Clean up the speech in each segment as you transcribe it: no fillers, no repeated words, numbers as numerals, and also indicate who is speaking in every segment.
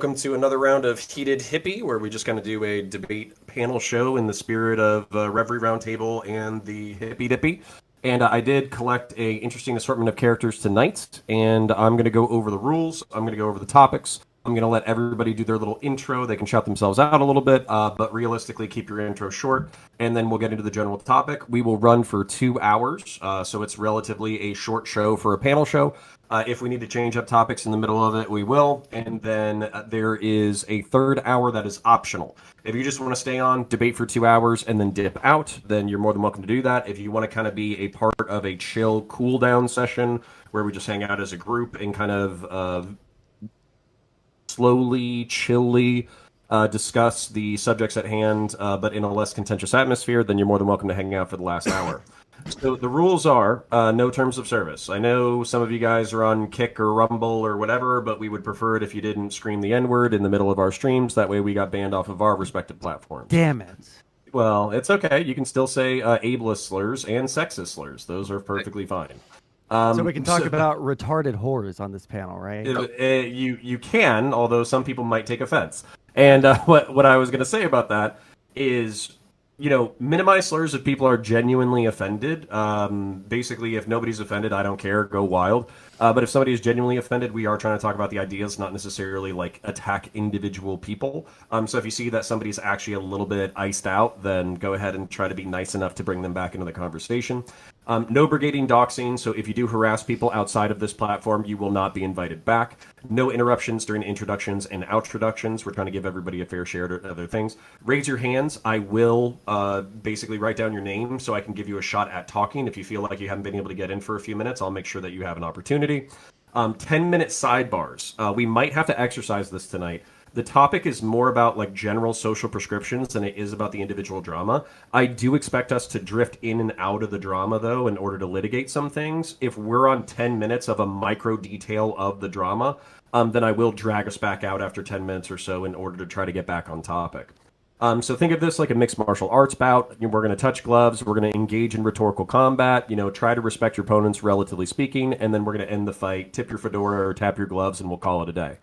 Speaker 1: welcome to another round of Heated Hippie, where we just kind of do a debate panel show in the spirit of Reverie Roundtable and the Hippie Dippy. And I did collect a interesting assortment of characters tonight, and I'm going to go over the rules. I'm going to go over the topics. I'm going to let everybody do their little intro. They can shout themselves out a little bit, but realistically, keep your intro short, and then we'll get into the general topic. We will run for 2 hours, so it's relatively a short show for a panel show. If we need to change up topics in the middle of it, we will. And then there is a third hour that is optional. If you just want to stay on, debate for 2 hours, and then dip out, then you're more than welcome to do that. If you want to kind of be a part of a chill, cool down session where we just hang out as a group and kind of slowly, chilly discuss the subjects at hand, but in a less contentious atmosphere, then you're more than welcome to hang out for the last hour. So the rules are no terms of service. I know some of you guys are on Kick or Rumble or whatever, but we would prefer it if you didn't scream the N-word in the middle of our streams. That way we got banned off of our respective platforms.
Speaker 2: Damn it.
Speaker 1: Well, it's okay. You can still say ableist slurs and sexist slurs. Those are perfectly fine.
Speaker 2: So we can talk about retarded whores on this panel, right?
Speaker 1: You can, although some people might take offense. And what I was going to say about that is, minimize slurs if people are genuinely offended. Basically, if nobody's offended, I don't care. Go wild. But if somebody is genuinely offended, we are trying to talk about the ideas, not necessarily like attack individual people. So if you see that somebody's actually a little bit iced out, then go ahead and try to be nice enough to bring them back into the conversation. No brigading doxing, so if you do harass people outside of this platform, you will not be invited back. No interruptions during introductions and outroductions. We're trying to give everybody a fair share of other things. Raise your hands. I will basically write down your name so I can give you a shot at talking. If you feel like you haven't been able to get in for a few minutes, I'll make sure that you have an opportunity. 10-minute sidebars. We might have to exercise this tonight. The topic is more about like general social prescriptions than it is about the individual drama. I do expect us to drift in and out of the drama, though, in order to litigate some things. If we're on 10 minutes of a micro detail of the drama, then I will drag us back out after 10 minutes or so in order to try to get back on topic. So think of this like a mixed martial arts bout. We're going to touch gloves. We're going to engage in rhetorical combat. Try to respect your opponents, relatively speaking, and then we're going to end the fight. Tip your fedora or tap your gloves, and we'll call it a day.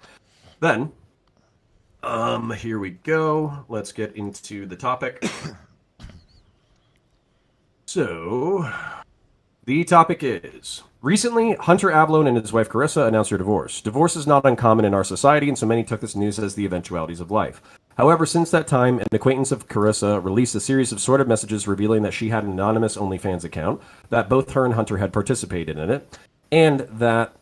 Speaker 1: Then, here we go. Let's get into the topic. So, the topic is: recently, Hunter Avlone and his wife Carissa announced their divorce. Divorce is not uncommon in our society, and so many took this news as the eventualities of life. However, since that time, an acquaintance of Carissa released a series of sordid messages revealing that she had an anonymous OnlyFans account, that both her and Hunter had participated in it, and that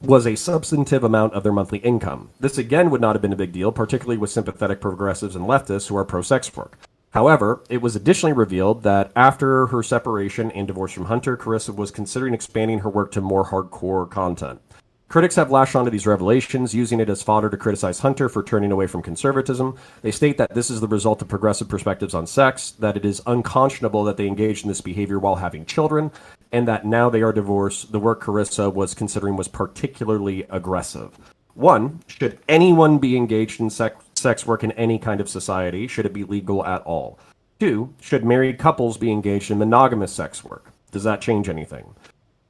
Speaker 1: was a substantive amount of their monthly income. This again would not have been a big deal, particularly with sympathetic progressives and leftists who are pro-sex work. However, it was additionally revealed that after her separation and divorce from Hunter, Carissa was considering expanding her work to more hardcore content. Critics have lashed onto these revelations, using it as fodder to criticize Hunter for turning away from conservatism. They state that this is the result of progressive perspectives on sex, that it is unconscionable that they engaged in this behavior while having children, and that now they are divorced, the work Carissa was considering was particularly aggressive. 1. Should anyone be engaged in sex work in any kind of society? Should it be legal at all? 2. Should married couples be engaged in monogamous sex work? Does that change anything?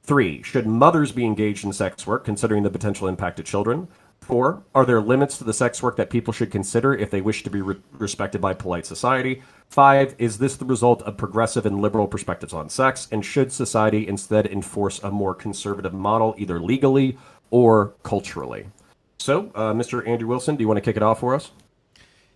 Speaker 1: 3. Should mothers be engaged in sex work, considering the potential impact to children? 4. Are there limits to the sex work that people should consider if they wish to be respected by polite society? 5. Is this the result of progressive and liberal perspectives on sex? And should society instead enforce a more conservative model, either legally or culturally? So, Mr. Andrew Wilson, do you want to kick it off for us?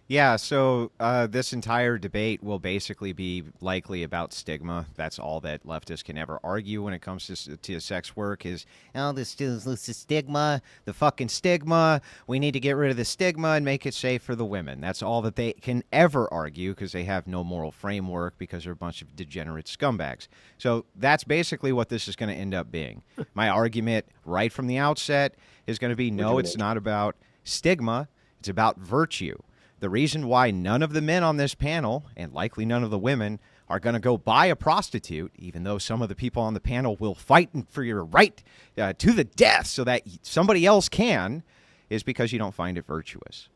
Speaker 3: Yeah, so this entire debate will basically be likely about stigma. That's all that leftists can ever argue when it comes to sex work is, this is stigma, the fucking stigma. We need to get rid of the stigma and make it safe for the women. That's all that they can ever argue because they have no moral framework because they're a bunch of degenerate scumbags. So that's basically what this is going to end up being. My argument right from the outset is going to be, no, it's not about stigma. It's about virtue. The reason why none of the men on this panel, and likely none of the women, are going to go buy a prostitute, even though some of the people on the panel will fight for your right to the death so that somebody else can, is because you don't find it virtuous.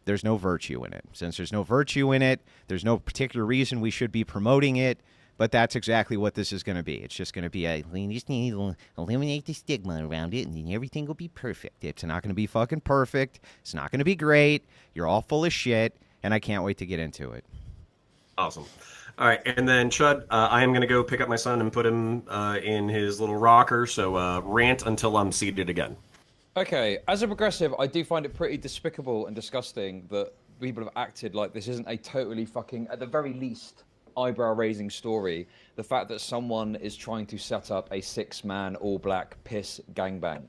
Speaker 3: There's no virtue in it. Since there's no virtue in it, there's no particular reason we should be promoting it. But that's exactly what this is going to be. It's just going to be we just need to eliminate the stigma around it, and then everything will be perfect. It's not going to be fucking perfect. It's not going to be great. You're all full of shit, and I can't wait to get into it.
Speaker 1: Awesome. All right, and then Chud, I am going to go pick up my son and put him in his little rocker, so rant until I'm seated again.
Speaker 4: Okay, as a progressive, I do find it pretty despicable and disgusting that people have acted like this isn't a totally fucking, at the very least, eyebrow-raising story. The fact that someone is trying to set up a 6-man all-black piss gangbang.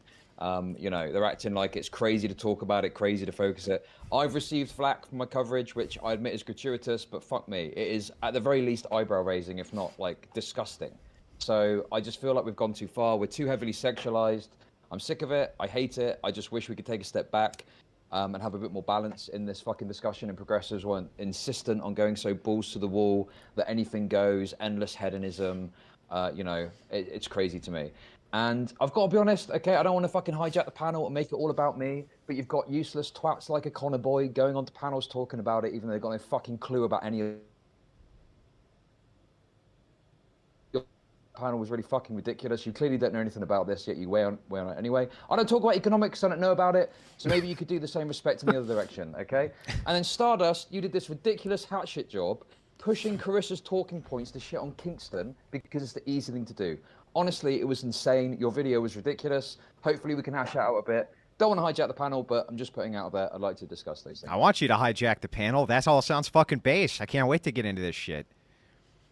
Speaker 4: You know, they're acting like it's crazy to talk about it, crazy to focus it. I've received flack from my coverage, which I admit is gratuitous, but fuck me. It is, at the very least, eyebrow-raising, if not, like, disgusting. So I just feel like we've gone too far. We're too heavily sexualized. I'm sick of it. I hate it. I just wish we could take a step back and have a bit more balance in this fucking discussion. And progressives weren't insistent on going so balls to the wall that anything goes, endless hedonism. You know, it's crazy to me. And I've got to be honest, okay, I don't want to fucking hijack the panel and make it all about me, but you've got useless twats like a Connor Boy going onto panels talking about it, even though they've got no fucking clue about any of panel was really fucking ridiculous. You clearly don't know anything about this, yet you weigh on it anyway. I don't talk about economics, I don't know about it, so maybe you could do the same respect in the other direction, okay? And then Stardust, you did this ridiculous hatchet job, pushing Carissa's talking points to shit on Kingston because it's the easy thing to do. Honestly, it was insane. Your video was ridiculous. Hopefully we can hash it out a bit. Don't want to hijack the panel, but I'm just putting out there, I'd like to discuss these things.
Speaker 3: I want you to hijack the panel. That all sounds fucking base. I can't wait to get into this shit.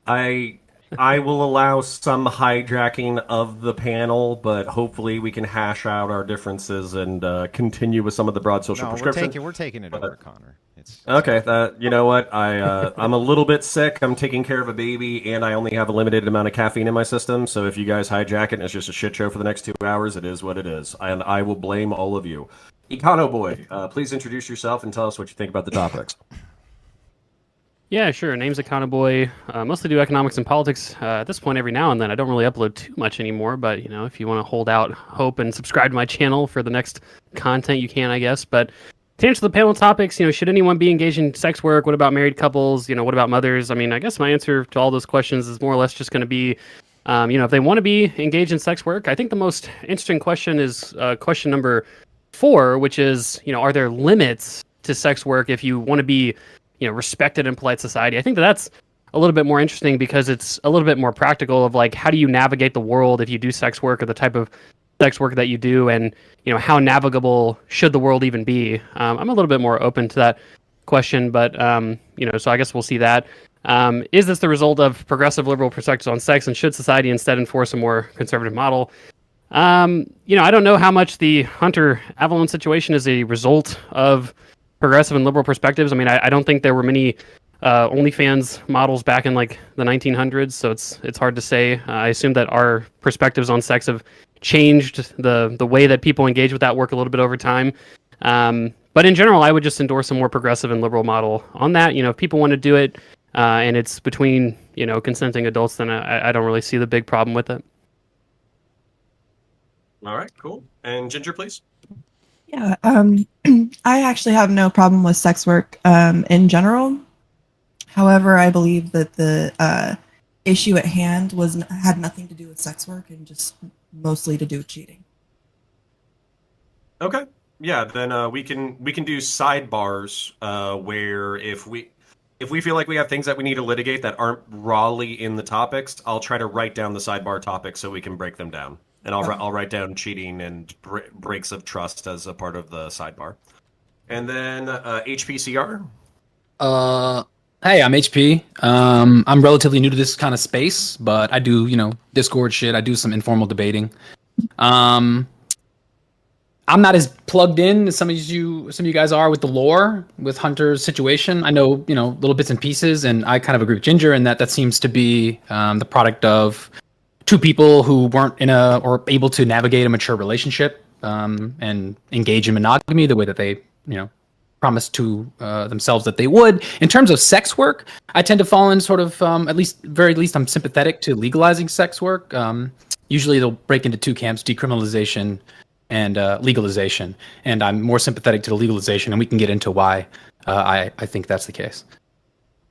Speaker 1: I will allow some hijacking of the panel, but hopefully we can hash out our differences and continue with some of the broad social prescription.
Speaker 3: We're taking it over, Connor. It's
Speaker 1: okay. You know what? I'm a little bit sick. I'm taking care of a baby, and I only have a limited amount of caffeine in my system. So if you guys hijack it and it's just a shit show for the next 2 hours, it is what it is, and I will blame all of you. Econo Boy, please introduce yourself and tell us what you think about the topics.
Speaker 5: Yeah, sure. Name's Counterpoints. Mostly do economics and politics at this point every now and then. I don't really upload too much anymore, but, you know, if you want to hold out hope and subscribe to my channel for the next content, you can, I guess. But to answer the panel topics, you know, should anyone be engaged in sex work? What about married couples? You know, what about mothers? I mean, I guess my answer to all those questions is more or less just going to be, you know, if they want to be engaged in sex work. I think the most interesting question is question number 4, which is, you know, are there limits to sex work if you want to be, you know, respected in polite society? I think that's a little bit more interesting because it's a little bit more practical of like, how do you navigate the world if you do sex work or the type of sex work that you do, and, you know, how navigable should the world even be? I'm a little bit more open to that question, but, you know, so I guess we'll see that. Is this the result of progressive liberal perspectives on sex, and should society instead enforce a more conservative model? You know, I don't know how much the Hunter Avalon situation is a result of progressive and liberal perspectives. I mean, I don't think there were many OnlyFans models back in like the 1900s, so it's hard to say. I assume that our perspectives on sex have changed the way that people engage with that work a little bit over time. But in general, I would just endorse a more progressive and liberal model on that. You know, if people want to do it and it's between, you know, consenting adults, then I don't really see the big problem with it.
Speaker 1: All right, cool. And Ginger, please.
Speaker 6: Yeah, I actually have no problem with sex work in general. However, I believe that the issue at hand had nothing to do with sex work and just mostly to do with cheating.
Speaker 1: Okay, yeah, then we can do sidebars where if we feel like we have things that we need to litigate that aren't rawly in the topics, I'll try to write down the sidebar topics so we can break them down. And I'll write down cheating and breaks of trust as a part of the sidebar. And then HPCR.
Speaker 7: Hey, I'm HP. I'm relatively new to this kind of space, but I do, you know, Discord shit. I do some informal debating. I'm not as plugged in as some of you guys are with the lore with Hunter's situation. I know, you know, little bits and pieces, and I kind of agree with Ginger in that seems to be the product of 2 people who weren't or able to navigate a mature relationship and engage in monogamy the way that they, you know, promised to themselves that they would. In terms of sex work, I tend to fall in sort of, very least, I'm sympathetic to legalizing sex work. Usually they'll break into 2 camps, decriminalization and legalization. And I'm more sympathetic to the legalization, and we can get into why I think that's the case.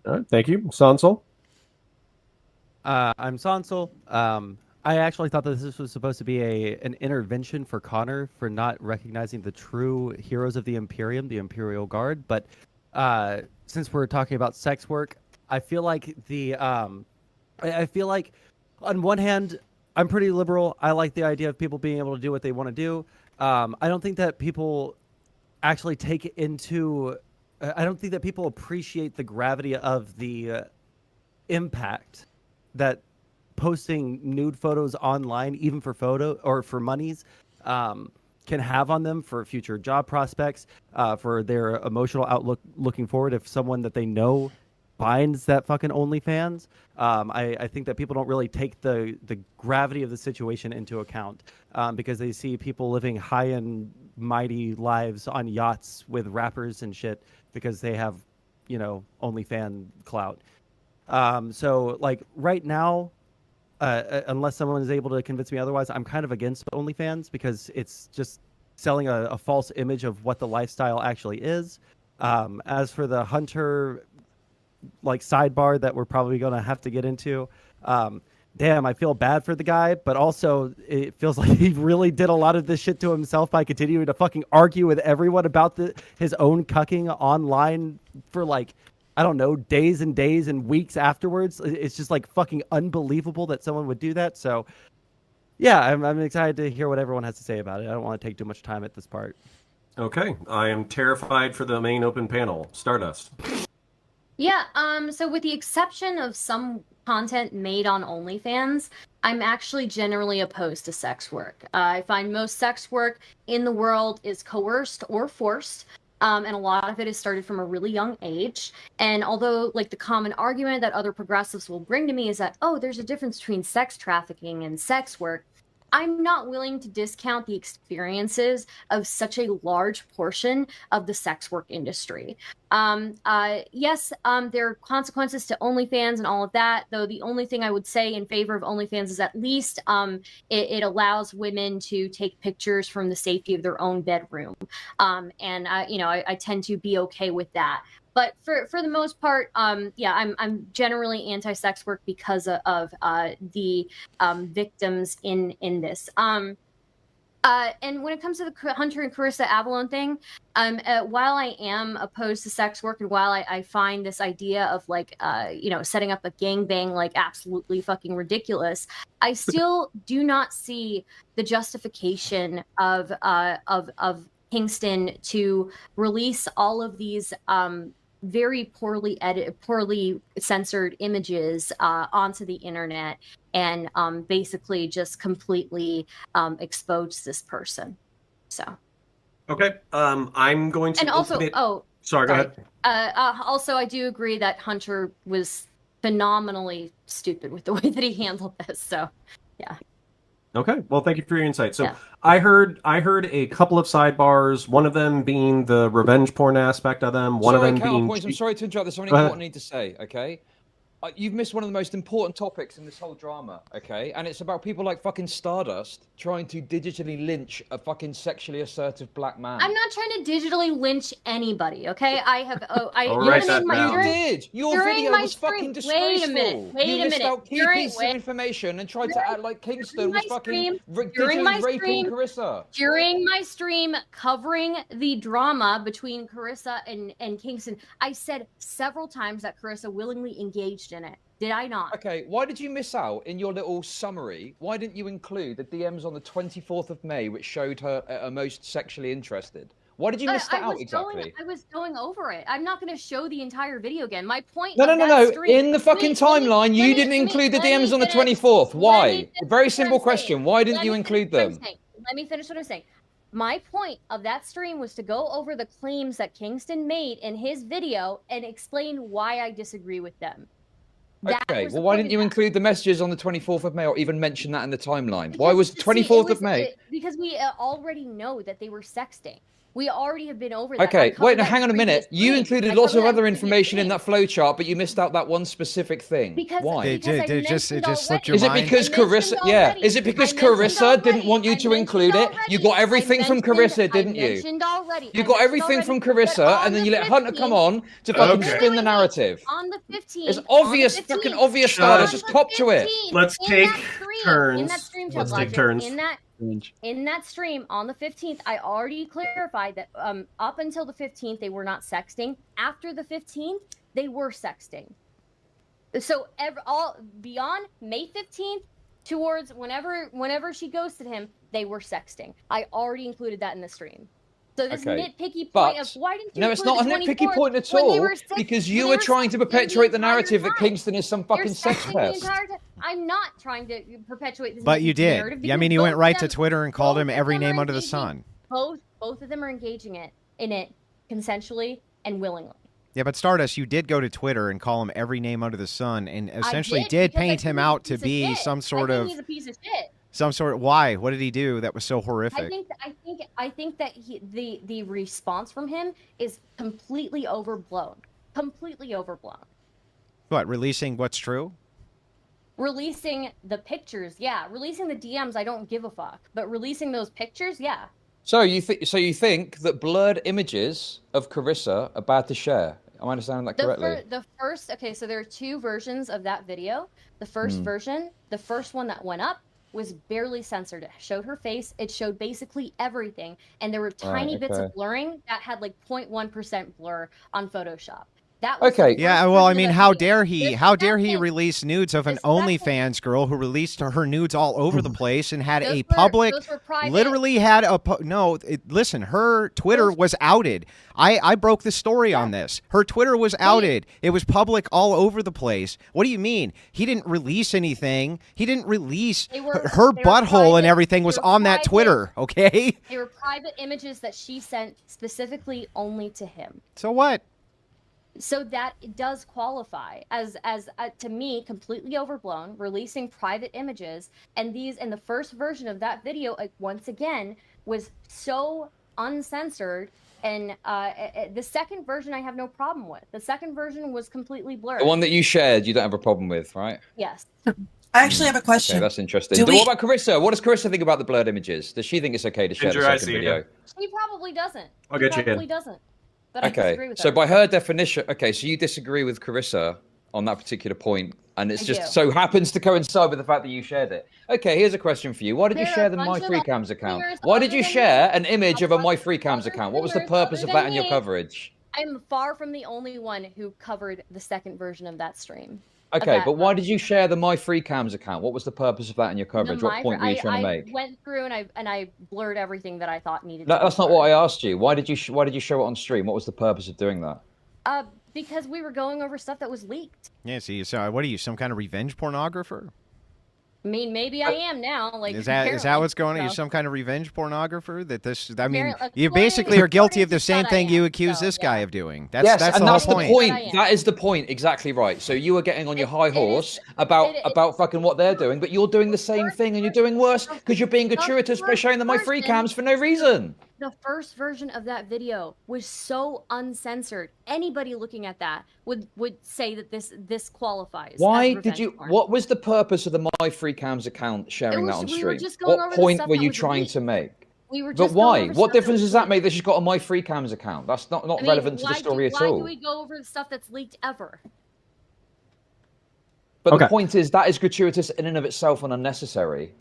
Speaker 1: All right, thank you. Sansol?
Speaker 2: I'm Sansel. I actually thought that this was supposed to be an intervention for Connor for not recognizing the true heroes of the Imperium, the Imperial Guard. But since we're talking about sex work, I feel like I feel like on one hand, I'm pretty liberal. I like the idea of people being able to do what they want to do. I don't think that people actually take into. I don't think that people appreciate the gravity of the impact that posting nude photos online, even for photo or for monies, can have on them for future job prospects, for their emotional outlook looking forward. If someone that they know finds that fucking OnlyFans, I think that people don't really take the gravity of the situation into account, because they see people living high and mighty lives on yachts with rappers and shit because they have, OnlyFan clout. So like right now, unless someone is able to convince me otherwise, I'm kind of against OnlyFans because it's just selling a false image of what the lifestyle actually is. As for the Hunter like sidebar that we're probably going to have to get into, damn, I feel bad for the guy, but also it feels like he really did a lot of this shit to himself by continuing to fucking argue with everyone about his own cucking online for like, I don't know, days and days and weeks afterwards. It's just like fucking unbelievable that someone would do that. So yeah, I'm excited to hear what everyone has to say about it. I don't want to take too much time at this part.
Speaker 1: Okay, I am terrified for the main open panel. Stardust.
Speaker 8: Yeah, so with the exception of some content made on OnlyFans, I'm actually generally opposed to sex work. I find most sex work in the world is coerced or forced, and a lot of it is started from a really young age. And although, like, the common argument that other progressives will bring to me is that, oh, there's a difference between sex trafficking and sex work, I'm not willing to discount the experiences of such a large portion of the sex work industry. Yes, there are consequences to OnlyFans and all of that, though the only thing I would say in favor of OnlyFans is at least it allows women to take pictures from the safety of their own bedroom. And I tend to be okay with that. But for the most part, yeah, I'm generally anti-sex work because of the victims in this. And when it comes to the Hunter and Carissa Avalon thing, while I am opposed to sex work and while I find this idea of like, setting up a gangbang like absolutely fucking ridiculous, I still do not see the justification of Kingston to release all of these very poorly censored images onto the internet and basically just completely expose this person. So.
Speaker 1: Okay, I'm going to.
Speaker 8: And also,
Speaker 1: sorry, go ahead.
Speaker 8: Also, I do agree that Hunter was phenomenally stupid with the way that he handled this. So, yeah.
Speaker 1: Okay, well, thank you for your insight. So
Speaker 8: Yeah.
Speaker 1: I heard a couple of sidebars. One of them being the revenge porn aspect of them. One of them being.
Speaker 4: Counterpoints, I'm sorry to interrupt. There's something important I need to say. Okay. You've missed one of the most important topics in this whole drama, okay? And it's about people like fucking Stardust trying to digitally lynch a fucking sexually assertive black man.
Speaker 8: I'm not trying to digitally lynch anybody, okay? I have.
Speaker 1: write that down.
Speaker 4: You did. Your video was fucking disgraceful.
Speaker 8: Wait
Speaker 4: you
Speaker 8: a minute.
Speaker 4: missed out key pieces of information and tried to act like Kingston was fucking digitally raping Carissa.
Speaker 8: During my stream covering the drama between Carissa and Kingston, I said several times that Carissa willingly engaged in it. Did I not?
Speaker 4: Okay, why did you miss out in your little summary? Why didn't you include the DMs on the 24th of May, which showed her most sexually interested? Why did you miss that out exactly?
Speaker 8: I was going over it. I'm not going to show the entire video again. My point.
Speaker 4: No. In the fucking timeline, you didn't include the DMs on the 24th. Why? Very simple question. Why didn't you include them?
Speaker 8: Let me finish what I'm saying. My point of that stream was to go over the claims that Kingston made in his video and explain why I disagree with them.
Speaker 4: Okay, well, why didn't you include the messages on the 24th of May or even mention that in the timeline? Why was the 24th of May?
Speaker 8: Because we already know that they were sexting. We already have been over that.
Speaker 4: Okay, wait, now
Speaker 8: that
Speaker 4: hang on a minute. You
Speaker 8: previously.
Speaker 4: included
Speaker 8: I
Speaker 4: lots of
Speaker 8: covered
Speaker 4: other
Speaker 8: that
Speaker 4: information in
Speaker 8: previously.
Speaker 4: that flowchart, but you missed out that one specific thing.
Speaker 8: Because
Speaker 4: Why?
Speaker 3: It
Speaker 8: because I
Speaker 3: just
Speaker 8: mentioned
Speaker 3: slipped
Speaker 8: already.
Speaker 3: your
Speaker 4: Is it
Speaker 3: mind?
Speaker 4: because
Speaker 8: I mentioned
Speaker 4: Carissa? Yeah.
Speaker 8: already.
Speaker 4: Is it because
Speaker 8: I mentioned
Speaker 4: Carissa didn't
Speaker 8: already.
Speaker 4: want you
Speaker 8: I
Speaker 4: to
Speaker 8: mentioned
Speaker 4: include it? You
Speaker 8: already.
Speaker 4: got everything from Carissa, didn't
Speaker 8: I
Speaker 4: you?
Speaker 8: mentioned already.
Speaker 4: You
Speaker 8: I
Speaker 4: got
Speaker 8: mentioned
Speaker 4: everything
Speaker 8: already
Speaker 4: from
Speaker 8: that
Speaker 4: Carissa,
Speaker 8: on
Speaker 4: and then
Speaker 8: the
Speaker 4: you let Hunter come
Speaker 8: 15th
Speaker 4: on to fucking
Speaker 1: Okay.
Speaker 4: spin the narrative.
Speaker 8: On the 15th.
Speaker 4: It's
Speaker 8: on the
Speaker 4: obvious, fucking
Speaker 8: 15th,
Speaker 4: obvious,
Speaker 1: Shut
Speaker 4: Stardust.
Speaker 1: up.
Speaker 4: Just cop to it.
Speaker 8: 15th,
Speaker 1: Let's
Speaker 8: in
Speaker 1: take
Speaker 8: that stream,
Speaker 1: turns.
Speaker 8: in that stream,
Speaker 1: Let's
Speaker 8: Chug
Speaker 1: take
Speaker 8: Logic,
Speaker 1: turns.
Speaker 8: in that stream on the 15th, I already clarified that up until the 15th they were not sexting. After the 15th, they were sexting. So all beyond May 15th towards whenever she ghosted him, they were sexting. I already included that in the stream. So this
Speaker 4: Okay,
Speaker 8: nitpicky
Speaker 4: but
Speaker 8: point of why didn't you
Speaker 4: no, it's
Speaker 8: include
Speaker 4: not a
Speaker 8: the
Speaker 4: nitpicky
Speaker 8: 24th
Speaker 4: point at
Speaker 8: when they
Speaker 4: all,
Speaker 8: were
Speaker 4: because
Speaker 8: when
Speaker 4: you
Speaker 8: they
Speaker 4: were
Speaker 8: were
Speaker 4: trying to
Speaker 8: sexting
Speaker 4: perpetuate the
Speaker 8: entire
Speaker 4: narrative that
Speaker 8: time?
Speaker 4: Kingston is some
Speaker 8: They're
Speaker 4: fucking sex
Speaker 8: sexting the
Speaker 4: pest.
Speaker 8: entire time. I'm not trying to perpetuate this.
Speaker 3: But you did.
Speaker 8: narrative
Speaker 3: I mean,
Speaker 8: because
Speaker 3: you went
Speaker 8: both of
Speaker 3: right to
Speaker 8: them-
Speaker 3: Twitter and called
Speaker 8: both
Speaker 3: him
Speaker 8: of
Speaker 3: every
Speaker 8: them are
Speaker 3: name under the
Speaker 8: engaging-
Speaker 3: sun.
Speaker 8: Both of them are engaging in it consensually and willingly.
Speaker 3: Yeah, but Stardust, you did go to Twitter and call him every name under the sun, and essentially
Speaker 8: I
Speaker 3: did
Speaker 8: because I
Speaker 3: paint
Speaker 8: think
Speaker 3: him
Speaker 8: he's a
Speaker 3: out to
Speaker 8: piece of
Speaker 3: be
Speaker 8: shit.
Speaker 3: some sort
Speaker 8: I think
Speaker 3: of
Speaker 8: he's a piece of shit.
Speaker 3: why? What did he do that was so horrific?
Speaker 8: I think that the response from him is completely overblown. Completely overblown.
Speaker 3: What, releasing what's true?
Speaker 8: Releasing the pictures, yeah. Releasing the DMs, I don't give a fuck. But releasing those pictures, yeah.
Speaker 4: So you think that blurred images of Carissa are bad to share? Am I understanding that correctly?
Speaker 8: The first, okay, so there are two versions of that video. The first version, the first one that went up, was barely censored. It showed her face. It showed basically everything, and there were tiny bits of blurring that had like 0.1% blur on Photoshop. That was
Speaker 4: Okay.
Speaker 3: Yeah, well, I mean, how dare he? How dare he release nudes of an
Speaker 8: the second-
Speaker 3: OnlyFans girl who released her nudes all over the place and had a
Speaker 8: Those
Speaker 3: public,
Speaker 8: were private.
Speaker 3: literally had a listen, her Twitter was outed. I broke the story on this. Her Twitter was outed. It was public all over the place. What do you mean? He didn't release anything. He didn't release her butthole
Speaker 8: private.
Speaker 3: and everything was
Speaker 8: They were
Speaker 3: on that
Speaker 8: private.
Speaker 3: Twitter. Okay.
Speaker 8: They were private images that she sent specifically only to him.
Speaker 3: So what?
Speaker 8: So that does qualify as to me completely overblown, releasing private images, and the first version of that video once again was so uncensored, and the second version I have no problem with. The second version was completely blurred.
Speaker 4: The one that you shared, you don't have a problem with, right?
Speaker 8: Yes.
Speaker 6: I actually have a question.
Speaker 4: Okay, that's interesting.
Speaker 6: Do we-
Speaker 4: What about Carissa? What does Carissa think about the blurred images? Does she think it's okay to share the
Speaker 1: Ginger, I
Speaker 4: second
Speaker 1: see you.
Speaker 4: video?
Speaker 8: She probably doesn't.
Speaker 1: I'll
Speaker 8: She
Speaker 1: get you in.
Speaker 8: probably doesn't. But I disagree
Speaker 4: Okay,
Speaker 8: with
Speaker 4: so
Speaker 8: her.
Speaker 4: by her definition, okay, so you disagree with Carissa on that particular point, and it's
Speaker 8: I
Speaker 4: just
Speaker 8: do.
Speaker 4: so happens to coincide with the fact that you shared it. Okay, here's a question for you. Why did you
Speaker 8: There are
Speaker 4: share
Speaker 8: a
Speaker 4: the
Speaker 8: bunch
Speaker 4: My
Speaker 8: of
Speaker 4: Free
Speaker 8: other
Speaker 4: Cams account?
Speaker 8: streamers
Speaker 4: Why did
Speaker 8: other
Speaker 4: you
Speaker 8: than
Speaker 4: share
Speaker 8: me.
Speaker 4: an image
Speaker 8: A
Speaker 4: of a
Speaker 8: bunch
Speaker 4: My
Speaker 8: of
Speaker 4: Free Cams
Speaker 8: other
Speaker 4: account? What was the
Speaker 8: streamers
Speaker 4: purpose
Speaker 8: other
Speaker 4: of that
Speaker 8: than
Speaker 4: in your
Speaker 8: me.
Speaker 4: coverage?
Speaker 8: I'm far from the only one who covered the second version of that stream.
Speaker 4: Okay, but why did you share the My Free Cams account? What was the purpose of that in your coverage? What point were you trying to make?
Speaker 8: I went through and I blurred everything that I thought needed.
Speaker 4: That's
Speaker 8: to be
Speaker 4: not what I
Speaker 8: blurred.
Speaker 4: asked you. Why did you show it on stream? What was the purpose of doing that?
Speaker 8: Because we were going over stuff that was leaked.
Speaker 3: Yeah, see, so what are you, some kind of revenge pornographer?
Speaker 8: I mean, maybe I am now. Like,
Speaker 3: Is that
Speaker 8: apparently,
Speaker 3: what's going on? You're
Speaker 8: so.
Speaker 3: some kind of revenge pornographer? That this, I mean,
Speaker 8: Apparently-
Speaker 3: you basically are guilty of the
Speaker 8: according to
Speaker 3: same
Speaker 8: Scott,
Speaker 3: thing
Speaker 8: I
Speaker 3: you
Speaker 8: am,
Speaker 3: accuse
Speaker 8: so,
Speaker 3: this
Speaker 8: yeah.
Speaker 3: guy of doing.
Speaker 4: Yes,
Speaker 3: That's
Speaker 4: and
Speaker 3: the
Speaker 4: that's
Speaker 3: whole
Speaker 4: the
Speaker 3: point.
Speaker 4: point.
Speaker 8: I am.
Speaker 4: That is the point. Exactly right. So you were getting on your high
Speaker 8: it is-
Speaker 4: horse about fucking what they're doing, but you're doing the same thing, and you're doing worse because you're being gratuitous by showing them My Free Cams for no reason.
Speaker 8: The first version of that video was so uncensored. Anybody looking at that would say that this qualifies.
Speaker 4: Why
Speaker 8: as
Speaker 4: did
Speaker 8: revenge
Speaker 4: you?
Speaker 8: porn.
Speaker 4: What was the purpose of the My Free Cams account sharing that on
Speaker 8: we were
Speaker 4: stream?
Speaker 8: just going over
Speaker 4: What
Speaker 8: the
Speaker 4: point
Speaker 8: stuff
Speaker 4: were
Speaker 8: that
Speaker 4: you
Speaker 8: was
Speaker 4: trying
Speaker 8: leaked.
Speaker 4: to make?
Speaker 8: We were
Speaker 4: But
Speaker 8: just going
Speaker 4: why?
Speaker 8: over
Speaker 4: What
Speaker 8: stuff
Speaker 4: difference
Speaker 8: was
Speaker 4: does that
Speaker 8: leaked.
Speaker 4: make that she's got a My Free Cams account? That's not
Speaker 8: I mean,
Speaker 4: relevant to the
Speaker 8: why
Speaker 4: story at
Speaker 8: why
Speaker 4: all.
Speaker 8: do we go over the stuff that's leaked ever?
Speaker 4: But
Speaker 1: Okay.
Speaker 4: the point is that is gratuitous in and of itself and unnecessary.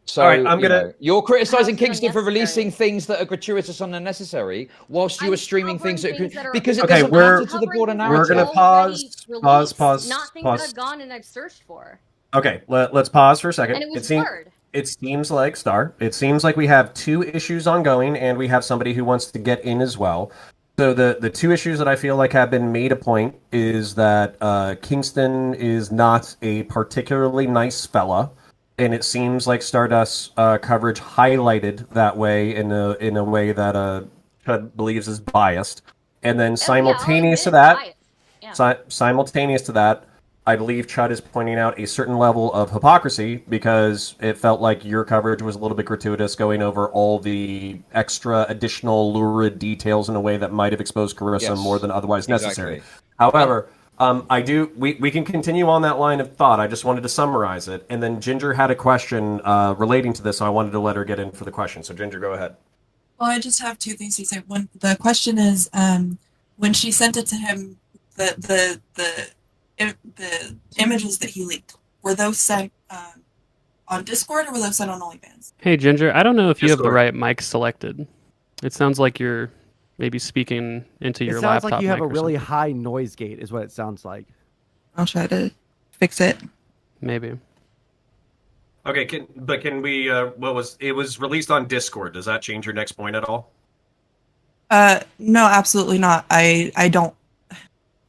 Speaker 4: So
Speaker 1: All right, I'm gonna-
Speaker 4: you're criticizing
Speaker 8: How's it
Speaker 4: Kingston for
Speaker 8: unnecessary?
Speaker 4: releasing things that are gratuitous and unnecessary, whilst you
Speaker 8: I'm
Speaker 4: are streaming things
Speaker 8: covering
Speaker 4: that,
Speaker 8: things that are-
Speaker 4: because it
Speaker 1: Okay,
Speaker 4: doesn't
Speaker 1: we're-
Speaker 4: matter to the broader
Speaker 8: Covering things
Speaker 4: narrative.
Speaker 1: We're gonna
Speaker 8: that are
Speaker 1: pause,
Speaker 8: already
Speaker 1: pause,
Speaker 8: released,
Speaker 1: pause,
Speaker 8: not things
Speaker 1: pause.
Speaker 8: that I've gone and I've searched for.
Speaker 1: Okay, let's pause for a second.
Speaker 8: And it was
Speaker 1: seems
Speaker 8: blurred.
Speaker 1: it seems like it seems like we have two issues ongoing, and we have somebody who wants to get in as well. So the two issues that I feel like have been made a point is that Kingston is not a particularly nice fella, and it seems like Stardust's coverage highlighted that way in a way that Chud believes is biased. And then simultaneous to that, simultaneous to that, I believe Chud is pointing out a certain level of hypocrisy because it felt like your coverage was a little bit gratuitous, going over all the extra additional lurid details in a way that might have exposed Carissa
Speaker 4: Yes,
Speaker 1: more than otherwise necessary.
Speaker 4: exactly.
Speaker 1: However, we can continue on that line of thought. I just wanted to summarize it. And then Ginger had a question relating to this, so I wanted to let her get in for the question. So Ginger, go ahead.
Speaker 6: Well, I just have two things to say. One, the question is, when she sent it to him, the images that he leaked, were those sent on Discord or were those sent on OnlyFans?
Speaker 5: Hey, Ginger, I don't know if you have the
Speaker 1: Discord.
Speaker 5: right mic selected. It sounds like you're maybe speaking into
Speaker 2: It
Speaker 5: your
Speaker 2: sounds
Speaker 5: laptop
Speaker 2: like you have
Speaker 5: mic
Speaker 2: a
Speaker 5: or
Speaker 2: really
Speaker 5: something.
Speaker 2: high noise gate, is what it sounds like.
Speaker 6: I'll try to fix it.
Speaker 5: Maybe.
Speaker 1: Okay, can we? It was released on Discord. Does that change your next point at all?
Speaker 6: No, absolutely not. I don't.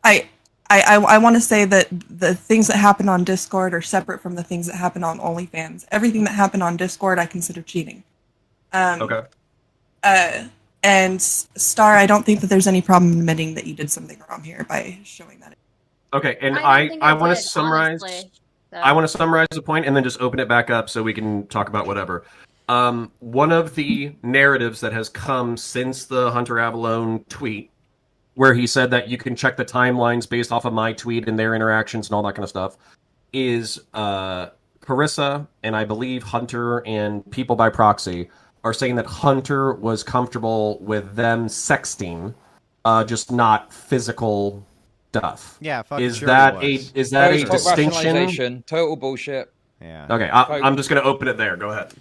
Speaker 6: I want to say that the things that happen on Discord are separate from the things that happen on OnlyFans. Everything that happened on Discord, I consider cheating.
Speaker 1: Okay.
Speaker 6: And Star, I don't think that there's any problem admitting that you did something wrong here by showing that.
Speaker 1: Okay, and
Speaker 8: I don't think I
Speaker 1: want to
Speaker 8: did,
Speaker 1: summarize.
Speaker 8: honestly, so.
Speaker 1: I want to summarize the point and then just open it back up so we can talk about whatever. One of the narratives that has come since the Hunter Avallone tweet, where he said that you can check the timelines based off of my tweet and their interactions and all that kind of stuff, is Carissa and I believe Hunter and people by proxy are saying that Hunter was comfortable with them sexting, just not physical stuff.
Speaker 3: Yeah, fucking
Speaker 1: Is
Speaker 3: sure
Speaker 1: that
Speaker 3: he
Speaker 1: a
Speaker 3: was.
Speaker 1: is that a
Speaker 4: Post-hoc
Speaker 1: distinction?
Speaker 4: rationalization, total bullshit.
Speaker 3: Yeah.
Speaker 1: Okay, I'm just going to open it there. Go ahead.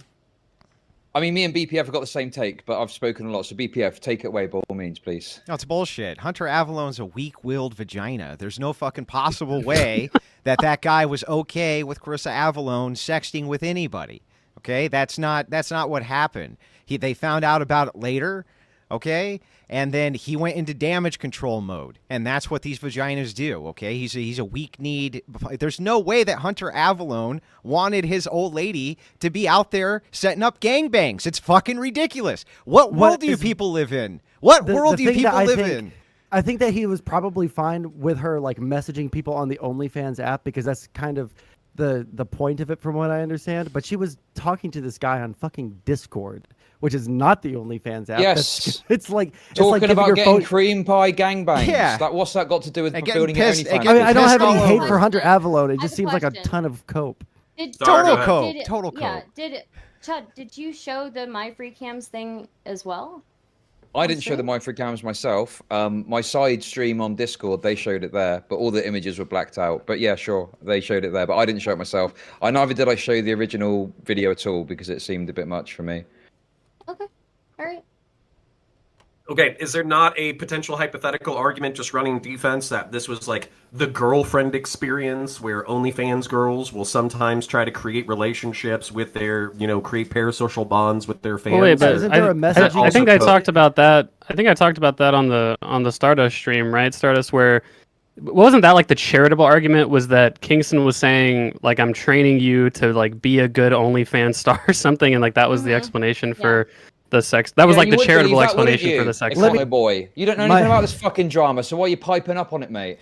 Speaker 4: I mean, me and BPF have got the same take, but I've spoken a lot. So BPF, take it away by all means, please.
Speaker 3: No, it's bullshit. Hunter Avallone's a weak-willed vagina. There's no fucking possible way that guy was okay with Carissa Avallone sexting with anybody. Okay, that's not what happened. They found out about it later. Okay, and then he went into damage control mode, and that's what these vaginas do. Okay, he's a weak need. There's no way that Hunter Avallone wanted his old lady to be out there setting up gangbangs. It's fucking ridiculous. What world do you people live in? What world do you people live in?
Speaker 2: I think that he was probably fine with her like messaging people on the OnlyFans app because that's kind of the point of it from what I understand. But she was talking to this guy on fucking Discord, which is not the OnlyFans app.
Speaker 4: Yes.
Speaker 2: It's like
Speaker 4: Talking about
Speaker 2: your
Speaker 4: getting
Speaker 2: phone...
Speaker 4: cream pie gangbangs.
Speaker 3: Yeah.
Speaker 4: What's that got to do with
Speaker 3: And
Speaker 4: building
Speaker 3: getting
Speaker 4: your
Speaker 3: pissed-
Speaker 4: OnlyFans?
Speaker 3: and
Speaker 2: I
Speaker 3: getting
Speaker 2: mean, I don't
Speaker 3: pissed
Speaker 2: have any
Speaker 3: all
Speaker 2: hate
Speaker 3: over.
Speaker 2: for Hunter Avallone. It
Speaker 8: I have
Speaker 2: just
Speaker 8: a
Speaker 2: seems like a
Speaker 8: question.
Speaker 2: ton of cope.
Speaker 8: Did,
Speaker 1: Sorry, go
Speaker 3: Total
Speaker 1: ahead.
Speaker 3: cope.
Speaker 8: did,
Speaker 3: Total
Speaker 8: yeah,
Speaker 3: cope.
Speaker 8: Chad, did you show the My Free Cams thing as well?
Speaker 4: I didn't show the My Free Cams myself. My side stream on Discord, they showed it there, but all the images were blacked out. But yeah, sure, they showed it there, but I didn't show it myself. Neither did I show the original video at all because it seemed a bit much for me.
Speaker 8: Okay, all right.
Speaker 1: Okay, is there not a potential hypothetical argument just running defense that this was like the girlfriend experience where OnlyFans girls will sometimes try to create relationships with their, create parasocial bonds with their fans?
Speaker 5: Well, wait, but
Speaker 2: Isn't there a messaging
Speaker 5: I think I
Speaker 1: Also
Speaker 5: talked about that. I think I talked about that on the Stardust stream, right? Stardust, where wasn't that like the charitable argument was that Kingston was saying like I'm training you to like be a good OnlyFans star or something, and like that was the explanation for the sex. That was like
Speaker 4: you
Speaker 5: the
Speaker 4: wouldn't
Speaker 5: charitable
Speaker 4: believe that, wouldn't
Speaker 5: explanation
Speaker 4: you?
Speaker 5: for the sex.
Speaker 4: Econo boy. You don't know anything about this fucking drama, so why are you piping up on it, mate?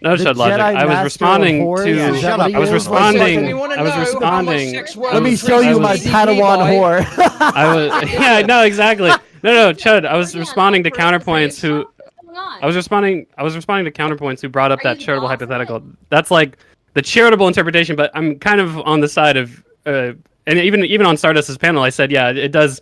Speaker 5: No,
Speaker 2: The
Speaker 5: Shed Logic.
Speaker 2: Jedi
Speaker 5: I was
Speaker 2: Master
Speaker 5: responding
Speaker 2: of Horrors?
Speaker 5: to.
Speaker 2: Is that what he
Speaker 5: I was
Speaker 2: is?
Speaker 5: responding.
Speaker 4: We wanna
Speaker 5: I was
Speaker 4: know how much
Speaker 5: responding.
Speaker 4: sex
Speaker 2: Let me
Speaker 4: workers
Speaker 2: show you my
Speaker 4: receive
Speaker 2: Padawan
Speaker 4: by-
Speaker 2: whore.
Speaker 5: I was. Yeah, no, exactly. No, Chud. I was responding to Counterpoints who.
Speaker 8: What's going on?
Speaker 5: I was responding to Counterpoints who brought up
Speaker 8: Are
Speaker 5: that
Speaker 8: you the
Speaker 5: charitable
Speaker 8: boss of it?
Speaker 5: hypothetical. That's like the charitable interpretation, but I'm kind of on the side of, and even on Stardust's panel, I said, yeah, it does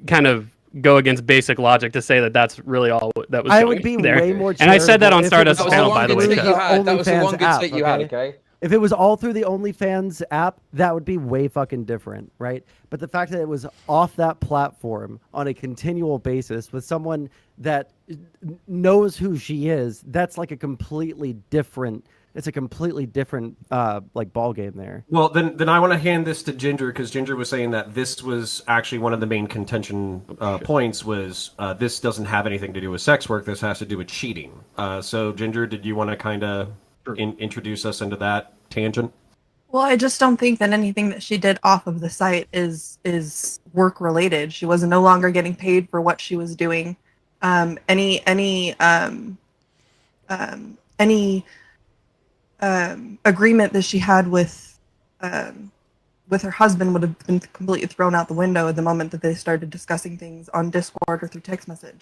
Speaker 5: kind of go against basic logic to say that that's really all that was.
Speaker 2: I
Speaker 5: going
Speaker 2: would be
Speaker 5: there.
Speaker 2: way more
Speaker 5: And I said that on
Speaker 2: charitable if it
Speaker 5: Stardust's
Speaker 2: was
Speaker 5: panel,
Speaker 2: all
Speaker 5: by the
Speaker 2: through
Speaker 5: way.
Speaker 4: That you had. That was the
Speaker 2: OnlyFans
Speaker 4: one good take you had,
Speaker 2: app,
Speaker 4: okay?
Speaker 2: If it was all through the OnlyFans app, that would be way fucking different, right? But the fact that it was off that platform on a continual basis with someone that knows who she is, that's like a completely different. It's a completely different like ball game there.
Speaker 1: Well, then I want to hand this to Ginger because Ginger was saying that this was actually one of the main contention points was this doesn't have anything to do with sex work. This has to do with cheating. So, Ginger, did you want to kind of introduce us into that tangent?
Speaker 6: Well, I just don't think that anything that she did off of the site is work related. She was no longer getting paid for what she was doing. Any agreement that she had with her husband would have been completely thrown out the window the moment that they started discussing things on Discord or through text message.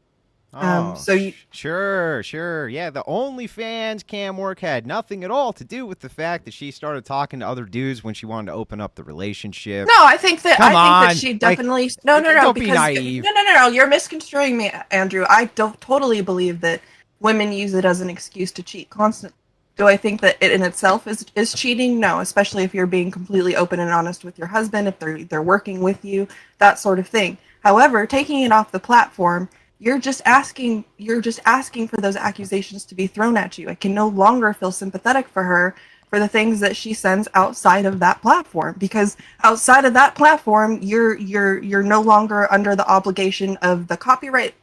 Speaker 3: Sure. Yeah, the OnlyFans cam work had nothing at all to do with the fact that she started talking to other dudes when she wanted to open up the relationship.
Speaker 6: No, I think that she definitely no.
Speaker 3: Don't
Speaker 6: Because
Speaker 3: be naive.
Speaker 6: No. You're misconstruing me, Andrew. I don't totally believe that women use it as an excuse to cheat constantly. Do I think that it in itself is cheating? No, especially if you're being completely open and honest with your husband, if they're working with you, that sort of thing. However, taking it off the platform, you're just asking for those accusations to be thrown at you. I can no longer feel sympathetic for her for the things that she sends outside of that platform, because outside of that platform, you're no longer under the obligation of the copyright.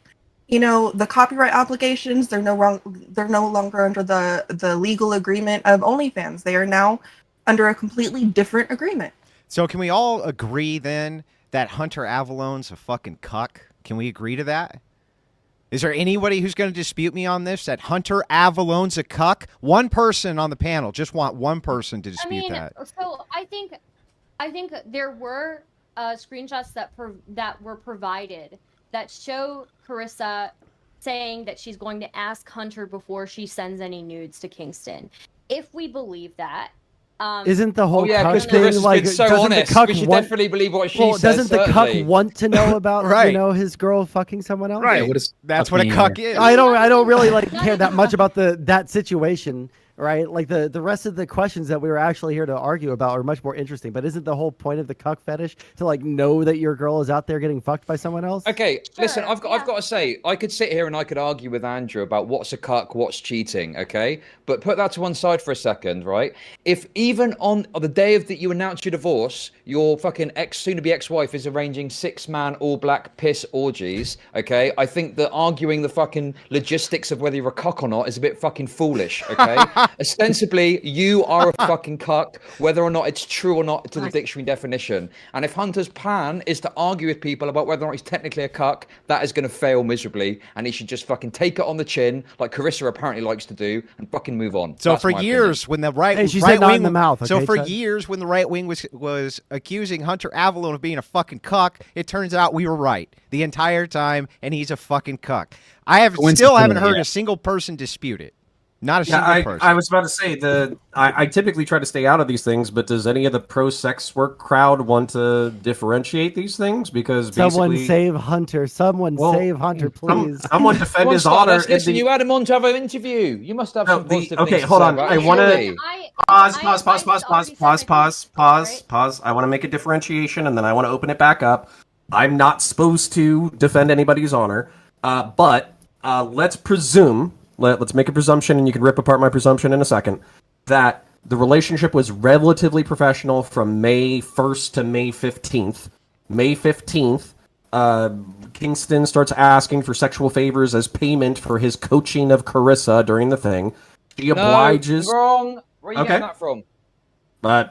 Speaker 6: The copyright obligations, they're no longer under the legal agreement of OnlyFans. They are now under a completely different agreement.
Speaker 3: So can we all agree then that Hunter Avalone's a fucking cuck? Can we agree to that? Is there anybody who's going to dispute me on this, that Hunter Avalone's a cuck? One person on the panel. Just want one person to dispute that.
Speaker 8: So I think there were screenshots that were provided that show Carissa saying that she's going to ask Hunter before she sends any nudes to Kingston. If we believe that,
Speaker 2: isn't the whole cuck
Speaker 4: because
Speaker 2: thing
Speaker 4: Carissa's
Speaker 2: like
Speaker 4: been so
Speaker 2: doesn't
Speaker 4: honest,
Speaker 2: the cuck
Speaker 4: we should
Speaker 2: want,
Speaker 4: definitely believe what she
Speaker 2: well,
Speaker 4: says.
Speaker 2: doesn't the
Speaker 4: certainly.
Speaker 2: cuck want to know about
Speaker 3: Right.
Speaker 2: his girl fucking someone else?
Speaker 3: Right.
Speaker 7: Yeah, what is
Speaker 3: That's what a cuck is.
Speaker 2: I don't really care that much about that situation, right? Like the rest of the questions that we were actually here to argue about are much more interesting. But isn't the whole point of the cuck fetish to like know that your girl is out there getting fucked by someone else?
Speaker 4: Okay, listen,
Speaker 8: Sure,
Speaker 4: I've got to say, I could sit here and I could argue with Andrew about what's a cuck, what's cheating, okay? But put that to one side for a second, right? If even on the day of that you announce your divorce, your fucking soon-to-be ex-wife is arranging 6-man all-black piss orgies, okay? I think that arguing the fucking logistics of whether you're a cuck or not is a bit fucking foolish, okay? Ostensibly, you are a fucking cuck, whether or not it's true or not to the dictionary definition. And if Hunter's plan is to argue with people about whether or not he's technically a cuck, that is going to fail miserably, and he should just fucking take it on the chin, like Carissa apparently likes to do, and fucking move on.
Speaker 3: So
Speaker 4: That's
Speaker 3: for
Speaker 4: my
Speaker 3: years,
Speaker 4: opinion.
Speaker 3: when the right
Speaker 2: She
Speaker 3: right
Speaker 2: said not
Speaker 3: wing
Speaker 2: in the mouth.
Speaker 3: so
Speaker 2: Okay,
Speaker 3: for
Speaker 2: Chad?
Speaker 3: years, when the right wing was accusing Hunter Avalone of being a fucking cuck, it turns out we were right the entire time, and he's a fucking cuck. I still haven't heard a single person dispute it. Not a single person.
Speaker 1: I was about to say I typically try to stay out of these things, but does any of the pro sex work crowd want to differentiate these things? Because
Speaker 2: Someone
Speaker 1: basically,
Speaker 2: save Hunter. Someone save Hunter, please.
Speaker 1: someone defend his
Speaker 4: One star,
Speaker 1: honor.
Speaker 4: listen, you had him on to have an interview. You must have some positive things to
Speaker 1: hold
Speaker 4: say
Speaker 1: on.
Speaker 4: about
Speaker 1: I
Speaker 4: him,
Speaker 1: want
Speaker 4: surely.
Speaker 1: to pause. I want to make a differentiation, and then I want to open it back up. I'm not supposed to defend anybody's honor, but let's presume. Let's make a presumption, and you can rip apart my presumption in a second, that the relationship was relatively professional from May 1st to May 15th. May 15th, Kingston starts asking for sexual favors as payment for his coaching of Carissa during the thing. She obliges.
Speaker 4: No, wrong. Where are you
Speaker 1: Okay.
Speaker 4: getting that from?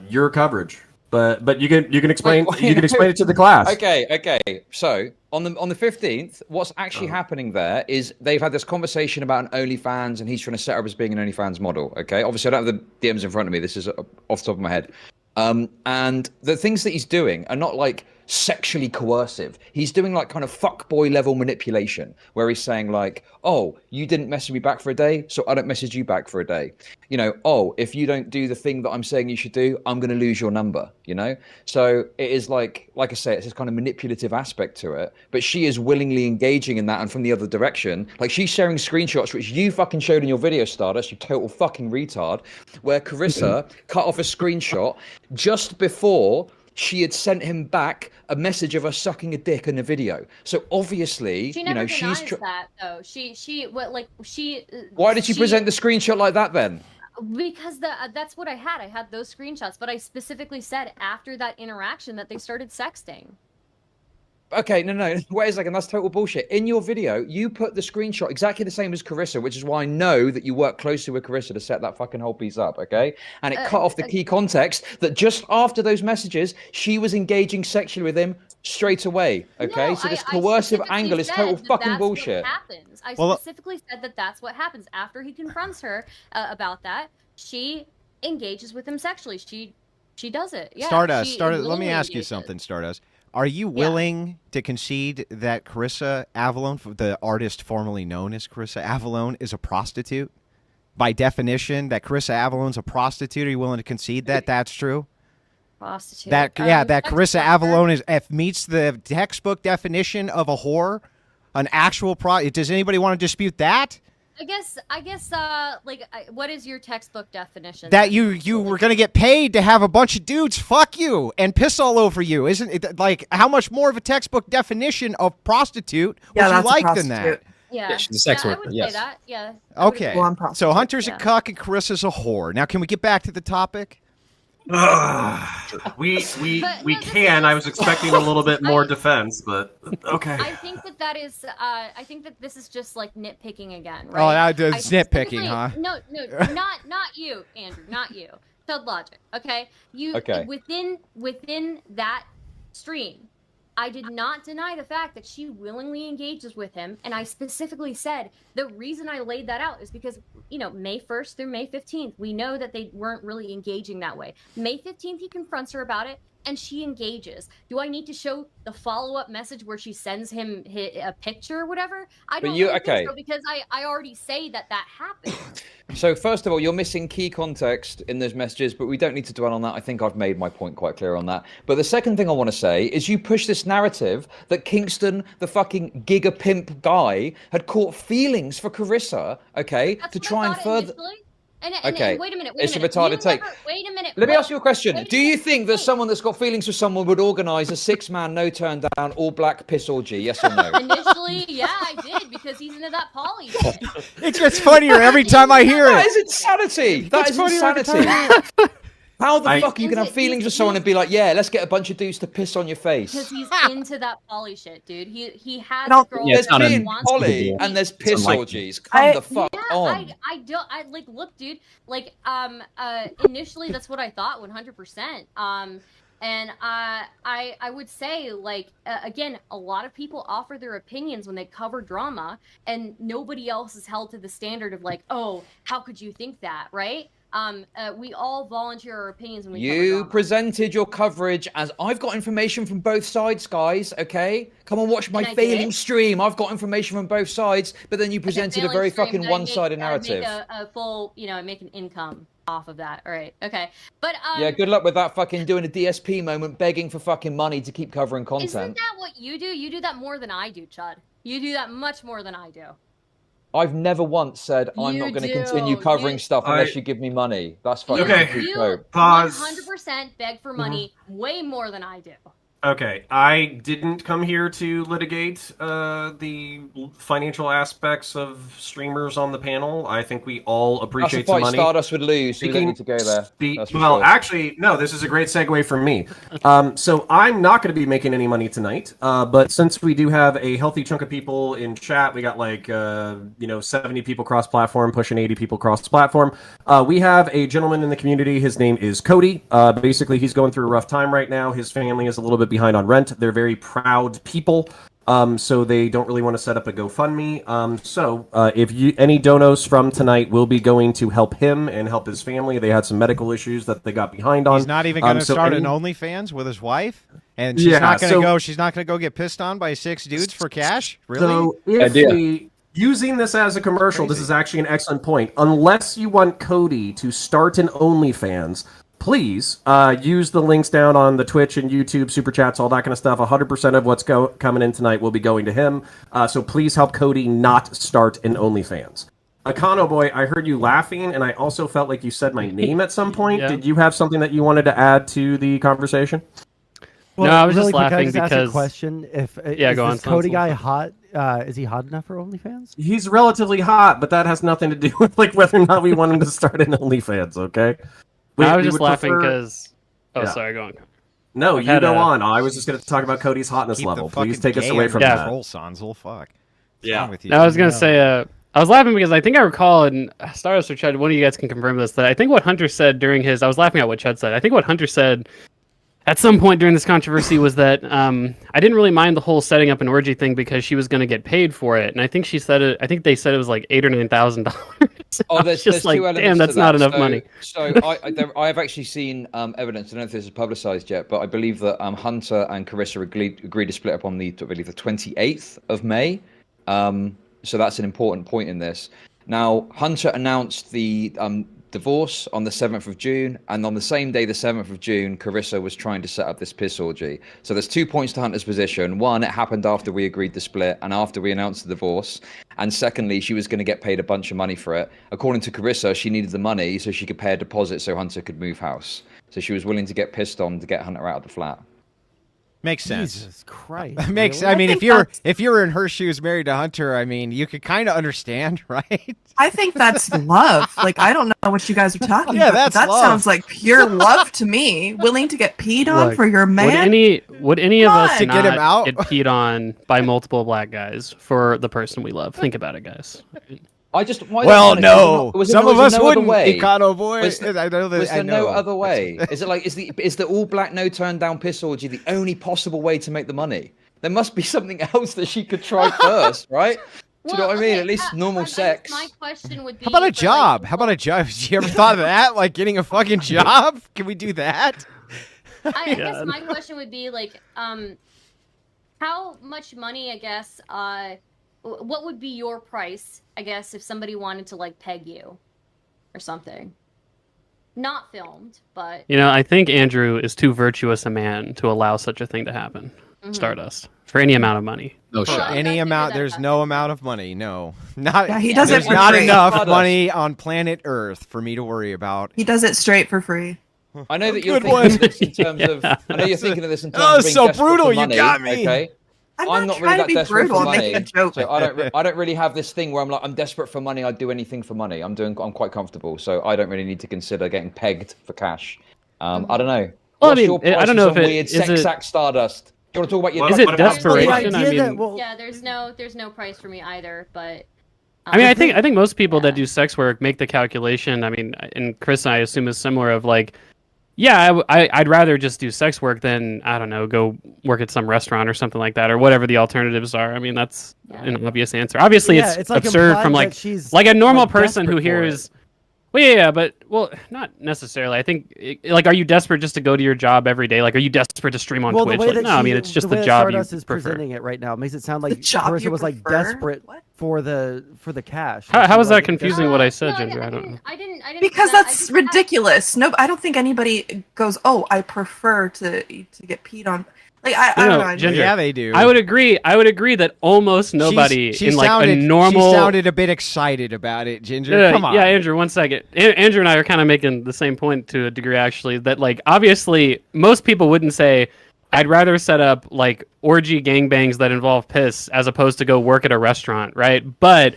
Speaker 1: Your coverage. But you can explain you can explain it to the class.
Speaker 4: Okay. So on the 15th, what's actually happening there is they've had this conversation about an OnlyFans, and he's trying to set her up as being an OnlyFans model. Okay, obviously I don't have the DMs in front of me. This is off the top of my head. And the things that he's doing are not like sexually coercive. He's doing like kind of fuckboy level manipulation, where he's saying like, oh, you didn't message me back for a day, so I don't message you back for a day. You know, oh, if you don't do the thing that I'm saying you should do, I'm going to lose your number, you know? So it is like I say, it's this kind of manipulative aspect to it, but she is willingly engaging in that. And from the other direction, like she's sharing screenshots, which you fucking showed in your video, Stardust, you total fucking retard, where Carissa cut off a screenshot just before she had sent him back a message of her sucking a dick in a video. So obviously,
Speaker 8: She never denies
Speaker 4: she's
Speaker 8: that though.
Speaker 4: Why did she present the screenshot like that then?
Speaker 8: Because that's what I had. I had those screenshots, but I specifically said after that interaction that they started sexting.
Speaker 4: Okay, no, wait a second, that's total bullshit. In your video, you put the screenshot exactly the same as Carissa, which is why I know that you work closely with Carissa to set that fucking whole piece up, okay? And it cut off the key context that just after those messages, she was engaging sexually with him straight away, okay?
Speaker 8: No,
Speaker 4: so this
Speaker 8: I
Speaker 4: coercive
Speaker 8: specifically
Speaker 4: angle is
Speaker 8: said
Speaker 4: total
Speaker 8: that
Speaker 4: fucking
Speaker 8: that's
Speaker 4: bullshit.
Speaker 8: What happens. I
Speaker 3: Well,
Speaker 8: specifically said that that's what happens after he confronts her about that. She engages with him sexually. She does it. Yeah.
Speaker 3: Stardust,
Speaker 8: she
Speaker 3: let me
Speaker 8: willingly
Speaker 3: ask you
Speaker 8: engages.
Speaker 3: something, Stardust. Are you willing to concede that Carissa Avalon, the artist formerly known as Carissa Avalon, is a prostitute? By definition, that Carissa Avalon's a prostitute. Are you willing to concede that that's true?
Speaker 8: Prostitute.
Speaker 3: That
Speaker 8: sex
Speaker 3: Carissa
Speaker 8: worker.
Speaker 3: Avalon meets the textbook definition of a whore, an actual Does anybody want to dispute that?
Speaker 8: I guess. What is your textbook definition?
Speaker 3: That you were going to get paid to have a bunch of dudes fuck you and piss all over you. Isn't it like how much more of a textbook definition of prostitute would you
Speaker 6: that's a
Speaker 3: like than that?
Speaker 6: prostitute.
Speaker 8: Yeah,
Speaker 7: she's a sex
Speaker 8: I
Speaker 7: worker,
Speaker 8: would
Speaker 7: yes.
Speaker 8: say that. Yeah. I would
Speaker 3: Okay,
Speaker 8: agree.
Speaker 6: Well, I'm
Speaker 3: so
Speaker 6: prostitute,
Speaker 3: Hunter's
Speaker 8: yeah.
Speaker 3: a cuck and Carissa's a whore. Now, can we get back to the topic?
Speaker 1: We
Speaker 8: But,
Speaker 1: we
Speaker 8: no, this
Speaker 1: can.
Speaker 8: is-
Speaker 1: I was expecting a little bit more defense, but okay.
Speaker 8: I think that is. I think that this is just like nitpicking again,
Speaker 3: Oh,
Speaker 8: right?
Speaker 3: that's
Speaker 8: I
Speaker 3: nitpicking,
Speaker 8: specifically-
Speaker 3: huh?
Speaker 8: No, not you, Andrew, not you. Thud Logic, okay?
Speaker 4: Okay.
Speaker 8: Within that stream, I did not deny the fact that she willingly engages with him, and I specifically said the reason I laid that out is because, May 1st through May 15th, we know that they weren't really engaging that way. May 15th, he confronts her about it, and she engages. Do I need to show the follow-up message where she sends him a picture or whatever? I don't really think so, because I already say that happened.
Speaker 4: So first of all, you're missing key context in those messages, but we don't need to dwell on that. I think I've made my point quite clear on that. But the second thing I want to say is you push this narrative that Kingston, the fucking giga pimp guy, had caught feelings for Carissa, okay,
Speaker 8: That's
Speaker 4: to
Speaker 8: what I
Speaker 4: try and
Speaker 8: thought
Speaker 4: further...
Speaker 8: initially. And
Speaker 4: Okay.
Speaker 8: wait a minute.
Speaker 4: It's a
Speaker 8: minute.
Speaker 4: retarded
Speaker 8: You
Speaker 4: take.
Speaker 8: Wait a minute.
Speaker 4: Let me
Speaker 8: wait-
Speaker 4: ask you a question.
Speaker 8: wait
Speaker 4: Do you
Speaker 8: minute.
Speaker 4: think that
Speaker 8: Wait.
Speaker 4: someone that's got feelings for someone would organise a 6-man, no turn down, all black piss orgy? Yes or no?
Speaker 8: Initially, yeah, I did, because he's into that poly shit.
Speaker 3: It gets funnier every time I hear
Speaker 4: That
Speaker 3: it.
Speaker 4: is insanity. That is
Speaker 3: funny every
Speaker 4: insanity.
Speaker 3: time.
Speaker 4: How the
Speaker 1: I-
Speaker 4: fuck are you gonna have feelings for someone and be like, yeah, let's get a bunch of dudes to piss on your
Speaker 8: Because
Speaker 4: face?
Speaker 8: he's into that poly shit, dude. He has
Speaker 6: don't-
Speaker 8: girls
Speaker 7: Yeah, it's
Speaker 8: that
Speaker 7: not
Speaker 8: he
Speaker 7: an-
Speaker 8: wants
Speaker 4: Poly
Speaker 8: to-
Speaker 4: and there's piss
Speaker 7: unlikely.
Speaker 4: orgies. Come
Speaker 6: I-
Speaker 4: the fuck
Speaker 8: Yeah,
Speaker 4: on.
Speaker 8: I don't. I like. Look, dude. Like, initially, that's what I thought, 100%. And I would say, like, again, a lot of people offer their opinions when they cover drama, and nobody else is held to the standard of like, oh, how could you think that, right? We all volunteer our opinions when we cover
Speaker 4: You
Speaker 8: drama.
Speaker 4: presented your coverage as I've got information from both sides, guys. Okay, come and watch my
Speaker 8: And I
Speaker 4: failing
Speaker 8: did.
Speaker 4: stream. I've got information from both sides, but then you presented a very fucking one-sided narrative.
Speaker 8: I make a full, I make an income off of that. All right, okay, but
Speaker 4: Yeah, good luck with that fucking doing a DSP moment, begging for fucking money to keep covering
Speaker 8: Isn't
Speaker 4: content.
Speaker 8: that what you do? You do that more than I do, Chud. You do that much more than I do.
Speaker 4: I've never once said I'm
Speaker 8: You
Speaker 4: not going to
Speaker 8: do.
Speaker 4: continue covering
Speaker 8: You-
Speaker 4: stuff unless
Speaker 1: I-
Speaker 4: you give me money. That's fucking
Speaker 1: Okay.
Speaker 4: complete
Speaker 8: You
Speaker 4: cope.
Speaker 1: Pause.
Speaker 8: 100% beg for money way more than I do.
Speaker 1: Okay, I didn't come here to litigate the financial aspects of streamers on the panel. I think we all
Speaker 4: That's a
Speaker 1: appreciate the
Speaker 4: fight
Speaker 1: money.
Speaker 4: Stardust would lose, so we don't need to go there. That's for
Speaker 1: Well,
Speaker 4: sure.
Speaker 1: actually, no, this is a great segue for me. So I'm not going to be making any money tonight, but since we do have a healthy chunk of people in chat, we got like 70 people cross-platform, pushing 80 people cross-platform. We have a gentleman in the community. His name is Cody. Basically, he's going through a rough time right now. His family is a little bit behind on rent. They're very proud people. So they don't really want to set up a GoFundMe. If any donos from tonight will be going to help him and help his family. They had some medical issues that they got behind on.
Speaker 3: He's not even going to
Speaker 1: so
Speaker 3: start
Speaker 1: any-
Speaker 3: an OnlyFans with his wife, and she's
Speaker 1: Yeah,
Speaker 3: not going to
Speaker 1: so-
Speaker 3: go. She's not going to go get pissed on by 6 dudes for cash. Really?
Speaker 1: So if
Speaker 7: Idea.
Speaker 1: we using this as a commercial, this
Speaker 3: Crazy.
Speaker 1: is actually an excellent point. Unless you want Cody to start an OnlyFans, please use the links down on the Twitch and YouTube, Super Chats, all that kind of stuff. 100% of what's coming in tonight will be going to him. So please help Cody not start an OnlyFans. Akano Boy, I heard you laughing, and I also felt like you said my name at some point.
Speaker 5: Yeah.
Speaker 1: Did you have something that you wanted to add to the conversation?
Speaker 2: Well,
Speaker 5: No, I was just
Speaker 2: really quick,
Speaker 5: laughing
Speaker 2: I just ask a
Speaker 5: because-
Speaker 2: question. If
Speaker 5: Yeah,
Speaker 2: is
Speaker 5: go on,
Speaker 2: this Cody
Speaker 5: Sansel.
Speaker 2: guy hot? Is he hot enough for OnlyFans?
Speaker 1: He's relatively hot, but that has nothing to do with like whether or not we want him to start an OnlyFans, okay?
Speaker 5: I was
Speaker 1: we
Speaker 5: just
Speaker 1: would
Speaker 5: laughing
Speaker 1: prefer-
Speaker 5: because. Oh,
Speaker 1: Yeah.
Speaker 5: sorry, go on.
Speaker 1: No,
Speaker 5: I've
Speaker 1: you
Speaker 5: had
Speaker 1: go
Speaker 5: a-
Speaker 1: on. I was just going to talk about Cody's hotness
Speaker 3: Keep
Speaker 1: level.
Speaker 3: the
Speaker 1: Please
Speaker 3: fucking
Speaker 1: take us
Speaker 3: gay
Speaker 1: away
Speaker 3: under
Speaker 1: from
Speaker 5: Yeah.
Speaker 1: that.
Speaker 3: control, Sonzel. Fuck. What's
Speaker 1: Yeah.
Speaker 3: wrong with you?
Speaker 5: No, I was gonna
Speaker 2: No.
Speaker 5: say, I was laughing because I think I recall, and Stardust or Chud, one of you guys can confirm this, that I think what Hunter said during his, I was laughing at what Chud said. I think what Hunter said at some point during this controversy was that I didn't really mind the whole setting up an orgy thing because she was going to get paid for it, and I think she said it. I think they said it was like $8,000 or $9,000.
Speaker 4: Oh, there's
Speaker 5: just
Speaker 4: two
Speaker 5: like,
Speaker 4: elements
Speaker 5: damn,
Speaker 4: to
Speaker 5: that's
Speaker 4: that.
Speaker 5: not enough
Speaker 4: So-
Speaker 5: money.
Speaker 4: So I have actually seen evidence. I don't know if this is publicized yet, but I believe that Hunter and Carissa agreed to split up on I believe the 28th of May. So that's an important point in this. Now, Hunter announced the divorce on the 7th of June, and on the same day, the 7th of June, Carissa was trying to set up this piss orgy. So there's 2 points to Hunter's position. One, it happened after we agreed to split and after we announced the divorce. And secondly, she was going to get paid a bunch of money for it. According to Carissa, she needed the money so she could pay a deposit so Hunter could move house. So she was willing to get pissed on to get Hunter out of the flat.
Speaker 3: Makes sense.
Speaker 2: Jesus Christ.
Speaker 3: Makes.
Speaker 2: really?
Speaker 3: I mean,
Speaker 6: think
Speaker 3: if you're in her shoes, married to Hunter, I mean, you could kind of understand, right?
Speaker 6: I think that's love. Like, I don't know what you guys are talking
Speaker 3: Yeah,
Speaker 6: about.
Speaker 3: that's
Speaker 6: that
Speaker 3: love.
Speaker 6: sounds like pure love to me. Willing to get peed on
Speaker 2: Look,
Speaker 6: for your
Speaker 5: Would
Speaker 6: man?
Speaker 5: any of
Speaker 6: Come
Speaker 5: us
Speaker 6: on.
Speaker 3: To get him
Speaker 5: not
Speaker 3: out?
Speaker 5: get peed on by multiple black guys for the person we love? Think about it, guys.
Speaker 4: I just
Speaker 3: Well, no. Some of us wouldn't.
Speaker 4: Way.
Speaker 3: Econo boy.
Speaker 4: Was
Speaker 3: I know that.
Speaker 4: Was
Speaker 3: I
Speaker 4: there no
Speaker 3: know.
Speaker 4: other way? Is it like is the all black no turn down piss orgy the only possible way to make the money? There must be something else that she could try first, right? Do you know what I mean? At least normal sex.
Speaker 8: My question would be.
Speaker 3: How about a
Speaker 8: for, like,
Speaker 3: job? How about a job? Have you ever thought of that? Like getting a fucking job? Can we do that?
Speaker 8: I guess my question would be like, how much money? I guess. What would be your price? I guess if somebody wanted to like peg you, or something. Not filmed, but
Speaker 5: You know, I think Andrew is too virtuous a man to allow such a thing to happen. Stardust for any amount of money.
Speaker 7: No
Speaker 8: Well,
Speaker 7: shot.
Speaker 8: I
Speaker 3: Any
Speaker 8: figured
Speaker 3: amount.
Speaker 8: that
Speaker 3: There's
Speaker 8: out.
Speaker 3: no amount of money. No, not.
Speaker 6: Yeah, he does it
Speaker 3: There's
Speaker 6: for
Speaker 3: not
Speaker 6: free.
Speaker 3: enough
Speaker 4: Stardust.
Speaker 3: money on planet Earth for me to worry about.
Speaker 6: He does it straight for free.
Speaker 4: I know that you're
Speaker 3: Good
Speaker 4: thinking
Speaker 3: one.
Speaker 4: of this in terms of. I know you're thinking of this in terms
Speaker 3: Oh,
Speaker 4: of being
Speaker 3: so
Speaker 4: desperate
Speaker 3: brutal,
Speaker 4: for
Speaker 3: you
Speaker 4: money,
Speaker 3: got me.
Speaker 4: Okay.
Speaker 6: I'm not
Speaker 4: not really
Speaker 6: trying to
Speaker 4: that
Speaker 6: be
Speaker 4: desperate
Speaker 6: brutal.
Speaker 4: for
Speaker 6: I'm making
Speaker 4: money,
Speaker 6: a joke.
Speaker 4: so I don't really have this thing where I'm like I'm desperate for money. I'd do anything for money. I'm quite comfortable, so I don't really need to consider getting pegged for cash. I don't know.
Speaker 5: Well, I
Speaker 4: What's
Speaker 5: mean,
Speaker 4: your
Speaker 5: I don't
Speaker 4: prices
Speaker 5: know
Speaker 4: on
Speaker 5: if it-
Speaker 4: weird
Speaker 5: is
Speaker 4: sex
Speaker 5: it-
Speaker 4: sack Stardust? Do you want to talk about your?
Speaker 1: What
Speaker 5: Is it
Speaker 1: about-
Speaker 5: desperation?
Speaker 2: the
Speaker 5: I
Speaker 2: idea
Speaker 5: mean,
Speaker 2: that, well,
Speaker 8: yeah, there's no price for me either. But
Speaker 5: I mean, I think most people that do sex work make the calculation. I mean, and Chris, I assume, is similar. Of like, yeah, I'd rather just do sex work than I don't know, go work at some restaurant or something like that, or whatever the alternatives are. I mean, that's an obvious answer. Obviously,
Speaker 2: Yeah,
Speaker 5: it's
Speaker 2: it's like
Speaker 5: absurd
Speaker 2: implied
Speaker 5: from
Speaker 2: that she's,
Speaker 5: like a normal
Speaker 2: like,
Speaker 5: person who
Speaker 2: desperate for
Speaker 5: hears. Well, yeah, but not necessarily. I think like, are you desperate just to go to your job every day? Like, are you desperate to stream on
Speaker 2: well,
Speaker 5: Twitch?
Speaker 2: the way
Speaker 5: Like,
Speaker 2: that
Speaker 5: no, I mean
Speaker 2: she-
Speaker 5: it's just
Speaker 2: the
Speaker 5: the
Speaker 2: way that
Speaker 5: job you
Speaker 2: Stardust is
Speaker 5: prefer.
Speaker 2: presenting it right now makes it sound like
Speaker 6: job
Speaker 2: Carissa
Speaker 6: you
Speaker 2: was like
Speaker 6: prefer?
Speaker 2: desperate
Speaker 6: What?
Speaker 2: for the cash.
Speaker 5: How is that
Speaker 2: Like,
Speaker 5: confusing? What I said,
Speaker 8: no,
Speaker 5: Ginger, I don't know.
Speaker 8: I didn't.
Speaker 6: Because
Speaker 8: say that.
Speaker 6: that's
Speaker 8: I just-
Speaker 6: ridiculous. No, I don't think anybody goes, "Oh, I prefer to get peed on." Like I
Speaker 5: No,
Speaker 6: don't
Speaker 5: no,
Speaker 6: know. I just-
Speaker 5: Ginger.
Speaker 3: Yeah, they do.
Speaker 5: I would agree that almost nobody
Speaker 3: She
Speaker 5: in like
Speaker 3: sounded,
Speaker 5: a normal.
Speaker 3: She sounded a bit excited about it, Ginger.
Speaker 5: Yeah,
Speaker 3: Come on.
Speaker 5: yeah, Andrew, one second. Andrew and I are kind of making the same point to a degree, actually. That like obviously most people wouldn't say, "I'd rather set up like orgy gangbangs that involve piss as opposed to go work at a restaurant," right? But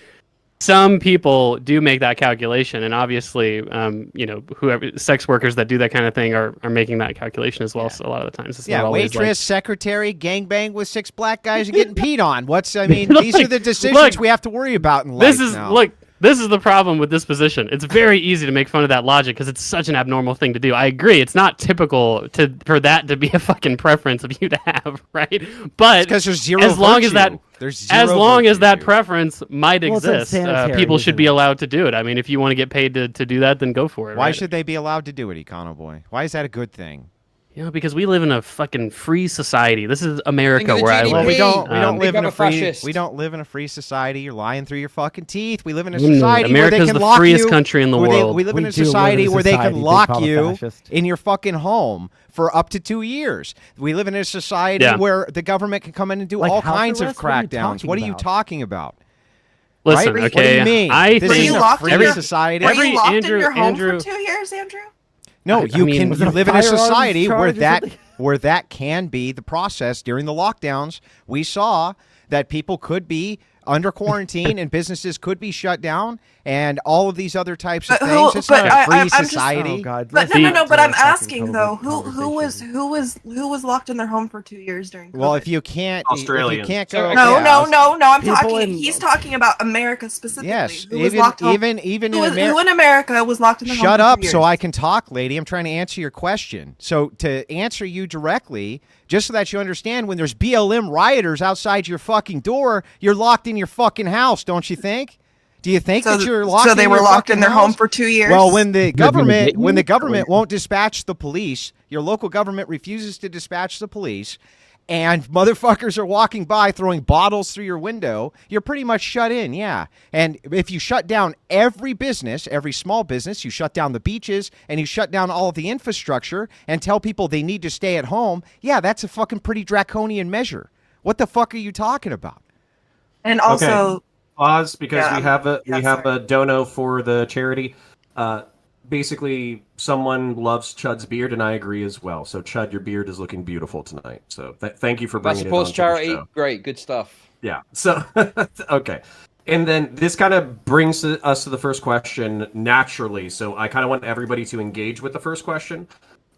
Speaker 5: some people do make that calculation, and obviously, you know, whoever sex workers that do that kind of thing are making that calculation as well. So a lot of the times, it's
Speaker 3: Yeah,
Speaker 5: not always
Speaker 3: waitress,
Speaker 5: like,
Speaker 3: secretary, gangbang with 6 black guys and getting peed on. I mean,
Speaker 5: Look,
Speaker 3: these are the decisions
Speaker 5: look,
Speaker 3: we have to worry about in life
Speaker 5: this is
Speaker 3: now.
Speaker 5: look. This is the problem with this position. It's very easy to make fun of that logic because it's such an abnormal thing to do. I agree. It's not typical for that to be a fucking preference of you to have, right? But
Speaker 3: because there's zero
Speaker 5: as long as
Speaker 3: virtue.
Speaker 5: that
Speaker 3: There's zero
Speaker 5: as long as
Speaker 3: virtue
Speaker 5: that
Speaker 3: to it.
Speaker 5: preference might
Speaker 2: Well, it's
Speaker 5: exist,
Speaker 2: unsanitary,
Speaker 5: people should
Speaker 2: isn't
Speaker 5: be
Speaker 2: it?
Speaker 5: allowed to do it. I mean, if you want to get paid to do that, then go for it.
Speaker 3: Why
Speaker 5: right?
Speaker 3: should they be allowed to do it, Econo Boy? Why is that a good thing?
Speaker 5: You know, because we live in a fucking free society. This is America,
Speaker 4: Think of the
Speaker 5: where I
Speaker 4: GDP.
Speaker 3: Well,
Speaker 5: live.
Speaker 3: we don't live
Speaker 4: Become
Speaker 3: in
Speaker 4: a
Speaker 3: a free.
Speaker 4: fascist.
Speaker 3: We don't live in a free society. You're lying through your fucking teeth. We live in a
Speaker 5: Mm,
Speaker 3: society where they
Speaker 5: America's
Speaker 3: can
Speaker 5: the
Speaker 3: lock
Speaker 5: freest
Speaker 3: you.
Speaker 5: country in the
Speaker 3: where
Speaker 5: world.
Speaker 3: we live in
Speaker 2: We
Speaker 3: a
Speaker 2: do live in a
Speaker 3: society where they
Speaker 2: society
Speaker 3: can
Speaker 2: they
Speaker 3: lock
Speaker 2: call a
Speaker 3: you
Speaker 2: fascist.
Speaker 3: in your fucking home for up to 2 years. We live in a society
Speaker 5: Yeah.
Speaker 3: where the government can come in and do
Speaker 2: Like
Speaker 3: all
Speaker 2: house
Speaker 3: kinds of
Speaker 2: arrest? What are you
Speaker 3: crackdowns.
Speaker 2: talking
Speaker 3: What are you
Speaker 2: about?
Speaker 3: talking about?
Speaker 5: Listen,
Speaker 3: right?
Speaker 5: okay.
Speaker 3: What do you mean?
Speaker 5: I
Speaker 3: This
Speaker 6: Were
Speaker 5: think
Speaker 6: you
Speaker 3: isn't a
Speaker 6: locked in
Speaker 3: free
Speaker 6: your-
Speaker 3: society.
Speaker 6: Were
Speaker 5: Every-
Speaker 6: you locked
Speaker 5: Andrew-
Speaker 6: in your home
Speaker 5: Andrew-
Speaker 6: for 2 years, Andrew?
Speaker 3: No,
Speaker 5: I
Speaker 3: you
Speaker 5: mean-
Speaker 3: can
Speaker 2: Was it a
Speaker 3: live in a
Speaker 2: firearms
Speaker 3: society where
Speaker 2: charge or
Speaker 3: that
Speaker 2: something?
Speaker 3: where that can be the process during the lockdowns. We saw that people could be under quarantine and businesses could be shut down and all of these other types of
Speaker 6: But
Speaker 3: things.
Speaker 6: who-
Speaker 3: It's
Speaker 6: but
Speaker 3: not a free
Speaker 6: I'm just-
Speaker 3: society.
Speaker 2: Oh God!
Speaker 6: But
Speaker 2: let's
Speaker 6: no,
Speaker 2: not
Speaker 6: But
Speaker 2: do
Speaker 6: I'm
Speaker 2: a fucking
Speaker 6: asking though,
Speaker 2: COVID
Speaker 6: who was locked in their home for 2 years during COVID?
Speaker 3: Well, if you can't, if you
Speaker 1: Australians.
Speaker 3: can't
Speaker 4: So-
Speaker 3: go.
Speaker 6: no,
Speaker 3: yeah,
Speaker 6: no, no, no. I'm
Speaker 2: People
Speaker 6: talking.
Speaker 2: in-
Speaker 6: He's talking about America specifically.
Speaker 3: Yes,
Speaker 6: who was locked home?
Speaker 3: even
Speaker 6: Who,
Speaker 3: in
Speaker 6: was,
Speaker 3: America.
Speaker 6: who in America was locked in their home
Speaker 3: Shut
Speaker 6: for
Speaker 3: up
Speaker 6: 2 years?
Speaker 3: so I can talk, lady. I'm trying to answer your question. So to answer you directly, just so that you understand, when there's BLM rioters outside your fucking door, you're locked in your fucking house, don't you think? Do you think
Speaker 6: So,
Speaker 3: that you're locked?
Speaker 6: so they
Speaker 3: in
Speaker 6: were
Speaker 3: your
Speaker 6: locked in
Speaker 3: fucking
Speaker 6: their home
Speaker 3: house?
Speaker 6: for 2 years?
Speaker 3: Well, when the government
Speaker 7: get you?
Speaker 3: won't dispatch the police, your local government refuses to dispatch the police, and motherfuckers are walking by throwing bottles through your window, you're pretty much shut in, yeah. And if you shut down every business, every small business, you shut down the beaches and you shut down all of the infrastructure and tell people they need to stay at home, yeah, that's a fucking pretty draconian measure. What the fuck are you talking about?
Speaker 6: And also,
Speaker 1: Pause, because
Speaker 6: Yeah.
Speaker 1: we have
Speaker 6: Yeah,
Speaker 1: a dono for the charity. Basically, someone loves Chud's beard, and I agree as well. So, Chud, your beard is looking beautiful tonight. So, thank you for
Speaker 4: That
Speaker 1: bringing it on
Speaker 4: supports
Speaker 1: to
Speaker 4: charity.
Speaker 1: the show.
Speaker 4: Great, good stuff.
Speaker 1: Yeah. So, okay. And then this kind of brings us to the first question naturally. So, I kind of want everybody to engage with the first question,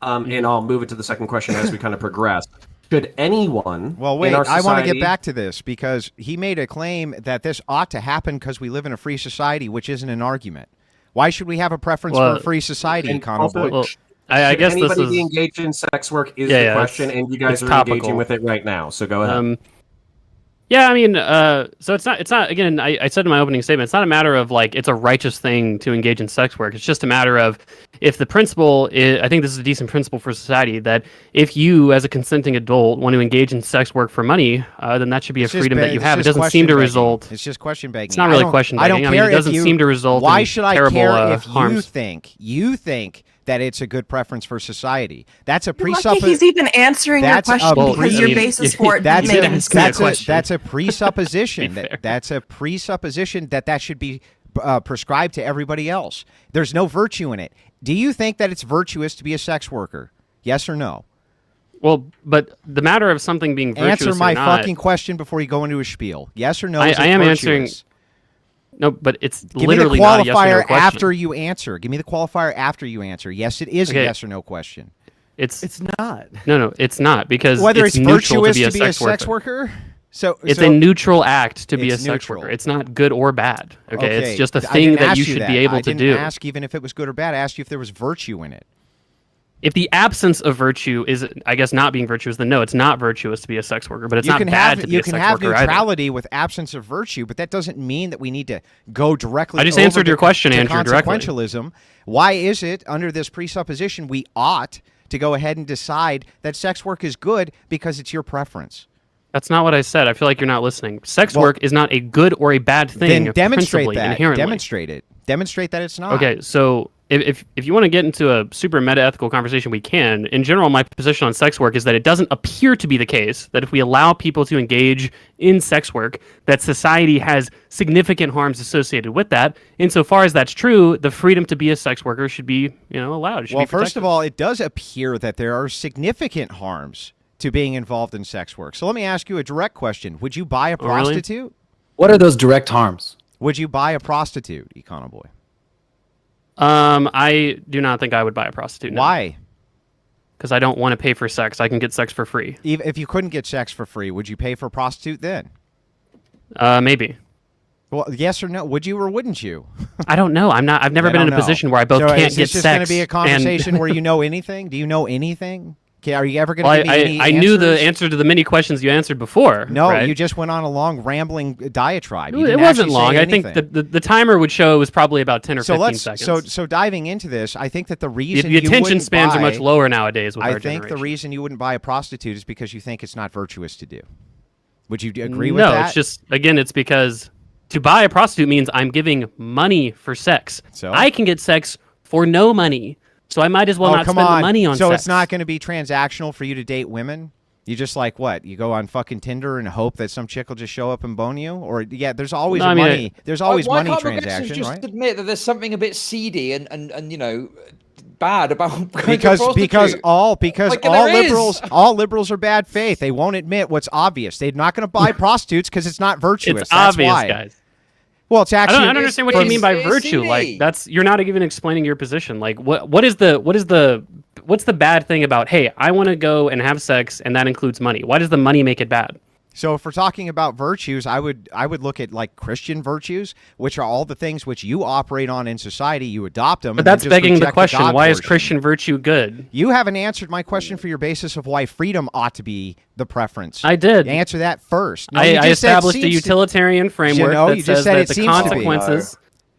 Speaker 1: and I'll move it to the second question as we kind of progress. Should anyone
Speaker 3: Well,
Speaker 1: in
Speaker 3: wait,
Speaker 1: our
Speaker 3: I want to
Speaker 1: society-
Speaker 3: get back to this because he made a claim that this ought to happen because we live in a free society, which isn't an argument. Why should we have a preference for a free society,
Speaker 1: and
Speaker 3: Econo
Speaker 1: also-
Speaker 3: Boy?
Speaker 5: Well, I
Speaker 1: should
Speaker 5: guess this
Speaker 1: anybody
Speaker 5: is
Speaker 1: be engaged in sex work is
Speaker 5: Yeah,
Speaker 1: the
Speaker 5: yeah,
Speaker 1: question,
Speaker 5: it's-
Speaker 1: and you guys
Speaker 5: it's
Speaker 1: are
Speaker 5: topical.
Speaker 1: engaging with it right now. So go ahead.
Speaker 5: Yeah, I mean, so it's not. Again, I said in my opening statement, it's not a matter of like it's a righteous thing to engage in sex work. It's just a matter of if the principle is. I think this is a decent principle for society that if you, as a consenting adult, want to engage in sex work for money, then that should be a
Speaker 3: It's just
Speaker 5: freedom that you
Speaker 3: it's
Speaker 5: have. It
Speaker 3: just
Speaker 5: doesn't seem to
Speaker 3: question
Speaker 5: result.
Speaker 3: begging. It's just question begging.
Speaker 5: It's not really
Speaker 3: I don't-
Speaker 5: question
Speaker 3: I don't
Speaker 5: begging. I mean,
Speaker 3: care
Speaker 5: it doesn't
Speaker 3: if you,
Speaker 5: seem to result
Speaker 3: Why
Speaker 5: in
Speaker 3: should I
Speaker 5: terrible
Speaker 3: care if
Speaker 5: harms.
Speaker 3: you think that it's a good preference for society? That's a
Speaker 6: you're lucky
Speaker 3: presupposition.
Speaker 6: he's even answering your
Speaker 3: That's a
Speaker 6: question
Speaker 3: pre-
Speaker 6: because
Speaker 5: I
Speaker 6: your
Speaker 5: mean,
Speaker 6: basis for it
Speaker 3: That's
Speaker 6: didn't
Speaker 5: a-
Speaker 6: make
Speaker 5: ask me a
Speaker 6: sense.
Speaker 5: question.
Speaker 3: that's a presupposition.
Speaker 5: Be fair.
Speaker 3: That's a presupposition that should be prescribed to everybody else. There's no virtue in it. Do you think that it's virtuous to be a sex worker? Yes or no?
Speaker 5: Well, but the matter of something being virtuous
Speaker 3: Answer my
Speaker 5: or not,
Speaker 3: fucking question before you go into a spiel. Yes or no?
Speaker 5: I
Speaker 3: is it
Speaker 5: am
Speaker 3: virtuous?
Speaker 5: answering. No, but it's
Speaker 3: Give me the
Speaker 5: literally not a yes or no
Speaker 3: qualifier
Speaker 5: question.
Speaker 3: after you answer. Give me the qualifier after you answer. Yes, it is
Speaker 5: Okay.
Speaker 3: a yes or no question.
Speaker 2: It's not.
Speaker 5: No, it's not because
Speaker 3: Whether it's
Speaker 5: neutral
Speaker 3: virtuous
Speaker 5: to be a sex worker.
Speaker 3: worker? So
Speaker 5: It's
Speaker 3: so,
Speaker 5: a neutral act to be a
Speaker 3: It's
Speaker 5: sex
Speaker 3: neutral.
Speaker 5: worker. It's not good or bad. Okay, it's just a
Speaker 3: I
Speaker 5: thing
Speaker 3: didn't
Speaker 5: that
Speaker 3: ask
Speaker 5: you should be
Speaker 3: that.
Speaker 5: able
Speaker 3: I
Speaker 5: to
Speaker 3: didn't
Speaker 5: do.
Speaker 3: ask even if it was good or bad. I asked you if there was virtue in it.
Speaker 5: If the absence of virtue is, I guess, not being virtuous, then no, it's not virtuous to be a sex worker. But it's
Speaker 3: you
Speaker 5: not
Speaker 3: can
Speaker 5: bad
Speaker 3: have
Speaker 5: to be
Speaker 3: you
Speaker 5: a
Speaker 3: can
Speaker 5: sex
Speaker 3: have
Speaker 5: worker either.
Speaker 3: neutrality with absence of virtue, but that doesn't mean that we need to go directly.
Speaker 5: I just
Speaker 3: over
Speaker 5: answered
Speaker 3: to-
Speaker 5: your question,
Speaker 3: to
Speaker 5: Andrew, directly.
Speaker 3: consequentialism. Why is it under this presupposition we ought to go ahead and decide that sex work is good because it's your preference?
Speaker 5: That's not what I said. I feel like you're not listening. Sex
Speaker 3: Well,
Speaker 5: work is not a good or a bad thing.
Speaker 3: Then demonstrate
Speaker 5: principally,
Speaker 3: that.
Speaker 5: Inherently.
Speaker 3: Demonstrate it. Demonstrate that it's not.
Speaker 5: Okay, so if you want to get into a super meta-ethical conversation, we can. In general, my position on sex work is that it doesn't appear to be the case that if we allow people to engage in sex work, that society has significant harms associated with that. Insofar as that's true, the freedom to be a sex worker should be, allowed. It should
Speaker 3: Well,
Speaker 5: be
Speaker 3: first of
Speaker 5: protected.
Speaker 3: all, it does appear that there are significant harms to being involved in sex work. So let me ask you a direct question. Would you buy a
Speaker 5: Oh, really?
Speaker 3: prostitute?
Speaker 7: What are those direct harms?
Speaker 3: Would you buy a prostitute, Econoboy?
Speaker 5: I do not think I would buy a prostitute. no.
Speaker 3: Why?
Speaker 5: Because I don't want to pay for sex. I can get sex for free.
Speaker 3: If you couldn't get sex for free, would you pay for a prostitute then?
Speaker 5: Maybe.
Speaker 3: Well, yes or no? Would you or wouldn't you?
Speaker 5: I don't know. I've never
Speaker 3: I
Speaker 5: been in
Speaker 3: don't
Speaker 5: a
Speaker 3: know.
Speaker 5: position where I both
Speaker 3: So
Speaker 5: can't
Speaker 3: is
Speaker 5: get
Speaker 3: this just
Speaker 5: sex.
Speaker 3: going to be a
Speaker 5: and-
Speaker 3: conversation where you know anything? Do you know anything? Okay, are you ever going to
Speaker 5: Well,
Speaker 3: give me any
Speaker 5: I knew the
Speaker 3: answers?
Speaker 5: answer to the many questions you answered before.
Speaker 3: No,
Speaker 5: right?
Speaker 3: you just went on a long rambling diatribe. You
Speaker 5: It
Speaker 3: didn't
Speaker 5: wasn't
Speaker 3: actually
Speaker 5: long.
Speaker 3: say
Speaker 5: I think
Speaker 3: anything.
Speaker 5: the timer would show it was probably about 10 or
Speaker 3: so
Speaker 5: 15
Speaker 3: let's
Speaker 5: seconds.
Speaker 3: so diving into this, I think that the
Speaker 5: the
Speaker 3: reason
Speaker 5: the
Speaker 3: you
Speaker 5: attention
Speaker 3: wouldn't
Speaker 5: spans
Speaker 3: buy,
Speaker 5: are much lower nowadays with
Speaker 3: I
Speaker 5: our
Speaker 3: think the
Speaker 5: generation.
Speaker 3: reason you wouldn't buy a prostitute is because you think it's not virtuous to do. Would you agree with
Speaker 5: No,
Speaker 3: that?
Speaker 5: it's just again, it's because to buy a prostitute means I'm giving money for sex.
Speaker 3: So?
Speaker 5: I can get sex for no money, so I might as well
Speaker 3: oh,
Speaker 5: not
Speaker 3: come
Speaker 5: spend
Speaker 3: on.
Speaker 5: the money on
Speaker 3: so
Speaker 5: sex.
Speaker 3: it's not going to be transactional for you to date women? You just like what? You go on fucking Tinder and hope that some chick will just show up and bone you? Or yeah, there's always
Speaker 5: No, I mean,
Speaker 3: money. There's always
Speaker 4: Why
Speaker 3: money
Speaker 4: can't progressives
Speaker 3: transaction,
Speaker 4: just
Speaker 3: right?
Speaker 4: admit that there's something a bit seedy and bad about going to a
Speaker 3: Because
Speaker 4: prostitute?
Speaker 3: all
Speaker 4: Like,
Speaker 3: all
Speaker 4: there is.
Speaker 3: liberals are bad faith. They won't admit what's obvious. They're not going to buy prostitutes because it's not virtuous.
Speaker 5: It's
Speaker 3: That's
Speaker 5: obvious,
Speaker 3: why.
Speaker 5: guys.
Speaker 3: Well, it's
Speaker 5: I
Speaker 3: actually.
Speaker 5: don't understand what
Speaker 4: it's-
Speaker 5: you mean by
Speaker 4: it's
Speaker 5: virtue.
Speaker 4: silly.
Speaker 5: Like that's you're not even explaining your position. Like what's the bad thing about hey, I want to go and have sex and that includes money? Why does the money make it bad?
Speaker 3: So if we're talking about virtues, I would look at like Christian virtues, which are all the things which you operate on in society. You adopt them,
Speaker 5: But
Speaker 3: and then
Speaker 5: that's
Speaker 3: just
Speaker 5: begging the
Speaker 3: reject
Speaker 5: question:
Speaker 3: God
Speaker 5: why is
Speaker 3: portion.
Speaker 5: Christian virtue good?
Speaker 3: You haven't answered my question for your basis of why freedom ought to be the preference.
Speaker 5: I did.
Speaker 3: Answer that first. No,
Speaker 5: I
Speaker 3: you just said
Speaker 5: established a
Speaker 3: seems to-
Speaker 5: utilitarian framework
Speaker 3: know,
Speaker 5: that
Speaker 3: you just
Speaker 5: says
Speaker 3: said
Speaker 5: that
Speaker 3: it
Speaker 5: the
Speaker 3: seems to be.
Speaker 5: consequences.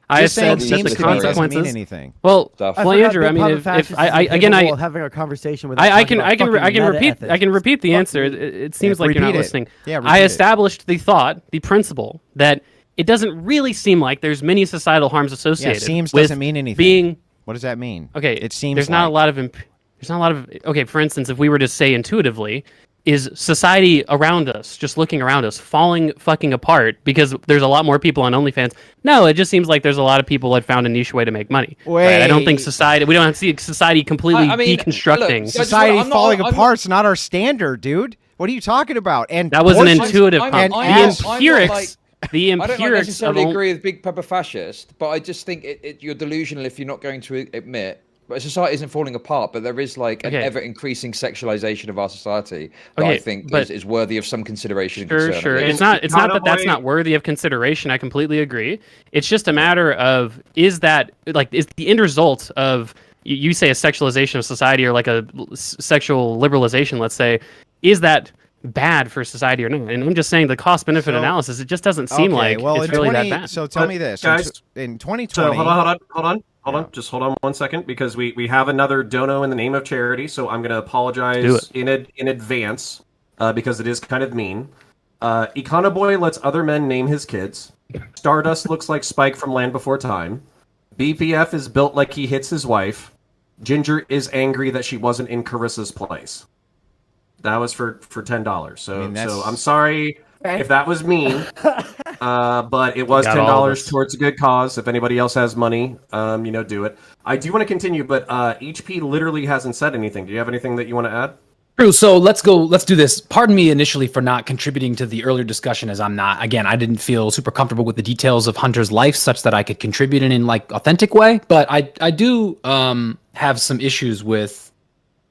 Speaker 5: I
Speaker 3: Just saying
Speaker 5: said that
Speaker 3: seems
Speaker 5: the
Speaker 3: to be doesn't mean
Speaker 5: consequences.
Speaker 3: anything.
Speaker 5: Well,
Speaker 4: I
Speaker 5: well,
Speaker 9: forgot
Speaker 5: Andrew,
Speaker 9: big
Speaker 5: I mean,
Speaker 9: part of
Speaker 5: if
Speaker 9: fascism
Speaker 5: I
Speaker 9: is
Speaker 5: again,
Speaker 9: capable of having a conversation without
Speaker 5: I
Speaker 9: talking
Speaker 5: can
Speaker 9: about
Speaker 5: I can
Speaker 9: fucking
Speaker 5: I can repeat
Speaker 9: meta-ethics.
Speaker 5: I can repeat the
Speaker 9: Fuck
Speaker 5: answer.
Speaker 9: you.
Speaker 5: It seems like you're not
Speaker 3: repeat it.
Speaker 5: listening.
Speaker 3: Yeah, repeat
Speaker 5: I
Speaker 3: it.
Speaker 5: established the thought, the principle that it doesn't really seem like there's many societal harms
Speaker 3: Yeah,
Speaker 5: associated.
Speaker 3: seems
Speaker 5: with
Speaker 3: doesn't mean anything.
Speaker 5: being
Speaker 3: What does that mean?
Speaker 5: okay.
Speaker 3: It seems
Speaker 5: there's not a
Speaker 3: like-
Speaker 5: lot of there's not a lot of okay. For instance, if we were to say intuitively, is society around us, just looking around us, falling fucking apart because there's a lot more people on OnlyFans? No, it just seems like there's a lot of people that found a niche way to make money. Right? I don't think
Speaker 3: Wait.
Speaker 5: we don't see society completely
Speaker 4: I mean,
Speaker 5: deconstructing.
Speaker 4: look,
Speaker 3: Society
Speaker 4: I'm not-
Speaker 3: falling
Speaker 4: I'm not-
Speaker 3: apart's not our standard, dude. What are you talking about? And
Speaker 5: That was an
Speaker 3: portions-
Speaker 5: intuitive
Speaker 4: I'm-
Speaker 5: comment.
Speaker 3: I'm
Speaker 5: The
Speaker 3: not-
Speaker 4: I'm not
Speaker 5: empirics,
Speaker 4: like-
Speaker 5: the
Speaker 4: I don't like
Speaker 5: empirics of
Speaker 4: necessarily
Speaker 5: all-
Speaker 4: agree with Big Pepper Fascist, but I just think you're delusional if you're not going to admit. But society isn't falling apart, but there is like an
Speaker 5: Okay.
Speaker 4: ever-increasing sexualization of our society that I
Speaker 5: Okay,
Speaker 4: think
Speaker 5: but-
Speaker 4: is worthy of some consideration. And
Speaker 5: Sure,
Speaker 4: concern,
Speaker 5: sure.
Speaker 4: at least.
Speaker 5: It's not. It's not that that's
Speaker 1: Counterpoint-
Speaker 5: not worthy of consideration. I completely agree. It's just a matter of is that like is the end result of you say a sexualization of society or like a sexual liberalization, let's say, is that bad for society or not? And I'm just saying the cost benefit
Speaker 3: So-
Speaker 5: analysis. It just doesn't seem like
Speaker 3: well,
Speaker 5: it's
Speaker 3: in
Speaker 5: really
Speaker 3: 20,
Speaker 5: that bad.
Speaker 3: So tell
Speaker 1: But,
Speaker 3: me this,
Speaker 1: guys,
Speaker 3: in 2020.
Speaker 1: So hold on.
Speaker 3: Yeah.
Speaker 1: Just hold on 1 second because we have another dono in the name of charity. So I'm going to
Speaker 5: Do
Speaker 1: apologize
Speaker 5: it.
Speaker 1: in advance because it is kind of mean. Econoboy lets other men name his kids. Stardust looks like Spike from Land Before Time. BPF is built like he hits his wife. Ginger is angry that she wasn't in Carissa's place. That was for $10. So
Speaker 3: I mean, that's-
Speaker 1: so I'm sorry if that was mean. But it was
Speaker 5: Got all of
Speaker 1: $10
Speaker 5: us.
Speaker 1: towards a good cause. If anybody else has money, do it. I do want to continue, but HP literally hasn't said anything. Do you have anything that you want to add?
Speaker 7: True. So let's do this. Pardon me initially for not contributing to the earlier discussion, as I didn't feel super comfortable with the details of Hunter's life such that I could contribute in like authentic way. But I do have some issues with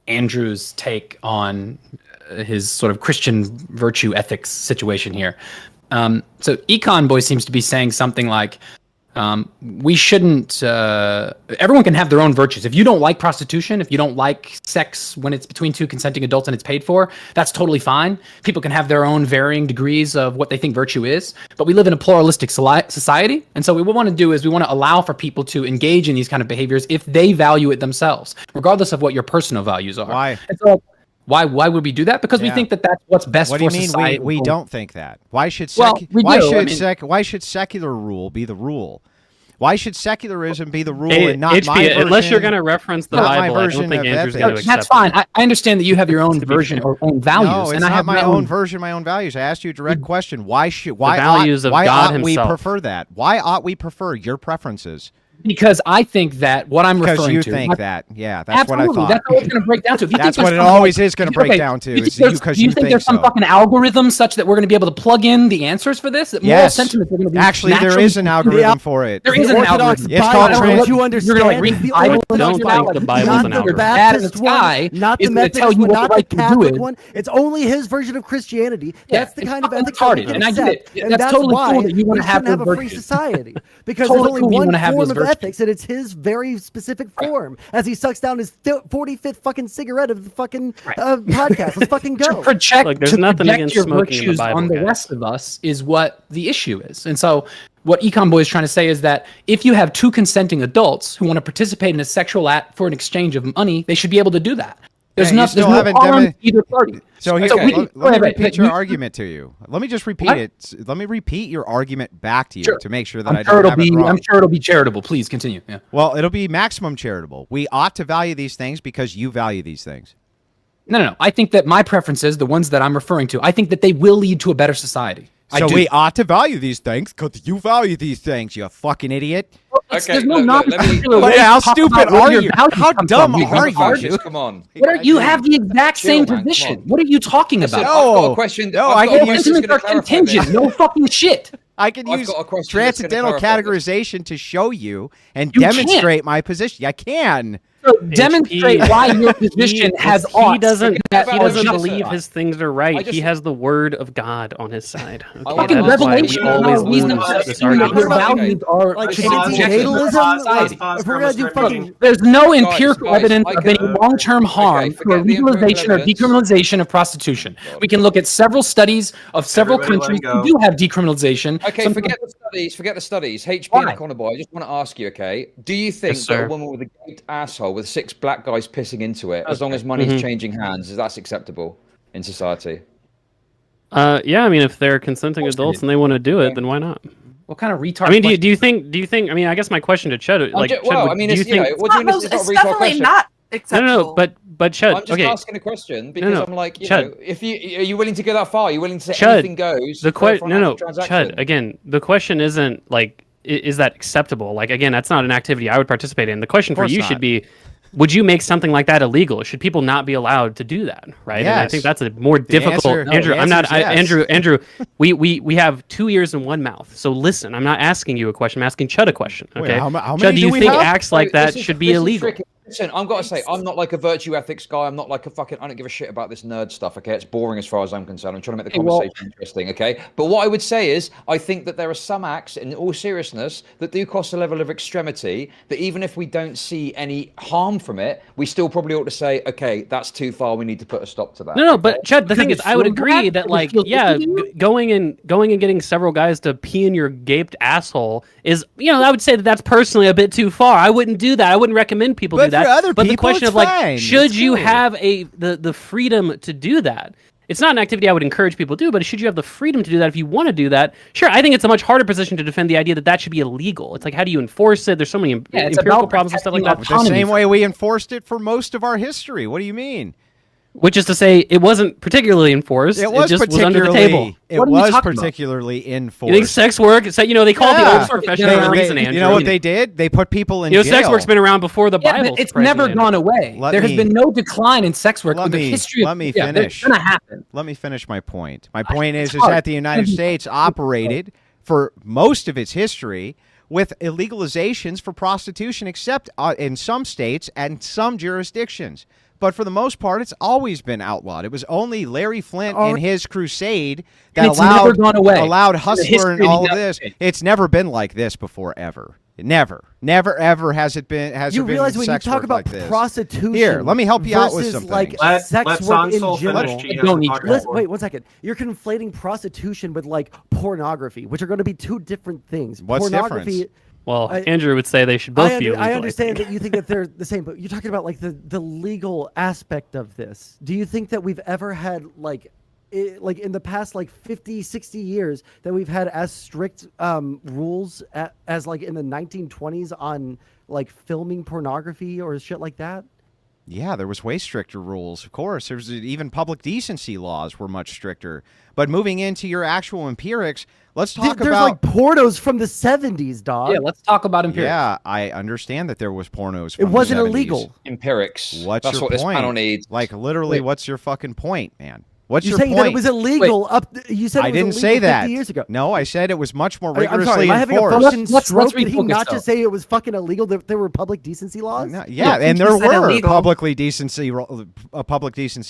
Speaker 7: Andrew's take on his sort of Christian virtue ethics situation here. So Econ Boy seems to be saying something like, we shouldn't, everyone can have their own virtues. If you don't like prostitution, if you don't like sex when it's between two consenting adults and it's paid for, that's totally fine. People can have their own varying degrees of what they think virtue is, but we live in a pluralistic society. And so what we want to do is we want to allow for people to engage in these kind of behaviors if they value it themselves, regardless of what your personal values are.
Speaker 3: Why?
Speaker 7: And so why would we do that? Because we
Speaker 3: Yeah.
Speaker 7: think that that's what's best
Speaker 3: What do
Speaker 7: for
Speaker 3: you mean
Speaker 7: society.
Speaker 3: we don't think that? Why should
Speaker 7: Well, we
Speaker 3: why
Speaker 7: do.
Speaker 3: should
Speaker 7: I mean-
Speaker 3: why should secular rule be the rule? Why should secularism be the rule
Speaker 5: Hey,
Speaker 3: and not
Speaker 5: HP,
Speaker 3: my version?
Speaker 5: unless you're going to reference the
Speaker 3: not my
Speaker 5: Bible, I
Speaker 3: version
Speaker 5: don't think
Speaker 3: of
Speaker 5: Andrew's
Speaker 3: ethics.
Speaker 5: going to accept
Speaker 7: That's fine. I understand that you have your own version or own values,
Speaker 3: No, it's
Speaker 7: and I
Speaker 3: not
Speaker 7: have
Speaker 3: my own version, my own values. I asked you a direct question. Why
Speaker 5: values of God
Speaker 3: ought we
Speaker 5: himself.
Speaker 3: prefer that? Why ought we prefer your preferences?
Speaker 7: Because I think that what I'm
Speaker 3: Because
Speaker 7: referring
Speaker 3: you
Speaker 7: to.
Speaker 3: think that. Yeah, that's what I
Speaker 7: Absolutely,
Speaker 3: thought.
Speaker 7: that's how it's going to break down to. If you
Speaker 3: That's
Speaker 7: think
Speaker 3: what
Speaker 7: there's
Speaker 3: it
Speaker 7: some,
Speaker 3: always
Speaker 7: like-
Speaker 3: is going to break
Speaker 7: okay,
Speaker 3: down to.
Speaker 7: do you
Speaker 3: Is
Speaker 7: think there's-
Speaker 3: because
Speaker 7: do you think there's some
Speaker 3: so.
Speaker 7: fucking algorithm such that we're going to be able to plug in the answers for this? That moral
Speaker 3: Yes.
Speaker 7: sentiments are going to be
Speaker 3: Actually, there
Speaker 7: naturally-
Speaker 3: is an algorithm for it.
Speaker 7: There is
Speaker 9: The
Speaker 7: an
Speaker 9: Orthodox
Speaker 7: algorithm.
Speaker 3: It's
Speaker 9: Bible,
Speaker 3: called
Speaker 9: that
Speaker 3: trans-
Speaker 9: you
Speaker 7: You're
Speaker 9: understand,
Speaker 7: gonna, like, read
Speaker 9: is the
Speaker 7: the Bible
Speaker 9: Orthodox
Speaker 7: and
Speaker 5: don't think
Speaker 9: Bible,
Speaker 5: the Bible's
Speaker 9: not
Speaker 5: an
Speaker 9: the
Speaker 5: algorithm.
Speaker 9: Baptist
Speaker 7: That
Speaker 9: one,
Speaker 7: guy
Speaker 9: not
Speaker 7: is
Speaker 9: the
Speaker 7: gonna tell
Speaker 9: Methodist
Speaker 7: you
Speaker 9: one,
Speaker 7: what
Speaker 9: not
Speaker 7: the right
Speaker 9: the
Speaker 7: thing to do
Speaker 9: Catholic
Speaker 7: is.
Speaker 9: one. It's only his version of Christianity.
Speaker 7: Yeah,
Speaker 9: That's the
Speaker 7: it's
Speaker 9: kind of
Speaker 7: fucking
Speaker 9: ethics that we
Speaker 7: retarded,
Speaker 9: can
Speaker 7: and I get
Speaker 9: accept.
Speaker 7: it.
Speaker 9: And
Speaker 7: That's
Speaker 9: that's
Speaker 7: totally
Speaker 9: why
Speaker 7: cool that you wanna
Speaker 9: we
Speaker 7: have
Speaker 9: shouldn't have a
Speaker 7: those
Speaker 9: free
Speaker 7: virtues.
Speaker 9: society. Because
Speaker 7: Totally
Speaker 9: there's only
Speaker 7: cool you
Speaker 9: one
Speaker 7: wanna have
Speaker 9: form
Speaker 7: those
Speaker 9: of
Speaker 7: virtues.
Speaker 9: ethics, and it's his very specific form. As he sucks down his 45th fucking cigarette of the fucking podcast. Let's fucking
Speaker 7: to
Speaker 9: go.
Speaker 7: project,
Speaker 5: Look, there's
Speaker 7: to
Speaker 5: nothing
Speaker 7: project
Speaker 5: against
Speaker 7: your
Speaker 5: smoking in the
Speaker 7: virtues
Speaker 5: Bible,
Speaker 7: on the
Speaker 5: guys.
Speaker 7: rest of us is what the issue is. And so what Econ Boy is trying to say is that if you have two consenting adults who want to participate in a sexual act for an exchange of money, they should be able to do that. There's
Speaker 3: Yeah, you
Speaker 7: no,
Speaker 3: still
Speaker 7: there's no
Speaker 3: haven't
Speaker 7: harm
Speaker 3: demo-
Speaker 7: to either party.
Speaker 3: So here,
Speaker 7: So we-
Speaker 3: let me
Speaker 7: wait,
Speaker 3: repeat your
Speaker 7: you-
Speaker 3: argument to you. Let me just repeat
Speaker 7: What?
Speaker 3: it. Let me repeat your argument back to you
Speaker 7: Sure.
Speaker 3: to make sure that
Speaker 7: I'm
Speaker 3: I
Speaker 7: sure
Speaker 3: don't
Speaker 7: it'll
Speaker 3: have it
Speaker 7: be.
Speaker 3: wrong.
Speaker 7: I'm sure it'll be charitable. Please continue. Yeah.
Speaker 3: Well, it'll be maximum charitable. We ought to value these things because you value these things.
Speaker 7: No. I think that my preferences, the ones that I'm referring to, I think that they will lead to a better society. I
Speaker 3: So
Speaker 7: do.
Speaker 3: we ought to value these things because you value these things, you fucking idiot.
Speaker 5: Okay,
Speaker 7: There's no
Speaker 5: look, let me-
Speaker 7: non-particular
Speaker 3: But
Speaker 7: way
Speaker 3: how
Speaker 7: to talk
Speaker 3: stupid
Speaker 7: about where
Speaker 3: are
Speaker 7: your
Speaker 3: you?
Speaker 7: values
Speaker 3: How
Speaker 7: come
Speaker 3: dumb
Speaker 7: from.
Speaker 3: are you?
Speaker 4: Fascist, come on.
Speaker 7: What are, you have the exact
Speaker 4: Chill,
Speaker 7: same
Speaker 4: man, come
Speaker 7: position.
Speaker 4: on.
Speaker 7: What are you talking
Speaker 4: Listen,
Speaker 7: about?
Speaker 4: I've got
Speaker 3: No.
Speaker 4: a question.
Speaker 3: No,
Speaker 4: I've
Speaker 3: I
Speaker 4: got
Speaker 3: can
Speaker 4: a
Speaker 3: use
Speaker 4: question
Speaker 7: Sentiments
Speaker 4: that's
Speaker 7: are
Speaker 4: gonna clarify
Speaker 7: contingent.
Speaker 4: this.
Speaker 7: No fucking shit.
Speaker 3: I can
Speaker 4: I've
Speaker 3: use
Speaker 4: got a question that's gonna
Speaker 3: transcendental
Speaker 4: clarify this.
Speaker 3: categorization to show you and
Speaker 7: You
Speaker 3: demonstrate my position. I can.
Speaker 7: So demonstrate why your position has
Speaker 5: he
Speaker 7: oughts
Speaker 5: doesn't
Speaker 7: that
Speaker 5: he
Speaker 7: are
Speaker 5: doesn't
Speaker 7: justified.
Speaker 5: believe his things are right.
Speaker 4: just-
Speaker 5: He has the word of God on his side.
Speaker 4: I
Speaker 5: Okay,
Speaker 4: want
Speaker 5: that
Speaker 4: to
Speaker 5: is why we
Speaker 7: revelation
Speaker 5: always
Speaker 7: or reason
Speaker 5: lose
Speaker 7: of
Speaker 5: this
Speaker 7: saying that
Speaker 5: argument.
Speaker 7: your values are
Speaker 9: Like
Speaker 7: should be objective
Speaker 9: antinatalism.
Speaker 7: society.
Speaker 6: Pause,
Speaker 9: If we're gonna do
Speaker 6: Carlos,
Speaker 9: fucking
Speaker 7: There's no empirical
Speaker 4: guys,
Speaker 7: evidence
Speaker 4: I
Speaker 7: of
Speaker 4: can-
Speaker 7: any long-term harm for
Speaker 4: forget the
Speaker 7: legalization or
Speaker 4: empirical
Speaker 7: decriminalization of prostitution. We can look at several studies of several
Speaker 1: Everybody let him
Speaker 7: countries who
Speaker 1: go.
Speaker 7: do have decriminalization.
Speaker 4: Okay,
Speaker 7: Some-
Speaker 4: forget the studies. Forget the studies. HB
Speaker 7: Why?
Speaker 4: and a corner boy. I just want to ask you, okay? Do you think
Speaker 5: Yes,
Speaker 4: that a
Speaker 5: sir.
Speaker 4: woman with a gaped asshole with 6 black guys pissing into it, as long as money's changing hands, is that acceptable in society?
Speaker 5: Yeah, I mean, if they're consenting adults and they want to do it, then why not?
Speaker 7: What kind of retard?
Speaker 5: I mean, do
Speaker 7: question-
Speaker 5: you think? I mean, I guess my question to Chud, like, Chud,
Speaker 4: well,
Speaker 5: would-
Speaker 4: I mean,
Speaker 5: do you
Speaker 4: it's, you know,
Speaker 5: think?
Speaker 4: what do you mean? It's not a
Speaker 6: It's
Speaker 4: retail
Speaker 6: definitely
Speaker 4: question.
Speaker 6: not
Speaker 5: No,
Speaker 6: acceptable.
Speaker 5: no, but Chud,
Speaker 4: I'm just
Speaker 5: okay.
Speaker 4: asking a question because
Speaker 5: no,
Speaker 4: I'm like, you
Speaker 5: Chud.
Speaker 4: know, if you are you willing to go that far? Are you willing to say
Speaker 5: Chud,
Speaker 4: anything goes?
Speaker 5: The
Speaker 4: for a
Speaker 5: question, no,
Speaker 4: financial transaction?
Speaker 5: Chud. Again, the question isn't like, is that acceptable? Like, again, that's not an activity I would participate in. The question for
Speaker 3: course
Speaker 5: you
Speaker 3: not.
Speaker 5: should be, would you make something like that illegal? Should people not be allowed to do that? Right? And I
Speaker 3: Yes.
Speaker 5: think that's a more difficult.
Speaker 3: answer- no,
Speaker 5: Andrew,
Speaker 3: the
Speaker 5: I'm not.
Speaker 3: answer is yes.
Speaker 5: Andrew. We have 2 ears and 1 mouth. So listen, I'm not asking you a question. I'm asking Chud a question.
Speaker 3: Wait,
Speaker 5: Okay.
Speaker 3: how many
Speaker 5: Chud, do
Speaker 3: do
Speaker 5: you
Speaker 3: we
Speaker 5: think
Speaker 3: have?
Speaker 5: acts like
Speaker 4: So
Speaker 5: that
Speaker 4: this is-
Speaker 5: should be
Speaker 4: this is
Speaker 5: illegal?
Speaker 4: tricky. Listen, I've got to say, I'm not like a virtue ethics guy. I'm not like a fucking. I don't give a shit about this nerd stuff. Okay, it's boring as far as I'm concerned. I'm trying to make the
Speaker 7: well-
Speaker 4: conversation interesting. Okay, but what I would say is, I think that there are some acts, in all seriousness, that do cost a level of extremity. That even if we don't see any harm from it, we still probably ought to say, okay, that's too far. We need to put a stop to that.
Speaker 5: No, but Chud, the thing is, I would
Speaker 7: feel
Speaker 5: agree
Speaker 7: bad?
Speaker 5: that,
Speaker 7: Does it
Speaker 5: like,
Speaker 7: feel
Speaker 5: yeah,
Speaker 7: good to you?
Speaker 5: going and getting several guys to pee in your gaped asshole is, you know, I would say that that's personally a bit too far. I wouldn't do that. I wouldn't recommend people
Speaker 3: But
Speaker 5: do that.
Speaker 3: for other
Speaker 5: but the
Speaker 3: people,
Speaker 5: question
Speaker 3: it's
Speaker 5: of like,
Speaker 3: fine.
Speaker 5: should
Speaker 3: It's
Speaker 5: you
Speaker 3: cool.
Speaker 5: have the freedom to do that? It's not an activity I would encourage people to do, but should you have the freedom to do that if you want to do that? Sure, I think it's a much harder position to defend the idea that that should be illegal. It's like, how do you enforce it? There's so many
Speaker 7: it's
Speaker 5: empirical
Speaker 7: about
Speaker 5: problems and stuff like
Speaker 7: protecting
Speaker 5: that.
Speaker 3: The
Speaker 7: autonomy
Speaker 3: same
Speaker 7: for-
Speaker 3: way we enforced it for most of our history. What do you mean?
Speaker 5: Which is to say, it wasn't particularly enforced.
Speaker 3: It was
Speaker 5: just was under the
Speaker 3: particularly.
Speaker 5: table.
Speaker 3: It
Speaker 7: What are you
Speaker 3: was
Speaker 7: talking about?
Speaker 3: particularly enforced.
Speaker 5: You think sex work? So, you know, they call it the
Speaker 3: Yeah.
Speaker 5: oldest profession
Speaker 3: They-
Speaker 5: for a reason,
Speaker 3: they-
Speaker 5: Andrew.
Speaker 3: You know what they did? They put people in
Speaker 5: You know,
Speaker 3: jail.
Speaker 5: sex work's been around before the
Speaker 7: Yeah,
Speaker 5: Bible.
Speaker 7: but it's never gone away.
Speaker 3: Let
Speaker 7: There has
Speaker 3: me-
Speaker 7: been no decline in sex work
Speaker 3: let
Speaker 7: with the
Speaker 3: me-
Speaker 7: history of.
Speaker 3: let me
Speaker 7: yeah,
Speaker 3: finish.
Speaker 7: It's gonna happen.
Speaker 3: Let me finish my point. My point is
Speaker 7: sorry.
Speaker 3: that the United States operated for most of its history with illegalizations for prostitution, except in some states and some jurisdictions. But for the most part, it's always been outlawed. It was only Larry Flint and his crusade that
Speaker 7: And it's never gone away.
Speaker 3: allowed
Speaker 7: The
Speaker 3: Hustler
Speaker 7: history
Speaker 3: and
Speaker 7: of the
Speaker 3: all of
Speaker 7: United
Speaker 3: this.
Speaker 7: States.
Speaker 3: It's never been like this before, ever. Never, ever has it been. Has
Speaker 9: You
Speaker 3: there been
Speaker 9: realize when you
Speaker 3: sex
Speaker 9: talk
Speaker 3: work
Speaker 9: about
Speaker 3: like this?
Speaker 9: prostitution,
Speaker 3: Here, let me help you out with
Speaker 9: versus,
Speaker 3: something.
Speaker 9: like
Speaker 1: Let
Speaker 9: sex work in
Speaker 1: Sansol
Speaker 9: general.
Speaker 1: finish. He
Speaker 7: Don't
Speaker 1: hasn't
Speaker 7: need
Speaker 1: talked
Speaker 7: to.
Speaker 1: before.
Speaker 9: Wait 1 second. You're conflating prostitution with like pornography, which are going to be two different things.
Speaker 3: What's
Speaker 9: pornography.
Speaker 3: different?
Speaker 5: Well,
Speaker 9: I-
Speaker 5: Andrew would say they should both be illegal.
Speaker 9: I understand that you think that they're the same, but you're talking about like the legal aspect of this. Do you think that we've ever had like in the past like 50, 60 years that we've had as strict rules as like in the 1920s on like filming pornography or shit like that?
Speaker 3: Yeah, there was way stricter rules. Of course, there's even public decency laws were much stricter. But moving into your actual empirics, let's talk
Speaker 9: There's
Speaker 3: about.
Speaker 9: like pornos from the 70s, dog.
Speaker 7: Yeah, let's talk about empirics.
Speaker 3: Yeah, I understand that there was pornos.
Speaker 9: It
Speaker 3: From
Speaker 9: wasn't
Speaker 3: the 70s.
Speaker 9: illegal.
Speaker 4: Empirics.
Speaker 3: What's
Speaker 4: That's
Speaker 3: your
Speaker 4: what this
Speaker 3: point?
Speaker 4: panel needs.
Speaker 3: Like literally, what's your fucking point, man? What's
Speaker 9: You're
Speaker 3: your
Speaker 9: saying
Speaker 3: point?
Speaker 9: that it was illegal you said it
Speaker 3: I
Speaker 9: was
Speaker 3: didn't
Speaker 9: illegal
Speaker 3: say
Speaker 9: 50
Speaker 3: that.
Speaker 9: years ago.
Speaker 3: No, I said it was much more
Speaker 9: I'm
Speaker 3: rigorously
Speaker 9: sorry, am I having a
Speaker 3: enforced.
Speaker 9: fucking
Speaker 7: Let's
Speaker 9: stroke? Did he
Speaker 7: refocus,
Speaker 9: not
Speaker 7: though.
Speaker 9: just say it was fucking illegal? That there were public decency laws?
Speaker 3: Yeah, and
Speaker 6: he
Speaker 3: there
Speaker 6: said
Speaker 3: were
Speaker 6: illegal.
Speaker 3: public decency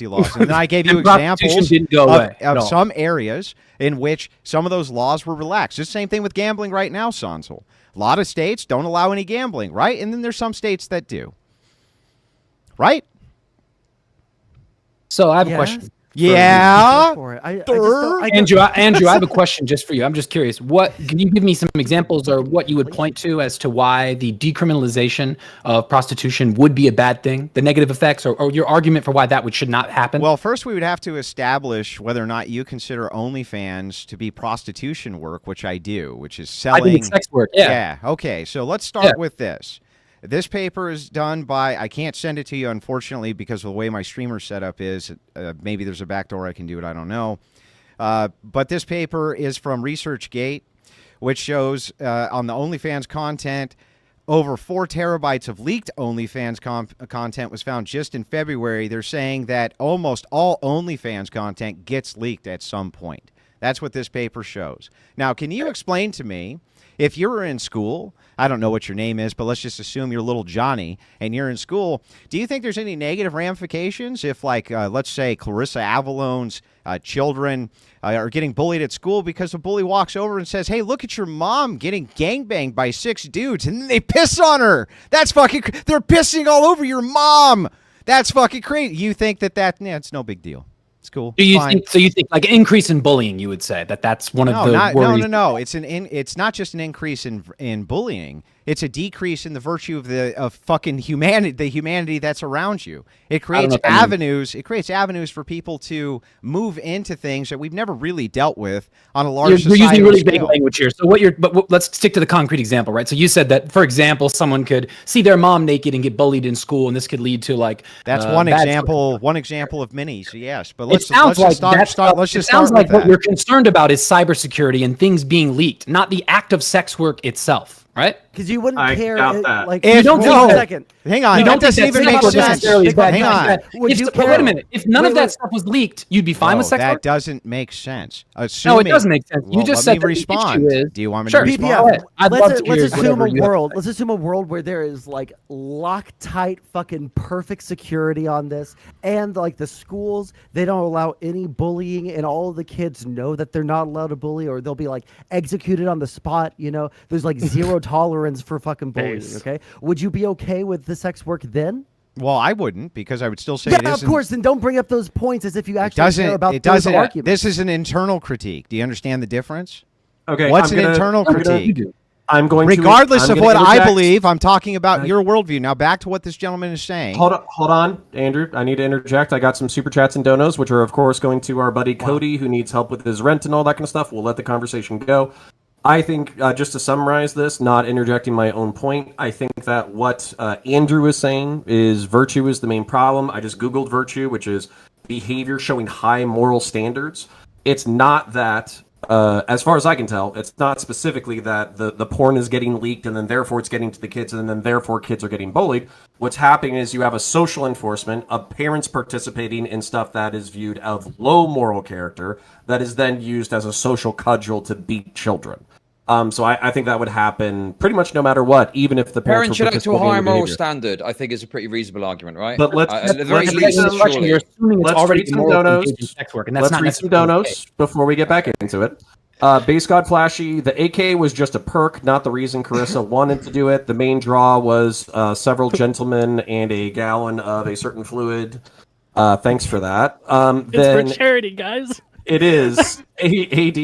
Speaker 3: laws, and then I gave you
Speaker 7: And prostitution
Speaker 3: examples
Speaker 7: didn't go away at
Speaker 3: of
Speaker 7: all.
Speaker 3: some areas in which some of those laws were relaxed. It's the same thing with gambling right now, Sansel. A lot of states don't allow any gambling, right? And then there's some states that do, right?
Speaker 7: So I have a
Speaker 9: Yes.
Speaker 7: question.
Speaker 3: Yeah.
Speaker 9: Go for it. I just don't- I don't-
Speaker 7: Andrew, I have a question just for you. I'm just curious. What can you give me some examples or what you would point to as to why the decriminalization of prostitution would be a bad thing? The negative effects or your argument for why that should not happen?
Speaker 3: Well, first we would have to establish whether or not you consider OnlyFans to be prostitution work, which I do, which is
Speaker 7: I
Speaker 3: selling.
Speaker 7: think it's sex work. Yeah.
Speaker 3: Okay. So let's start with this. This paper is done by, I can't send it to you, unfortunately, because of the way my streamer setup is. Maybe there's a backdoor I can do it. I don't know. But this paper is from ResearchGate, which shows on the OnlyFans content, over 4 terabytes of leaked OnlyFans content was found just in February. They're saying that almost all OnlyFans content gets leaked at some point. That's what this paper shows. Now, can you explain to me if you're in school, I don't know what your name is, but let's just assume you're little Johnny and you're in school. Do you think there's any negative ramifications if, like, let's say Clarissa Avalon's children are getting bullied at school because the bully walks over and says, hey, look at your mom getting gangbanged by 6 dudes, and then they piss on her? That's fucking, they're pissing all over your mom. That's fucking crazy. You think that, yeah, it's no big deal. It's cool.
Speaker 7: Do you
Speaker 3: Fine.
Speaker 7: think so? You think like an increase in bullying? You would say that's one of the worries.
Speaker 3: No. It's not just an increase in bullying. It's a decrease in the virtue of fucking humanity, the humanity that's around you. It creates avenues. It creates avenues for people to move into things that we've never really dealt with on a large
Speaker 7: You're using
Speaker 3: societal
Speaker 7: really
Speaker 3: scale.
Speaker 7: vague language here. So let's stick to the concrete example, right? So you said that, for example, someone could see their mom naked and get bullied in school, and this could lead to like
Speaker 3: That's one example. One example of many. So yes, but
Speaker 7: It sounds like
Speaker 3: what
Speaker 7: what you're concerned about is cybersecurity and things being leaked, not the act of sex work itself, right?
Speaker 9: Because you wouldn't
Speaker 1: I
Speaker 9: care.
Speaker 1: doubt that.
Speaker 9: Like,
Speaker 3: If-
Speaker 9: you don't
Speaker 3: no.
Speaker 9: take a second.
Speaker 3: Hang on,
Speaker 7: You
Speaker 3: that
Speaker 7: don't
Speaker 3: doesn't
Speaker 7: think
Speaker 3: even
Speaker 7: that
Speaker 3: make
Speaker 7: sex work
Speaker 3: sense.
Speaker 7: necessarily is bad.
Speaker 3: Hang on.
Speaker 9: Would you
Speaker 7: But wait a minute. If none of
Speaker 9: Wait.
Speaker 7: that stuff was leaked, you'd be fine with sex
Speaker 3: that
Speaker 7: work?
Speaker 3: doesn't make sense.
Speaker 7: No, it
Speaker 3: Assuming-
Speaker 7: doesn't make sense. You
Speaker 3: Well,
Speaker 7: just
Speaker 3: let
Speaker 7: said
Speaker 3: me
Speaker 7: that
Speaker 3: respond.
Speaker 7: the issue is...
Speaker 3: Do you want me
Speaker 7: Sure.
Speaker 3: to respond?
Speaker 7: Go ahead. I'd love to hear
Speaker 9: let's assume
Speaker 7: whatever
Speaker 9: a
Speaker 7: you have to
Speaker 9: world.
Speaker 7: say.
Speaker 9: Let's assume a world where there is like Loctite, fucking perfect security on this, and like the schools, they don't allow any bullying, and all of the kids know that they're not allowed to bully, or they'll be like executed on the spot. You know, there's like zero tolerance for fucking bullying.
Speaker 5: Base.
Speaker 9: Okay, would you be okay with the sex work then?
Speaker 3: Well, I wouldn't, because I would still say
Speaker 9: Yeah,
Speaker 3: it
Speaker 9: of
Speaker 3: isn't.
Speaker 9: course. Then don't bring up those points as if you
Speaker 3: It
Speaker 9: actually care about
Speaker 3: It
Speaker 9: those
Speaker 3: doesn't.
Speaker 9: arguments.
Speaker 3: This is an internal critique. Do you understand the difference?
Speaker 1: Okay,
Speaker 3: What's
Speaker 1: I'm
Speaker 3: an
Speaker 1: gonna-
Speaker 3: internal
Speaker 1: I'm gonna-
Speaker 3: critique?
Speaker 1: I'm going
Speaker 3: Regardless
Speaker 1: to.
Speaker 3: of
Speaker 1: I'm
Speaker 3: what
Speaker 1: gonna
Speaker 3: I
Speaker 1: interject.
Speaker 3: believe, I'm talking about your worldview. Now, back to what this gentleman is saying.
Speaker 1: Hold on, Andrew. I need to interject. I got some super chats and donos, which are of course going to our buddy Cody, who needs help with his rent and all that kind of stuff. We'll let the conversation go. I think, just to summarize this, not interjecting my own point, I think that what Andrew is saying is virtue is the main problem. I just Googled virtue, which is behavior showing high moral standards. It's not that, as far as I can tell, it's not specifically that the porn is getting leaked and then therefore it's getting to the kids and then therefore kids are getting bullied. What's happening is you have a social enforcement of parents participating in stuff that is viewed of low moral character that is then used as a social cudgel to beat children. So I think that would happen pretty much no matter what, even if the
Speaker 4: Parents
Speaker 1: parents
Speaker 4: should
Speaker 1: were
Speaker 4: act to a
Speaker 1: participating in
Speaker 4: higher
Speaker 1: the
Speaker 4: moral
Speaker 1: behavior.
Speaker 4: standard, I think, is a pretty reasonable argument, right?
Speaker 1: But let's-
Speaker 4: at the very
Speaker 1: let's read
Speaker 4: least,
Speaker 1: some
Speaker 4: surely.
Speaker 7: You're assuming it's
Speaker 1: Let's
Speaker 7: already
Speaker 1: read some
Speaker 7: immoral to
Speaker 1: donos.
Speaker 7: engage in sex work, and that's
Speaker 1: Let's
Speaker 7: not
Speaker 1: read some
Speaker 7: necessarily the
Speaker 1: donos
Speaker 7: case.
Speaker 1: before we get back into it. Base God Flashy, the AK was just a perk, not the reason Carissa wanted to do it. The main draw was several gentlemen and a gallon of a certain fluid. Thanks for that.
Speaker 5: It's for charity, guys.
Speaker 1: It is.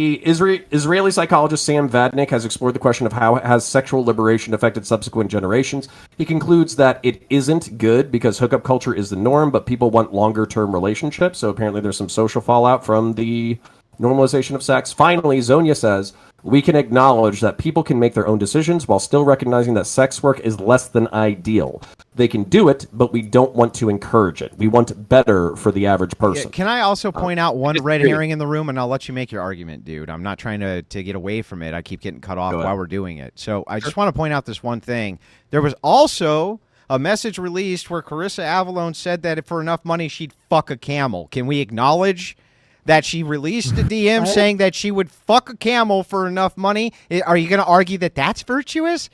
Speaker 1: Israeli psychologist Sam Vadnik has explored the question of how has sexual liberation affected subsequent generations. He concludes that it isn't good because hookup culture is the norm, but people want longer-term relationships. So apparently there's some social fallout from the normalization of sex. Finally, Zonia says, we can acknowledge that people can make their own decisions while still recognizing that sex work is less than ideal. They can do it, but we don't want to encourage it. We want better for the average person.
Speaker 3: Can I also point out one red herring in the room, and I'll let you make your argument, dude. I'm not trying to get away from it. I keep getting cut off while we're doing it. So I just want to point out this one thing. There was also a message released where Carissa Avalon said that if for enough money, she'd fuck a camel. Can we acknowledge that she released a DM saying that she would fuck a camel for enough money? Are you going to argue that that's virtuous?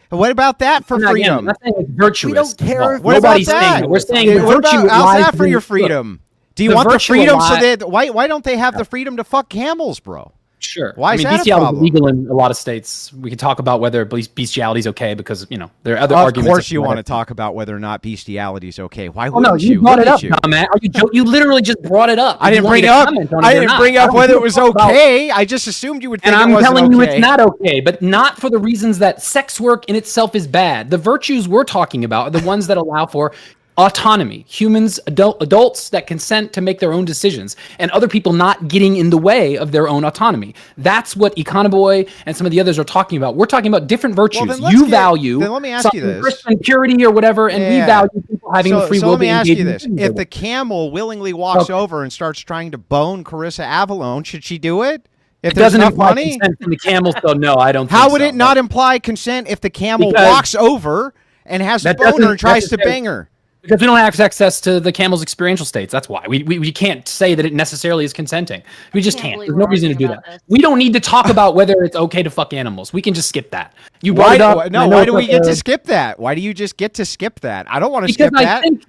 Speaker 3: What about that for freedom?
Speaker 7: Again, nothing is virtuous.
Speaker 9: We don't care.
Speaker 3: What about
Speaker 7: Nobody's
Speaker 3: that?
Speaker 7: saying that. We're saying
Speaker 3: What
Speaker 7: virtue
Speaker 3: about how's
Speaker 7: lies
Speaker 3: that for
Speaker 7: in-
Speaker 3: your
Speaker 7: Look,
Speaker 3: freedom? Do you
Speaker 7: the
Speaker 3: want the
Speaker 7: virtue
Speaker 3: freedom so
Speaker 7: li-
Speaker 3: that why don't they have the freedom to fuck camels, bro?
Speaker 7: Sure.
Speaker 3: Why is that a
Speaker 7: bestiality is
Speaker 3: problem?
Speaker 7: legal in a lot of states. We can talk about whether bestiality is okay because, there are other
Speaker 3: Of
Speaker 7: arguments.
Speaker 3: course you want to talk about whether or not bestiality is okay. Why
Speaker 7: Well,
Speaker 3: wouldn't
Speaker 7: no, you brought
Speaker 3: Look
Speaker 7: it
Speaker 3: at
Speaker 7: up,
Speaker 3: you.
Speaker 7: Matt. Are you you literally just brought it up.
Speaker 3: I
Speaker 7: You
Speaker 3: didn't
Speaker 7: want me
Speaker 3: bring
Speaker 7: to
Speaker 3: up.
Speaker 7: comment on it
Speaker 3: I
Speaker 7: or
Speaker 3: didn't
Speaker 7: not.
Speaker 3: bring
Speaker 7: I
Speaker 3: up
Speaker 7: don't
Speaker 3: whether
Speaker 7: give
Speaker 3: it
Speaker 7: a
Speaker 3: was
Speaker 7: fuck about-
Speaker 3: okay. I just assumed you would think
Speaker 7: And
Speaker 3: it
Speaker 7: I'm
Speaker 3: wasn't
Speaker 7: telling you
Speaker 3: okay.
Speaker 7: it's not okay, but not for the reasons that sex work in itself is bad. The virtues we're talking about are the ones that allow for autonomy, humans, adults that consent to make their own decisions, and other people not getting in the way of their own autonomy. That's what Econoboy and some of the others are talking about. We're talking about different virtues.
Speaker 3: then let's
Speaker 7: You
Speaker 3: get-
Speaker 7: value
Speaker 3: then let me ask you
Speaker 7: something
Speaker 3: this.
Speaker 7: Christian purity or whatever, and we
Speaker 3: Yeah.
Speaker 7: value people having the free
Speaker 3: So
Speaker 7: will
Speaker 3: let me
Speaker 7: to
Speaker 3: ask
Speaker 7: engage
Speaker 3: you
Speaker 7: in
Speaker 3: this:
Speaker 7: things
Speaker 3: if
Speaker 7: they
Speaker 3: the camel willingly walks over and starts trying to bone Carissa Avalon, should she do it? If
Speaker 7: It
Speaker 3: there's
Speaker 7: doesn't
Speaker 3: enough
Speaker 7: imply
Speaker 3: money,
Speaker 7: consent from the camel, so no, I don't.
Speaker 3: how
Speaker 7: think
Speaker 3: would
Speaker 7: so.
Speaker 3: it not imply consent if the camel
Speaker 7: Because-
Speaker 3: walks over and has a
Speaker 7: That
Speaker 3: boner
Speaker 7: doesn't
Speaker 3: and tries to
Speaker 7: necessarily-
Speaker 3: bang her?
Speaker 7: Because we don't have access to the camel's experiential states. That's why. We can't say that it necessarily is consenting. We just
Speaker 8: Can't
Speaker 7: can't.
Speaker 8: believe
Speaker 7: There's no
Speaker 8: we're
Speaker 7: reason to do
Speaker 8: arguing
Speaker 7: that.
Speaker 8: about this.
Speaker 7: We don't need to talk about whether it's okay to fuck animals. We can just skip that. You brought
Speaker 3: Why?
Speaker 7: it up. and I
Speaker 3: No.
Speaker 7: know
Speaker 3: Why
Speaker 7: it's
Speaker 3: do we
Speaker 7: like
Speaker 3: get
Speaker 7: a-
Speaker 3: to skip that? Why do you just get to skip that? I don't want to
Speaker 7: Because
Speaker 3: skip
Speaker 7: I
Speaker 3: that.
Speaker 7: think.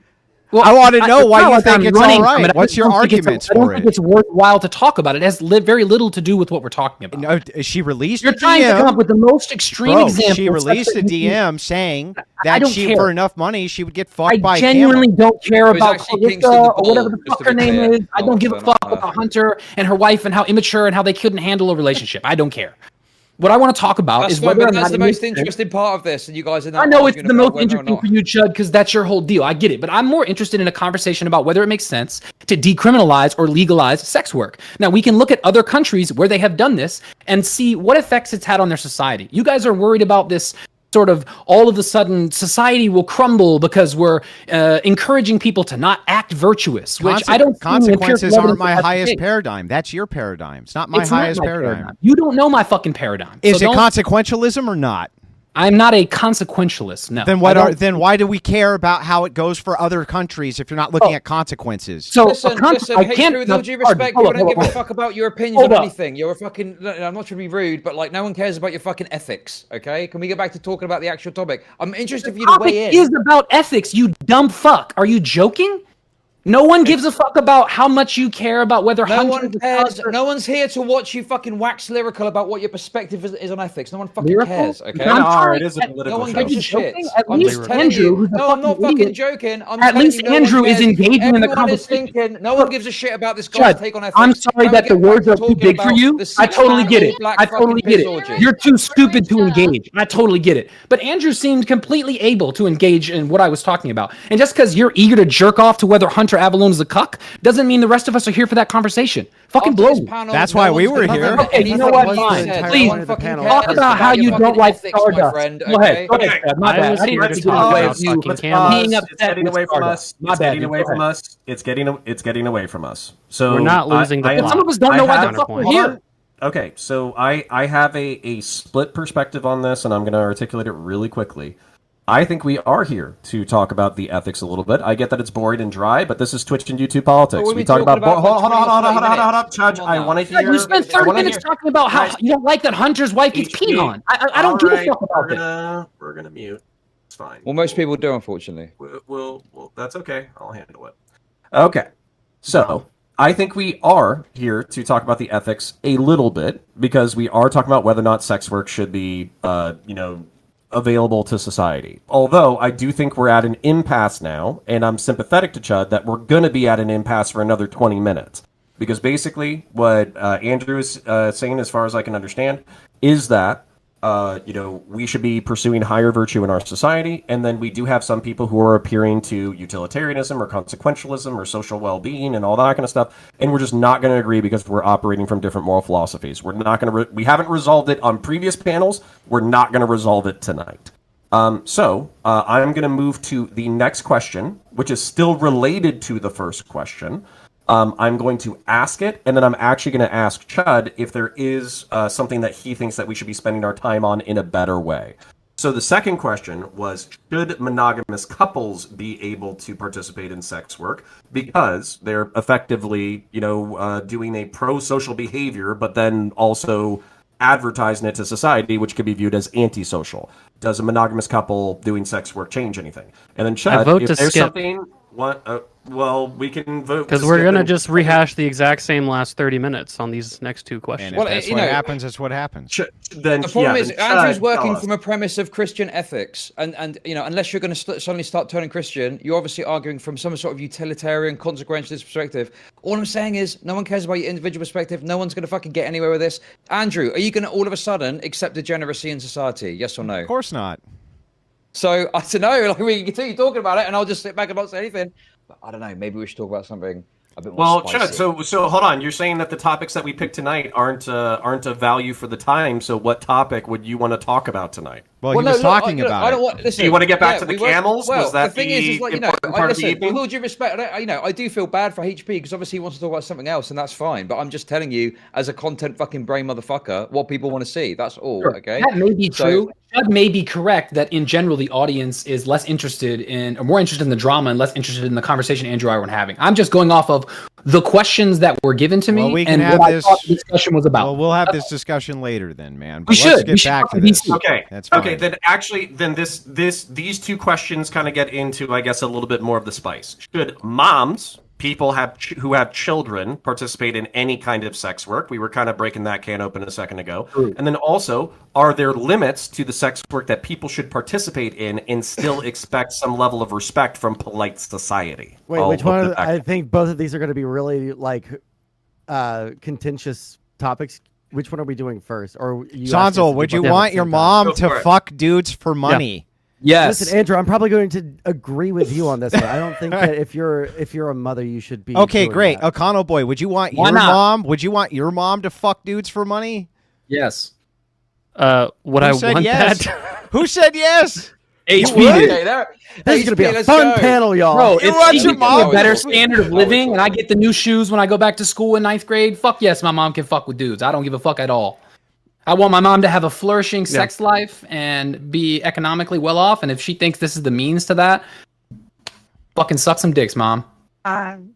Speaker 7: Well,
Speaker 3: I want to know
Speaker 7: it's
Speaker 3: why
Speaker 7: not
Speaker 3: you
Speaker 7: like
Speaker 3: think
Speaker 7: I'm
Speaker 3: it's
Speaker 7: running
Speaker 3: all
Speaker 7: from
Speaker 3: right.
Speaker 7: it. I
Speaker 3: What's
Speaker 7: just
Speaker 3: your
Speaker 7: don't think
Speaker 3: arguments
Speaker 7: I don't
Speaker 3: for
Speaker 7: think
Speaker 3: it?
Speaker 7: it's worthwhile to talk about it. It has very little to do with what we're talking about.
Speaker 3: No, she released
Speaker 7: You're
Speaker 3: a
Speaker 7: trying to come up
Speaker 3: DM.
Speaker 7: with the most extreme
Speaker 3: Bro,
Speaker 7: example.
Speaker 3: she released a DM saying that
Speaker 7: don't
Speaker 3: she,
Speaker 7: care.
Speaker 3: for enough money, she would get fucked
Speaker 7: I
Speaker 3: by a
Speaker 7: genuinely
Speaker 3: camel.
Speaker 7: don't care
Speaker 4: It was
Speaker 7: about
Speaker 4: actually Kingston
Speaker 7: Clarissa
Speaker 4: the
Speaker 7: or whatever the
Speaker 4: Bull, just
Speaker 7: fuck
Speaker 4: to
Speaker 7: her
Speaker 4: be
Speaker 7: name
Speaker 4: clear.
Speaker 7: is. I don't give a
Speaker 4: Not
Speaker 7: fuck
Speaker 4: her.
Speaker 7: about Hunter and her wife and how immature and how they couldn't handle a relationship. I don't care. What I want to talk about
Speaker 4: That's
Speaker 7: is
Speaker 4: fine,
Speaker 7: whether
Speaker 4: but
Speaker 7: or
Speaker 4: that's
Speaker 7: not
Speaker 4: the
Speaker 7: it
Speaker 4: most
Speaker 7: makes sense.
Speaker 4: interesting part of this, and you guys are not
Speaker 7: I know it's
Speaker 4: arguing
Speaker 7: the
Speaker 4: about
Speaker 7: most
Speaker 4: whether or
Speaker 7: interesting
Speaker 4: not.
Speaker 7: for you, Chud, because that's your whole deal. I get it. But I'm more interested in a conversation about whether it makes sense to decriminalize or legalize sex work. Now, we can look at other countries where they have done this and see what effects it's had on their society. You guys are worried about this sort of all of a sudden society will crumble because we're encouraging people to not act virtuous, which I don't see any empirical
Speaker 3: Consequences
Speaker 7: evidence
Speaker 3: aren't my
Speaker 7: that that's the
Speaker 3: highest
Speaker 7: case.
Speaker 3: paradigm. That's your paradigm. It's not my
Speaker 7: It's not
Speaker 3: highest
Speaker 7: my
Speaker 3: paradigm.
Speaker 7: You don't know my fucking paradigm.
Speaker 3: Is
Speaker 7: So
Speaker 3: it
Speaker 7: don't-
Speaker 3: consequentialism or not?
Speaker 7: I'm not a consequentialist. No.
Speaker 3: Then
Speaker 7: I
Speaker 3: what
Speaker 7: don't-
Speaker 3: are? Then why do we care about how it goes for other countries if you're not looking at consequences?
Speaker 7: So
Speaker 4: Listen,
Speaker 7: I
Speaker 4: hey,
Speaker 7: can't.
Speaker 4: Drew, with
Speaker 7: no,
Speaker 4: all due
Speaker 7: pardon,
Speaker 4: respect,
Speaker 7: hold
Speaker 4: people
Speaker 7: up,
Speaker 4: don't give
Speaker 7: hold
Speaker 4: a
Speaker 7: up.
Speaker 4: fuck about your opinions
Speaker 7: Hold
Speaker 4: on
Speaker 7: up.
Speaker 4: anything. You're a fucking. I'm not trying to be rude, but like, no one cares about your fucking ethics. Okay, can we get back to talking about the actual topic? I'm interested for you to
Speaker 7: Topic
Speaker 4: weigh in.
Speaker 7: is about ethics, you dumb fuck. Are you joking? No one gives a fuck about how much you care about whether
Speaker 4: No
Speaker 7: Hunter
Speaker 4: one
Speaker 7: is a
Speaker 4: cares.
Speaker 7: cuss or-
Speaker 4: No one's here to watch you fucking wax lyrical about what your perspective is on ethics. No one fucking
Speaker 7: Lyrical?
Speaker 4: cares. Okay.
Speaker 1: kinda
Speaker 7: I'm
Speaker 1: are.
Speaker 7: trying-
Speaker 1: It is a
Speaker 7: at-
Speaker 1: political
Speaker 4: No one
Speaker 1: show.
Speaker 4: gives a
Speaker 7: Are you
Speaker 4: shit.
Speaker 7: joking? At
Speaker 4: I'm
Speaker 7: least
Speaker 4: just telling
Speaker 7: Andrew,
Speaker 4: you.
Speaker 7: who's a
Speaker 4: No, I'm not
Speaker 7: fucking
Speaker 4: fucking
Speaker 7: idiot.
Speaker 4: joking. I'm
Speaker 7: At
Speaker 4: telling
Speaker 7: least
Speaker 4: you, no
Speaker 7: Andrew
Speaker 4: one
Speaker 7: is
Speaker 4: cares.
Speaker 7: engaging in the
Speaker 4: Everyone is
Speaker 7: conversation.
Speaker 4: thinking. No one gives a shit about this guy's
Speaker 7: Chud,
Speaker 4: take on ethics.
Speaker 7: I'm sorry
Speaker 4: Can we
Speaker 7: that the
Speaker 4: get back
Speaker 7: words
Speaker 4: to
Speaker 7: are too
Speaker 4: talking
Speaker 7: big for
Speaker 4: about
Speaker 7: you.
Speaker 4: the
Speaker 7: I totally
Speaker 4: six-man
Speaker 7: get it.
Speaker 4: all-black
Speaker 7: I totally
Speaker 4: fucking
Speaker 7: get
Speaker 4: piss
Speaker 7: it.
Speaker 4: orgy?
Speaker 7: You're too stupid to
Speaker 8: Marisha.
Speaker 7: engage. I totally get it. But Andrew seemed completely able to engage in what I was talking about. And just because you're eager to jerk off to whether Hunter Avalon is a cuck doesn't mean the rest of us are here for that conversation. Fucking
Speaker 4: After
Speaker 7: blow
Speaker 4: this
Speaker 7: me.
Speaker 4: panel,
Speaker 3: That's
Speaker 4: no
Speaker 3: why we
Speaker 4: one's
Speaker 3: were
Speaker 4: gonna
Speaker 3: here.
Speaker 4: remember
Speaker 7: Okay, you
Speaker 4: anything
Speaker 7: know what?
Speaker 4: you
Speaker 7: Fine.
Speaker 4: said.
Speaker 7: Please,
Speaker 4: No one fucking
Speaker 9: talk
Speaker 4: cares
Speaker 7: Talk about how
Speaker 4: your
Speaker 7: you don't
Speaker 4: fucking
Speaker 7: like
Speaker 4: ethics, my
Speaker 7: Stardust.
Speaker 4: friend.
Speaker 7: Go ahead. Go
Speaker 4: Okay?
Speaker 7: ahead, Chad. My
Speaker 5: I
Speaker 7: bad.
Speaker 5: was
Speaker 7: I didn't
Speaker 5: here
Speaker 7: mean
Speaker 5: to
Speaker 7: to get in
Speaker 5: talk
Speaker 7: the way
Speaker 5: about
Speaker 7: of you
Speaker 5: fucking
Speaker 7: being
Speaker 5: camels.
Speaker 7: upset
Speaker 1: It's getting
Speaker 7: with
Speaker 1: away from
Speaker 7: Stardust.
Speaker 1: us.
Speaker 7: My
Speaker 1: It's
Speaker 7: bad.
Speaker 1: getting
Speaker 7: dude.
Speaker 1: away
Speaker 7: Go
Speaker 1: from
Speaker 7: ahead.
Speaker 1: us. It's getting away from us. So
Speaker 5: We're not losing the
Speaker 1: I-
Speaker 5: plot.
Speaker 7: Some of us don't
Speaker 1: I
Speaker 7: know why
Speaker 1: have-
Speaker 7: the fuck we're
Speaker 5: Hold
Speaker 7: here.
Speaker 1: Okay, so I have a split perspective on this, and I'm going to articulate it really quickly. I think we are here to talk about the ethics a little bit. I get that it's boring and dry, but this is Twitch and YouTube politics.
Speaker 4: But we've
Speaker 1: We
Speaker 4: been
Speaker 1: talk
Speaker 4: talking
Speaker 1: about,
Speaker 4: about for
Speaker 1: hold on,
Speaker 4: 20 or 30
Speaker 1: Judge.
Speaker 4: Come on
Speaker 1: I
Speaker 4: now.
Speaker 1: want to
Speaker 7: Yeah,
Speaker 1: hear.
Speaker 7: you spent
Speaker 1: I
Speaker 7: 30
Speaker 1: wanna
Speaker 7: minutes
Speaker 1: hear-
Speaker 7: talking about how
Speaker 1: Guys,
Speaker 7: you don't like that Hunter's wife gets
Speaker 1: HP.
Speaker 7: peed on. I don't give a fuck about this.
Speaker 1: We're gonna mute. It's fine.
Speaker 4: Well, most people do, unfortunately.
Speaker 1: We'll that's okay. I'll handle it. Okay. So, I think we are here to talk about the ethics a little bit because we are talking about whether or not sex work should be, available to society. Although I do think we're at an impasse now, and I'm sympathetic to Chud that we're going to be at an impasse for another 20 minutes. Because basically, what Andrew is saying, as far as I can understand, is that we should be pursuing higher virtue in our society, and then we do have some people who are appearing to utilitarianism or consequentialism or social well-being and all that kind of stuff, and we're just not going to agree because we're operating from different moral philosophies. We're not going to. We haven't resolved it on previous panels. We're not going to resolve it tonight. So I'm going to move to the next question, which is still related to the first question. I'm going to ask it, and then I'm actually going to ask Chud if there is something that he thinks that we should be spending our time on in a better way. So the second question was, should monogamous couples be able to participate in sex work because they're effectively, doing a pro-social behavior, but then also advertising it to society, which could be viewed as antisocial? Does a monogamous couple doing sex work change anything? And then
Speaker 5: I
Speaker 1: Chud,
Speaker 5: vote
Speaker 1: if
Speaker 5: to
Speaker 1: there's
Speaker 5: skip.
Speaker 1: something... Well, we can vote
Speaker 5: Because
Speaker 1: to
Speaker 5: we're
Speaker 1: skip
Speaker 5: gonna
Speaker 1: and-
Speaker 5: just rehash the exact same last 30 minutes on these next two questions.
Speaker 3: And if
Speaker 4: Well,
Speaker 3: that's
Speaker 4: you
Speaker 3: what
Speaker 4: know-
Speaker 3: happens, that's what happens.
Speaker 1: Then
Speaker 4: The problem
Speaker 1: yeah,
Speaker 4: is
Speaker 1: then
Speaker 4: Andrew's
Speaker 1: Chud,
Speaker 4: working
Speaker 1: tell us.
Speaker 4: from a premise of Christian ethics, and unless you're going to suddenly start turning Christian, you're obviously arguing from some sort of utilitarian, consequentialist perspective. All I'm saying is, no one cares about your individual perspective. No one's going to fucking get anywhere with this. Andrew, are you going to all of a sudden accept degeneracy in society? Yes or no?
Speaker 3: Of course not.
Speaker 4: So I don't know. Like, we can continue talking about it, and I'll just sit back and not say anything. But I don't know. Maybe we should talk about something a bit more
Speaker 1: Well,
Speaker 4: spicy.
Speaker 1: Chud, so hold on. You're saying that the topics that we picked tonight aren't of value for the time. So what topic would you want to talk about tonight?
Speaker 3: Well, he was talking
Speaker 4: look,
Speaker 3: about
Speaker 4: I
Speaker 3: it.
Speaker 4: don't want. Listen,
Speaker 1: Do you want to get back to the
Speaker 4: we won't-
Speaker 1: camels?
Speaker 4: Well,
Speaker 1: Was that
Speaker 4: the thing is like
Speaker 1: important part of the
Speaker 4: listen,
Speaker 1: evening?
Speaker 4: with all due respect, I do feel bad for HP because obviously he wants to talk about something else, and that's fine. But I'm just telling you, as a content fucking brain motherfucker, what people want to see. That's all.
Speaker 7: Sure.
Speaker 4: Okay.
Speaker 7: That may be
Speaker 4: So-
Speaker 7: true. That may be correct that in general the audience is less interested in, or more interested in the drama and less interested in the conversation Andrew and I were having. I'm just going off of the questions that were given to me
Speaker 3: Well, we can
Speaker 7: and
Speaker 3: have
Speaker 7: what I
Speaker 3: this-
Speaker 7: thought the discussion was about.
Speaker 3: Well, we'll have this discussion later then, man.
Speaker 7: We
Speaker 3: But
Speaker 7: should.
Speaker 3: let's get
Speaker 7: We should
Speaker 3: back
Speaker 7: talk
Speaker 3: to
Speaker 7: to
Speaker 3: this.
Speaker 7: DC.
Speaker 1: Okay.
Speaker 3: That's fine.
Speaker 1: Okay. Then actually, these two questions kind of get into, I guess, a little bit more of the spice. Should moms, people who have children, participate in any kind of sex work? We were kind of breaking that can open a second ago.
Speaker 7: True.
Speaker 1: And then also, are there limits to the sex work that people should participate in and still expect some level of respect from polite society?
Speaker 9: Wait,
Speaker 1: I'll
Speaker 9: which
Speaker 1: look
Speaker 9: one?
Speaker 1: at that.
Speaker 9: I think both of these are going to be really like contentious topics. Which one are we doing first? Or you asking us
Speaker 3: Sanzel,
Speaker 9: to
Speaker 3: would
Speaker 9: do
Speaker 3: you
Speaker 9: both at
Speaker 3: want
Speaker 9: the
Speaker 3: your
Speaker 9: same time?
Speaker 3: mom
Speaker 1: Go
Speaker 3: to
Speaker 1: for it.
Speaker 3: fuck dudes for money?
Speaker 7: Yes.
Speaker 9: Listen, Andrew, I'm probably going to agree with you on this one. I don't think that if you're a mother, you should be.
Speaker 3: Okay,
Speaker 9: doing
Speaker 3: great.
Speaker 9: that.
Speaker 3: O'Connell boy, would you want
Speaker 7: Why
Speaker 3: your
Speaker 7: not?
Speaker 3: mom? Would you want your mom to fuck dudes for money?
Speaker 7: Yes.
Speaker 5: Would
Speaker 3: Who
Speaker 5: I
Speaker 3: said
Speaker 5: want
Speaker 3: yes?
Speaker 5: that?
Speaker 3: Who said yes?
Speaker 7: HP
Speaker 3: would?
Speaker 7: did.
Speaker 4: Okay, there.
Speaker 9: This is going to be
Speaker 4: HP,
Speaker 9: a
Speaker 4: let's
Speaker 9: fun
Speaker 4: go.
Speaker 9: panel, y'all.
Speaker 7: Bro,
Speaker 3: You
Speaker 7: if
Speaker 3: want
Speaker 7: she
Speaker 3: your
Speaker 7: gives me
Speaker 3: mom
Speaker 7: a better
Speaker 3: to-
Speaker 7: standard of living and I get the new shoes when I go back to school in 9th grade, fuck yes, my mom can fuck with dudes. I don't give a fuck at all. I want my mom to have a flourishing sex life and be economically well off. And if she thinks this is the means to that, fucking suck some dicks, mom.
Speaker 5: Damn,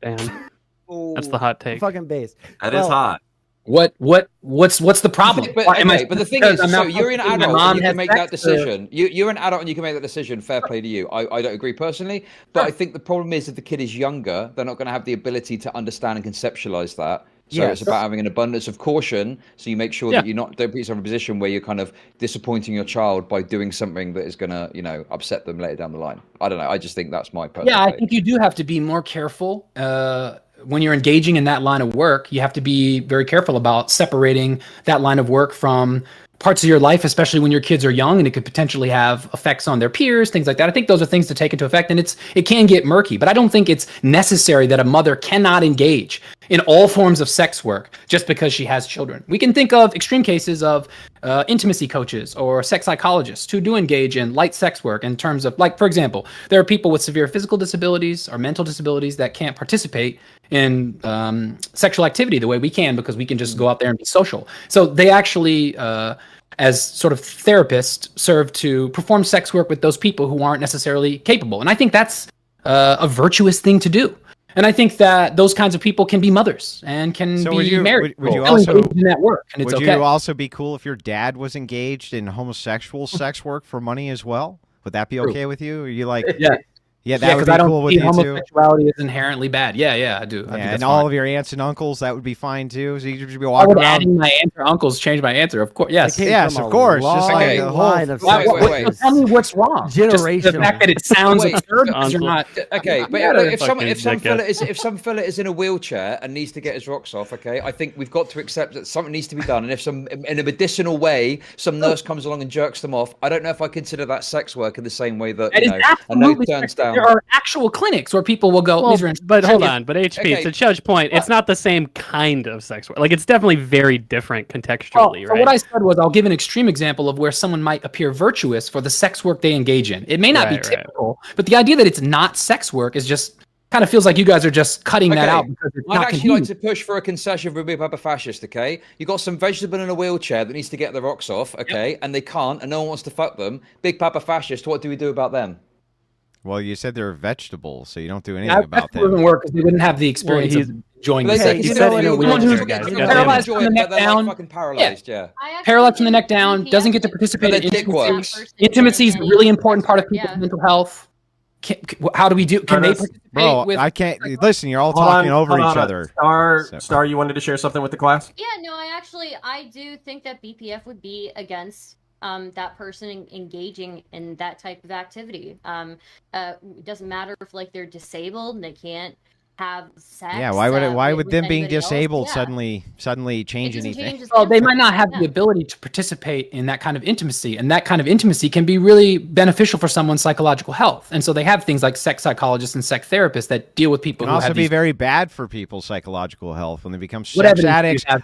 Speaker 5: that's the hot take.
Speaker 9: Fucking base.
Speaker 1: That is
Speaker 9: Well,
Speaker 1: hot.
Speaker 7: What's the problem?
Speaker 4: But,
Speaker 7: Why- am I
Speaker 4: okay, but the thing
Speaker 7: because
Speaker 4: is,
Speaker 7: I'm
Speaker 4: so
Speaker 7: not
Speaker 4: you're an
Speaker 7: fucking with my
Speaker 4: adult
Speaker 7: mom
Speaker 4: and you
Speaker 7: has
Speaker 4: can make
Speaker 7: sex,
Speaker 4: that decision. You're an adult and you can make that decision. Fair play to you. I don't agree personally, but I think the problem is if the kid is younger, they're not going to have the ability to understand and conceptualize that. So
Speaker 9: Yes.
Speaker 4: it's about having an abundance of caution. So you make sure that you don't put yourself in a position where you're kind of disappointing your child by doing something that is going to, upset them later down the line. I don't know. I just think that's my personal
Speaker 7: Yeah, I
Speaker 4: take.
Speaker 7: think you do have to be more careful when you're engaging in that line of work. You have to be very careful about separating that line of work from parts of your life, especially when your kids are young and it could potentially have effects on their peers, things like that. I think those are things to take into effect, and it can get murky, but I don't think it's necessary that a mother cannot engage in all forms of sex work just because she has children. We can think of extreme cases of intimacy coaches or sex psychologists who do engage in light sex work in terms of, like, for example, there are people with severe physical disabilities or mental disabilities that can't participate in sexual activity the way we can because we can just go out there and be social. So they actually, as sort of therapists, serve to perform sex work with those people who aren't necessarily capable. And I think that's a virtuous thing to do. And I think that those kinds of people can be mothers and can
Speaker 3: So
Speaker 7: be
Speaker 3: would you-
Speaker 7: married.
Speaker 3: would you
Speaker 7: Still
Speaker 3: also-
Speaker 7: engaged in that work, and it's
Speaker 3: Would
Speaker 7: okay.
Speaker 3: you also be cool if your dad was engaged in homosexual sex work for money as well? Would that be
Speaker 7: True.
Speaker 3: okay with you? Are you like,
Speaker 7: Yeah.
Speaker 3: yeah, that
Speaker 7: Yeah,
Speaker 3: would
Speaker 7: because
Speaker 3: be
Speaker 7: I don't
Speaker 3: cool with
Speaker 7: see
Speaker 3: you too?
Speaker 7: homosexuality is inherently bad. Yeah, I do. I think
Speaker 3: Yeah,
Speaker 7: that's
Speaker 3: and all
Speaker 7: fine.
Speaker 3: of your aunts and uncles, that would be fine too. So you could just be
Speaker 7: Why
Speaker 3: walking
Speaker 7: would
Speaker 3: around.
Speaker 7: adding my aunt or uncles change my answer? Of course, yes.
Speaker 9: It came
Speaker 3: Yes,
Speaker 9: from
Speaker 3: of
Speaker 9: a
Speaker 3: course, just
Speaker 9: long
Speaker 3: like
Speaker 4: a
Speaker 3: whole-
Speaker 9: line of
Speaker 4: Wait,
Speaker 9: sex
Speaker 4: wait, wait.
Speaker 9: workers.
Speaker 7: Tell me what's wrong. Just the
Speaker 9: Generational.
Speaker 7: fact that it sounds
Speaker 4: Wait,
Speaker 7: absurd because you're not.
Speaker 4: Okay, but
Speaker 5: Yeah,
Speaker 4: if some
Speaker 5: fucking
Speaker 4: if some fella is in a wheelchair and needs to get his rocks off, okay, I think we've got to accept that something needs to be done. And if in a medicinal way, some nurse comes along and jerks them off, I don't know if I consider that sex work in the same way that
Speaker 7: That is
Speaker 4: a note
Speaker 7: absolutely.
Speaker 4: turns down.
Speaker 7: There are actual clinics where people will go.
Speaker 5: Well,
Speaker 7: These are
Speaker 5: but hold
Speaker 7: if-
Speaker 5: on, but HP,
Speaker 4: Okay.
Speaker 5: to Chuck's point, it's not the same kind of sex work. Like, it's definitely very different
Speaker 7: Well,
Speaker 5: contextually,
Speaker 7: so
Speaker 5: right?
Speaker 7: what I said was I'll give an extreme example of where someone might appear virtuous for the sex work they engage in. It may not be
Speaker 5: Right, right.
Speaker 7: typical, but the idea that it's not sex work is just kind of feels like you guys are just cutting that
Speaker 4: Okay.
Speaker 7: out because it's
Speaker 4: I'd
Speaker 7: not
Speaker 4: actually
Speaker 7: convenient.
Speaker 4: like to push for a concession for a big papa fascist, okay? You got some vegetable in a wheelchair that needs to get the rocks off, okay? And they can't, and no one wants to fuck them. Big papa fascist, what do we do about them?
Speaker 3: Well, you said they're vegetables, so you don't do anything
Speaker 7: That
Speaker 3: about
Speaker 7: wouldn't
Speaker 3: them.
Speaker 7: work because they wouldn't have the experience
Speaker 5: he's-
Speaker 7: of enjoying
Speaker 4: They
Speaker 7: the
Speaker 4: say
Speaker 7: sex.
Speaker 9: you
Speaker 4: you
Speaker 9: said
Speaker 4: know,
Speaker 9: in a
Speaker 4: someone
Speaker 9: wheelchair,
Speaker 4: who's
Speaker 9: guys.
Speaker 4: someone
Speaker 9: You
Speaker 4: who's
Speaker 7: paralyzed
Speaker 4: enjoy
Speaker 7: from the
Speaker 4: it,
Speaker 7: neck
Speaker 4: but they're
Speaker 7: down.
Speaker 4: like fucking paralyzed, yeah.
Speaker 8: I actually
Speaker 7: Paralyzed from the
Speaker 8: think
Speaker 7: neck down,
Speaker 8: BPF
Speaker 7: doesn't get to
Speaker 8: would
Speaker 7: participate in
Speaker 4: But their dick
Speaker 7: intimacy.
Speaker 4: works.
Speaker 8: person
Speaker 7: Intimacy is a
Speaker 8: in
Speaker 7: really
Speaker 8: any
Speaker 7: important part of
Speaker 8: sex work,
Speaker 7: people's
Speaker 8: yeah.
Speaker 7: mental health. How do we do? Can they
Speaker 1: Ernest,
Speaker 7: participate
Speaker 3: Bro,
Speaker 7: with?
Speaker 3: I can't listen. You're all
Speaker 1: Hold
Speaker 3: talking
Speaker 1: on,
Speaker 3: over
Speaker 1: hold
Speaker 3: each
Speaker 1: on.
Speaker 3: other. So-
Speaker 1: Star, you wanted to share something with the class?
Speaker 8: Yeah, no, I do think that BPF would be against that person engaging in that type of activity. It doesn't matter if like they're disabled and they can't have sex.
Speaker 3: Yeah, why would
Speaker 8: with
Speaker 3: them being
Speaker 8: anybody else.
Speaker 3: disabled
Speaker 8: Yeah.
Speaker 3: suddenly change
Speaker 8: It doesn't
Speaker 3: anything?
Speaker 8: change his
Speaker 7: Well, they might not
Speaker 8: chemistry.
Speaker 7: have the ability to participate in that kind of intimacy, and that kind of intimacy can be really beneficial for someone's psychological health. And so they have things like sex psychologists and sex therapists that deal with people
Speaker 3: It can
Speaker 7: who
Speaker 3: also
Speaker 7: have
Speaker 3: be
Speaker 7: these.
Speaker 3: very bad for people's psychological health when they become
Speaker 7: What
Speaker 3: sex
Speaker 7: evidence do you
Speaker 3: addicts.
Speaker 7: have?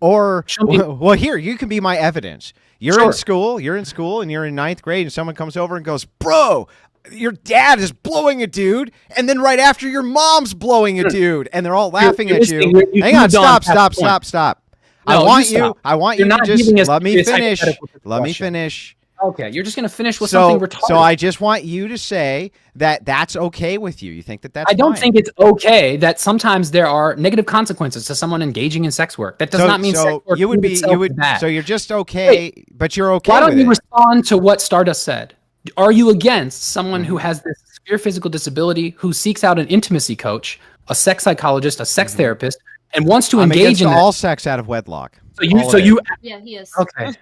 Speaker 3: Or
Speaker 7: Show me-
Speaker 3: well, here you can be my evidence. You're
Speaker 7: Sure.
Speaker 3: in school, and you're in 9th grade, and someone comes over and goes, "Bro, your dad is blowing a dude," and then right after your mom's blowing a dude, and they're all laughing
Speaker 7: you're
Speaker 3: at you.
Speaker 7: listening, you
Speaker 3: Hang on,
Speaker 7: moved on
Speaker 3: stop.
Speaker 7: past the point.
Speaker 3: I
Speaker 7: No,
Speaker 3: want
Speaker 7: you
Speaker 3: you.
Speaker 7: stop.
Speaker 3: I want
Speaker 7: You're
Speaker 3: you to
Speaker 7: not
Speaker 3: just
Speaker 7: giving us
Speaker 3: let me
Speaker 7: serious
Speaker 3: finish.
Speaker 7: hypothetical
Speaker 3: Let me
Speaker 7: discussion.
Speaker 3: finish.
Speaker 7: Okay, you're just going to finish with something retarded.
Speaker 3: So I just want you to say that that's okay with you. You think that that's
Speaker 7: I don't
Speaker 3: fine.
Speaker 7: think it's okay that sometimes there are negative consequences to someone engaging in sex work. That does not mean sex work
Speaker 3: you would
Speaker 7: in
Speaker 3: be
Speaker 7: itself
Speaker 3: you would
Speaker 7: is bad.
Speaker 3: so you're just okay, but you're okay
Speaker 7: Why
Speaker 3: with
Speaker 7: don't you
Speaker 3: it.
Speaker 7: respond to what Stardust said? Are you against someone who has this severe physical disability who seeks out an intimacy coach, a sex psychologist, a sex therapist, and wants to
Speaker 3: I'm
Speaker 7: engage
Speaker 3: against
Speaker 7: in
Speaker 3: all
Speaker 7: that?
Speaker 3: sex out of wedlock.
Speaker 7: So you,
Speaker 3: All
Speaker 7: so
Speaker 3: of it.
Speaker 7: you,
Speaker 8: Yeah, he is.
Speaker 7: okay.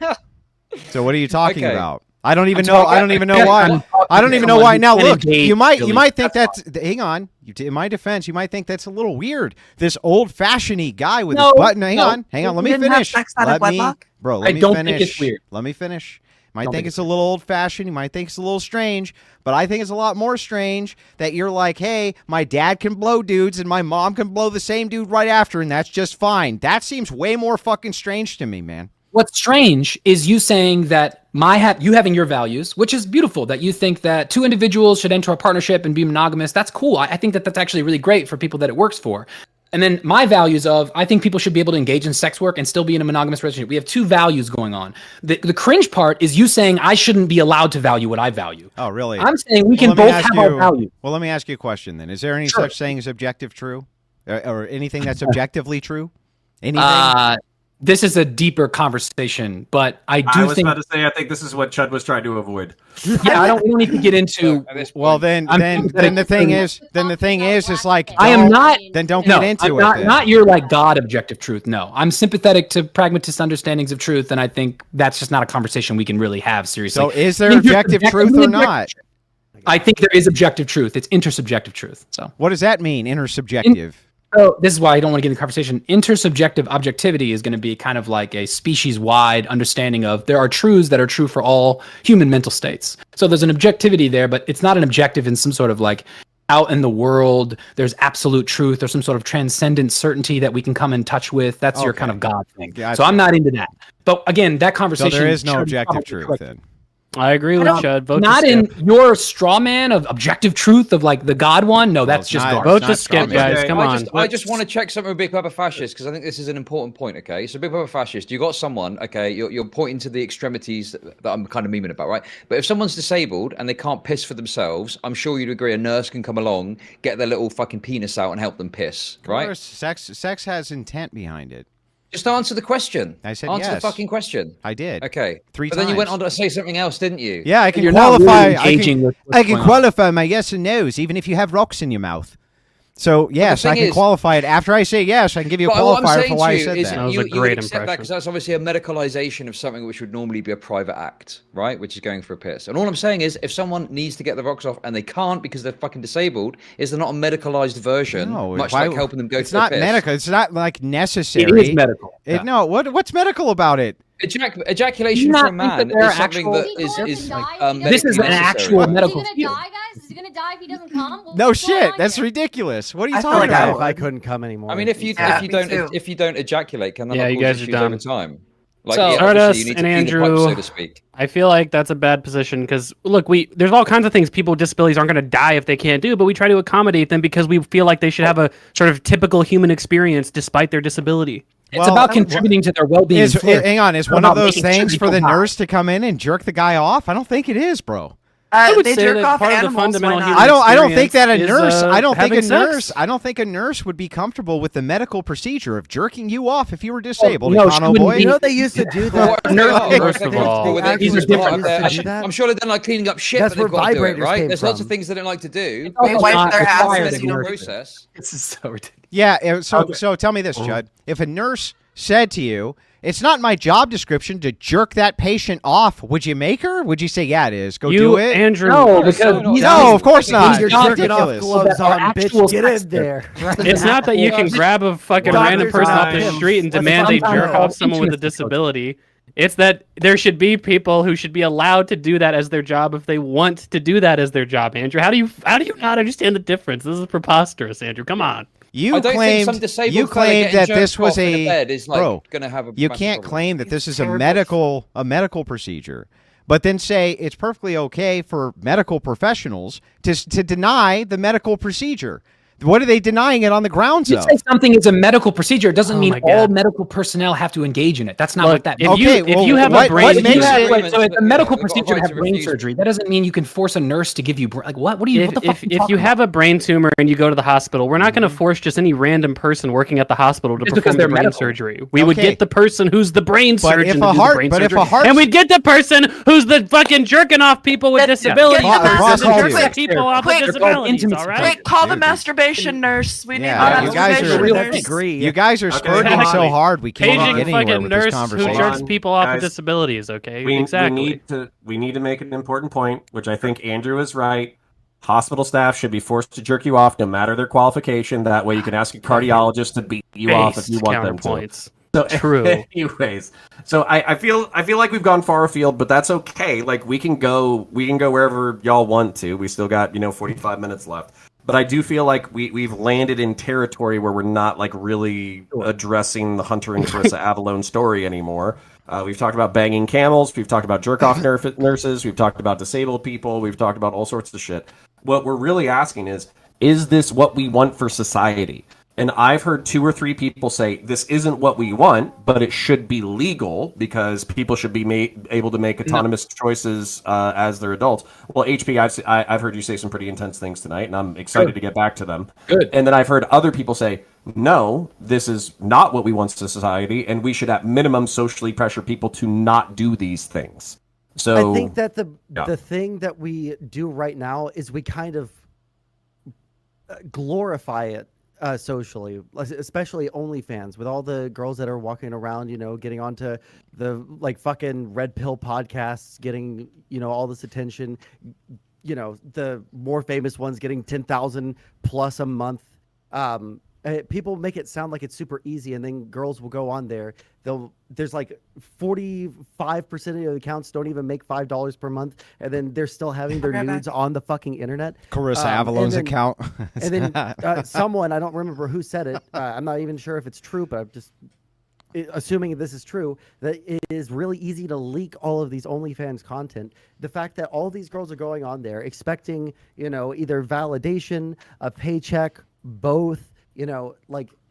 Speaker 3: So what are you talking
Speaker 4: Okay.
Speaker 3: about? I don't even
Speaker 7: I'm
Speaker 3: know.
Speaker 7: talking-
Speaker 3: I don't even know
Speaker 7: I'm
Speaker 3: why.
Speaker 7: talking
Speaker 3: I don't
Speaker 7: to
Speaker 3: even know
Speaker 7: someone
Speaker 3: why.
Speaker 7: who
Speaker 3: Now
Speaker 7: can
Speaker 3: look,
Speaker 7: engage
Speaker 3: you might
Speaker 7: really.
Speaker 3: think that's. Hang on. In my defense, you might think that's a little weird. This old-fashioned guy with his
Speaker 7: No,
Speaker 3: button. Hang
Speaker 7: no.
Speaker 3: on. Let
Speaker 6: You
Speaker 3: me
Speaker 6: didn't have
Speaker 3: finish.
Speaker 6: sex out of wedlock?
Speaker 3: Bro, let
Speaker 7: I
Speaker 3: me
Speaker 7: don't
Speaker 3: finish.
Speaker 7: think it's weird.
Speaker 3: Let me finish. Might
Speaker 7: Don't
Speaker 3: think
Speaker 7: think
Speaker 3: it's a little old-fashioned. You might think it's a little strange, but I think it's a lot more strange that you're like, hey, my dad can blow dudes and my mom can blow the same dude right after, and that's just fine. That seems way more fucking strange to me, man.
Speaker 7: What's strange is you saying that you having your values, which is beautiful, that you think that two individuals should enter a partnership and be monogamous. That's cool. I think that that's actually really great for people that it works for. And then my values of, I think people should be able to engage in sex work and still be in a monogamous relationship. We have two values going on. The cringe part is you saying I shouldn't be allowed to value what I value.
Speaker 3: Oh, really?
Speaker 7: I'm saying we
Speaker 3: Well,
Speaker 7: can
Speaker 3: let me
Speaker 7: both
Speaker 3: ask
Speaker 7: have
Speaker 3: you-
Speaker 7: our values.
Speaker 3: Well, let me ask you a question then. Is there any
Speaker 7: Sure.
Speaker 3: such thing as objective true? Or anything that's objectively true? Anything?
Speaker 7: This is a deeper conversation, but I do
Speaker 1: I was
Speaker 7: think,
Speaker 1: about to say, I think this is what Chud was trying to avoid.
Speaker 7: yeah, we don't need to get into.
Speaker 4: At this
Speaker 3: Well,
Speaker 4: point-
Speaker 3: then
Speaker 7: I'm
Speaker 3: the thing is, is like,
Speaker 7: I am
Speaker 3: don't-
Speaker 7: not-
Speaker 3: Then don't
Speaker 7: No,
Speaker 3: get into
Speaker 7: I'm
Speaker 3: it.
Speaker 7: not,
Speaker 3: then.
Speaker 7: not your like God objective truth. No, I'm sympathetic to pragmatist understandings of truth, and I think that's just not a conversation we can really have seriously.
Speaker 3: So is there objective truth or not?
Speaker 7: I think there is objective truth. It's intersubjective truth. So.
Speaker 3: What does that mean? Intersubjective.
Speaker 7: So this is why I don't want to get in the conversation. Intersubjective objectivity is going to be kind of like a species-wide understanding of there are truths that are true for all human mental states. So there's an objectivity there, but it's not an objective in some sort of like out in the world, there's absolute truth or some sort of transcendent certainty that we can come in touch with. That's your
Speaker 3: Okay.
Speaker 7: kind of God thing.
Speaker 3: Gotcha.
Speaker 7: So I'm not into that. But again, that
Speaker 3: So
Speaker 7: conversation.
Speaker 3: there is no
Speaker 7: should
Speaker 3: objective
Speaker 7: probably
Speaker 3: truth
Speaker 7: click.
Speaker 3: then.
Speaker 5: I agree with Chud. Vote
Speaker 7: Not
Speaker 5: to skip.
Speaker 7: in your straw man of objective truth of like the God one. No, that's
Speaker 3: it's
Speaker 7: just
Speaker 3: not-
Speaker 7: garbage.
Speaker 5: Vote
Speaker 3: not
Speaker 5: to skip,
Speaker 3: strong.
Speaker 5: guys.
Speaker 1: Okay.
Speaker 5: Come
Speaker 4: I
Speaker 5: on.
Speaker 4: just want to check something with Big Papa Fascist because I think this is an important point. Okay, so Big Papa Fascist, you got someone. Okay, you're pointing to the extremities that I'm kind of memeing about, right? But if someone's disabled and they can't piss for themselves, I'm sure you'd agree a nurse can come along, get their little fucking penis out, and help them piss,
Speaker 3: Of
Speaker 4: right?
Speaker 3: course, sex has intent behind it.
Speaker 4: Just answer the question.
Speaker 3: I said
Speaker 4: answer the
Speaker 3: yes.
Speaker 4: fucking question.
Speaker 3: I did.
Speaker 4: Okay.
Speaker 3: 3
Speaker 4: But then you went
Speaker 3: times.
Speaker 4: on to say something else, didn't you?
Speaker 3: Yeah, I can
Speaker 7: You're not really
Speaker 3: qualify.
Speaker 7: engaging with what's
Speaker 3: I can
Speaker 7: going on.
Speaker 3: qualify my yes and no's, even if you have rocks in your mouth. So yes, I
Speaker 4: thing
Speaker 3: can
Speaker 4: is-
Speaker 3: qualify it. After I say yes, I can give you a
Speaker 4: But what I'm
Speaker 3: qualifier
Speaker 4: saying
Speaker 3: for why I
Speaker 4: to you
Speaker 3: said
Speaker 4: is
Speaker 3: that.
Speaker 5: That was
Speaker 4: you
Speaker 5: a
Speaker 4: would
Speaker 5: great
Speaker 4: accept that
Speaker 5: impression.
Speaker 4: because that's obviously a medicalization of something which would normally be a private act, right? Which is going for a piss. And all I'm saying is, if someone needs to get the rocks off and they can't because they're fucking disabled, is there not a medicalized version,
Speaker 3: No,
Speaker 4: much
Speaker 3: why-
Speaker 4: like helping them go
Speaker 3: It's
Speaker 4: to the
Speaker 3: not
Speaker 4: piss?
Speaker 3: medical. It's not like necessary.
Speaker 7: It is medical. Yeah.
Speaker 3: No, what's medical about it?
Speaker 4: Ejaculation
Speaker 7: Do you
Speaker 4: for a
Speaker 7: not think
Speaker 4: man
Speaker 7: that there
Speaker 4: is
Speaker 7: are
Speaker 4: something
Speaker 7: actual-
Speaker 4: that
Speaker 8: Is he going
Speaker 4: is
Speaker 8: to die if he
Speaker 4: medically
Speaker 8: doesn't
Speaker 7: This is an
Speaker 4: necessary.
Speaker 7: actual medical
Speaker 8: Is he
Speaker 7: field.
Speaker 8: gonna die, guys? Is he gonna die if he doesn't come?
Speaker 3: No
Speaker 8: What's going
Speaker 3: shit.
Speaker 8: on
Speaker 3: That's
Speaker 8: here?
Speaker 3: ridiculous. What are you
Speaker 6: I feel
Speaker 3: talking
Speaker 6: like I
Speaker 3: about?
Speaker 9: If I couldn't come anymore.
Speaker 4: I mean, if you
Speaker 6: Yeah, me too.
Speaker 4: if you don't ejaculate, can that
Speaker 5: Yeah,
Speaker 4: not
Speaker 5: you
Speaker 4: cause
Speaker 5: guys are
Speaker 4: issues
Speaker 5: dumb.
Speaker 4: over time? Like,
Speaker 7: So-
Speaker 4: yeah,
Speaker 5: Stardust
Speaker 4: obviously you need to
Speaker 5: and
Speaker 4: clean the pipe,
Speaker 5: Andrew-
Speaker 4: so to speak.
Speaker 5: I feel like that's a bad position because look, there's all kinds of things people with disabilities aren't going to die if they can't do, but we try to accommodate them because we feel like they should have a sort of typical human experience despite their disability.
Speaker 7: It's
Speaker 3: Well,
Speaker 7: about contributing to their well-being. and flourishing.
Speaker 3: Hang on, is
Speaker 7: It's
Speaker 3: one
Speaker 7: about
Speaker 3: of those
Speaker 7: making sure
Speaker 3: things for
Speaker 7: people
Speaker 3: the
Speaker 7: die.
Speaker 3: nurse to come in and jerk the guy off? I don't think it is, bro.
Speaker 5: would
Speaker 6: They
Speaker 5: say
Speaker 6: jerk
Speaker 5: that
Speaker 6: off
Speaker 5: part of the
Speaker 6: animals.
Speaker 5: fundamental
Speaker 6: Why
Speaker 5: human
Speaker 6: not?
Speaker 3: I don't think that a
Speaker 5: experience
Speaker 3: nurse.
Speaker 5: is,
Speaker 3: I don't think a
Speaker 5: having
Speaker 3: nurse.
Speaker 5: sex.
Speaker 3: I don't think a nurse would be comfortable with the medical procedure of jerking you off if you were disabled.
Speaker 7: no, she
Speaker 3: Econo
Speaker 7: wouldn't
Speaker 3: boy.
Speaker 9: You know they used to do that.
Speaker 4: Or if they
Speaker 7: nurse-
Speaker 4: are, or if
Speaker 5: first
Speaker 4: they're
Speaker 5: of all,
Speaker 4: comfortable with it,
Speaker 7: these
Speaker 4: because
Speaker 7: are
Speaker 4: it's part
Speaker 7: different
Speaker 4: of their-
Speaker 9: professions.
Speaker 4: I'm sure they don't like cleaning up shit,
Speaker 9: That's
Speaker 4: but they've
Speaker 9: where
Speaker 4: got to do it,
Speaker 9: vibrators
Speaker 4: right?
Speaker 9: came
Speaker 4: There's lots
Speaker 9: from.
Speaker 4: of things they don't like to do.
Speaker 6: They
Speaker 4: It's
Speaker 6: wipe
Speaker 4: not
Speaker 6: their
Speaker 4: required
Speaker 6: asses,
Speaker 4: in the
Speaker 6: you know.
Speaker 4: process.
Speaker 7: This is so ridiculous.
Speaker 3: Yeah. So
Speaker 1: Okay.
Speaker 3: so tell me this, Judd. If a nurse said to you, It's not my job description to jerk that patient off. Would you make her? Would you say, yeah, it is? Go do it?
Speaker 5: Andrew.
Speaker 7: No, because
Speaker 3: No, of course not.
Speaker 9: You're
Speaker 3: It's
Speaker 9: jerking off
Speaker 3: ridiculous.
Speaker 9: gloves
Speaker 7: Our
Speaker 9: on, bitch.
Speaker 7: actual
Speaker 9: Get
Speaker 7: sex
Speaker 9: in there.
Speaker 5: It's not that you can grab a fucking random
Speaker 9: Doctors
Speaker 5: person
Speaker 9: are
Speaker 5: off the
Speaker 9: pimps.
Speaker 5: street and
Speaker 9: That's
Speaker 5: demand they
Speaker 9: sometimes
Speaker 5: jerk off someone with a
Speaker 7: intimacy
Speaker 5: disability. It's that there should be people who should be allowed to do that as their job if they want to do that as their job, Andrew. How do you not understand the difference? This is preposterous, Andrew. Come on.
Speaker 3: You
Speaker 4: I don't think
Speaker 3: claimed
Speaker 4: some disabled
Speaker 3: you
Speaker 4: fella
Speaker 3: claimed
Speaker 4: getting
Speaker 3: that
Speaker 4: jerked
Speaker 3: this was
Speaker 4: off in
Speaker 3: a
Speaker 4: bed is, like,
Speaker 3: bro.
Speaker 4: gonna have a
Speaker 3: You
Speaker 4: massive
Speaker 3: can't
Speaker 4: problem.
Speaker 3: claim that this is a
Speaker 9: terrible.
Speaker 3: medical procedure, but then say it's perfectly okay for medical professionals to deny the medical procedure. What are they denying it on the grounds
Speaker 7: You
Speaker 3: of?
Speaker 7: say something is a medical procedure, it doesn't
Speaker 5: Oh
Speaker 7: mean
Speaker 5: my
Speaker 7: all
Speaker 5: God.
Speaker 7: medical personnel have to engage in it. That's not
Speaker 5: Look,
Speaker 7: what that
Speaker 5: if
Speaker 7: means.
Speaker 5: you
Speaker 3: Okay,
Speaker 5: if
Speaker 3: well,
Speaker 5: you have
Speaker 3: what
Speaker 5: a brain
Speaker 3: makes
Speaker 5: injury,
Speaker 3: it-
Speaker 7: Wait, so it's a medical
Speaker 4: They've got a
Speaker 7: procedure to
Speaker 4: right
Speaker 7: have
Speaker 4: to
Speaker 7: brain
Speaker 4: refuse.
Speaker 7: surgery. That doesn't mean you can force a nurse to give you like what? What are you? What the fuck? are you
Speaker 5: if
Speaker 7: talking
Speaker 5: you have
Speaker 7: about?
Speaker 5: a brain tumor and you go to the hospital, we're not going to force just any random person working at the hospital to
Speaker 7: Just because
Speaker 5: perform the
Speaker 7: they're
Speaker 5: brain
Speaker 7: medical.
Speaker 5: surgery. We would
Speaker 3: Okay.
Speaker 5: get the person who's the brain
Speaker 3: But if
Speaker 5: surgeon
Speaker 3: a
Speaker 5: to do
Speaker 3: heart-
Speaker 5: the brain
Speaker 3: but if
Speaker 5: surgery,
Speaker 3: a heart-
Speaker 5: and we'd get the person who's the fucking jerking off people with disabilities.
Speaker 3: get the
Speaker 5: to
Speaker 3: master-
Speaker 5: jerk people off with
Speaker 6: quick,
Speaker 5: disabilities.
Speaker 7: intimacy
Speaker 5: All right.
Speaker 6: Quick, call the
Speaker 3: Dude.
Speaker 6: masturbation nurse. We need
Speaker 3: Yeah,
Speaker 6: the
Speaker 3: you guys are-
Speaker 6: masturbation
Speaker 7: real
Speaker 6: nurse.
Speaker 9: Degree.
Speaker 3: You guys are
Speaker 1: Okay.
Speaker 3: spurting so
Speaker 5: Exactly.
Speaker 3: hard we can't
Speaker 5: Paging
Speaker 3: get anywhere
Speaker 5: fucking
Speaker 3: with this
Speaker 5: nurse who
Speaker 3: conversation.
Speaker 5: jerks
Speaker 1: on,
Speaker 5: people off with
Speaker 1: guys.
Speaker 5: disabilities. Okay,
Speaker 1: We
Speaker 5: exactly.
Speaker 1: need to make an important point, which I think Andrew is right. Hospital staff should be forced to jerk you off no matter their qualification. That way you can ask a cardiologist to beat you off if you
Speaker 5: Based
Speaker 1: want them to.
Speaker 5: counterpoints.
Speaker 1: So,
Speaker 5: True.
Speaker 1: Anyways, so I feel like we've gone far afield, but that's okay. Like we can go wherever y'all want to. We still got 45 minutes left. But I do feel like we've landed in territory where we're not like really addressing the Hunter and Carissa Avalone story anymore. We've talked about banging camels. We've talked about jerk off nurses. We've talked about disabled people. We've talked about all sorts of shit. What we're really asking is this what we want for society? And I've heard 2 or 3 people say this isn't what we want, but it should be legal because people should be able to make autonomous choices as they're adults. Well, HP, I've heard you say some pretty intense things tonight, and I'm excited to get back to them.
Speaker 7: Good.
Speaker 1: And then I've heard other people say, no, this is not what we want to society, and we should at minimum socially pressure people to not do these things. So
Speaker 9: I think that the
Speaker 1: Yeah.
Speaker 9: thing that we do right now is we kind of glorify it socially, especially OnlyFans, with all the girls that are walking around, getting onto the like fucking red pill podcasts, getting all this attention. The more famous ones getting 10,000 plus a month. People make it sound like it's super easy, and then girls will go on there. There's like 45% of the accounts don't even make $5 per month, and then they're still having their
Speaker 6: Okay,
Speaker 9: nudes on the fucking internet.
Speaker 3: Carissa
Speaker 9: and
Speaker 3: Avalone's
Speaker 9: then-
Speaker 3: account.
Speaker 9: And then someone, I don't remember who said it. I'm not even sure if it's true, but I'm just assuming this is true, that it is really easy to leak all of these OnlyFans content. The fact that all these girls are going on there expecting, either validation, a paycheck, both.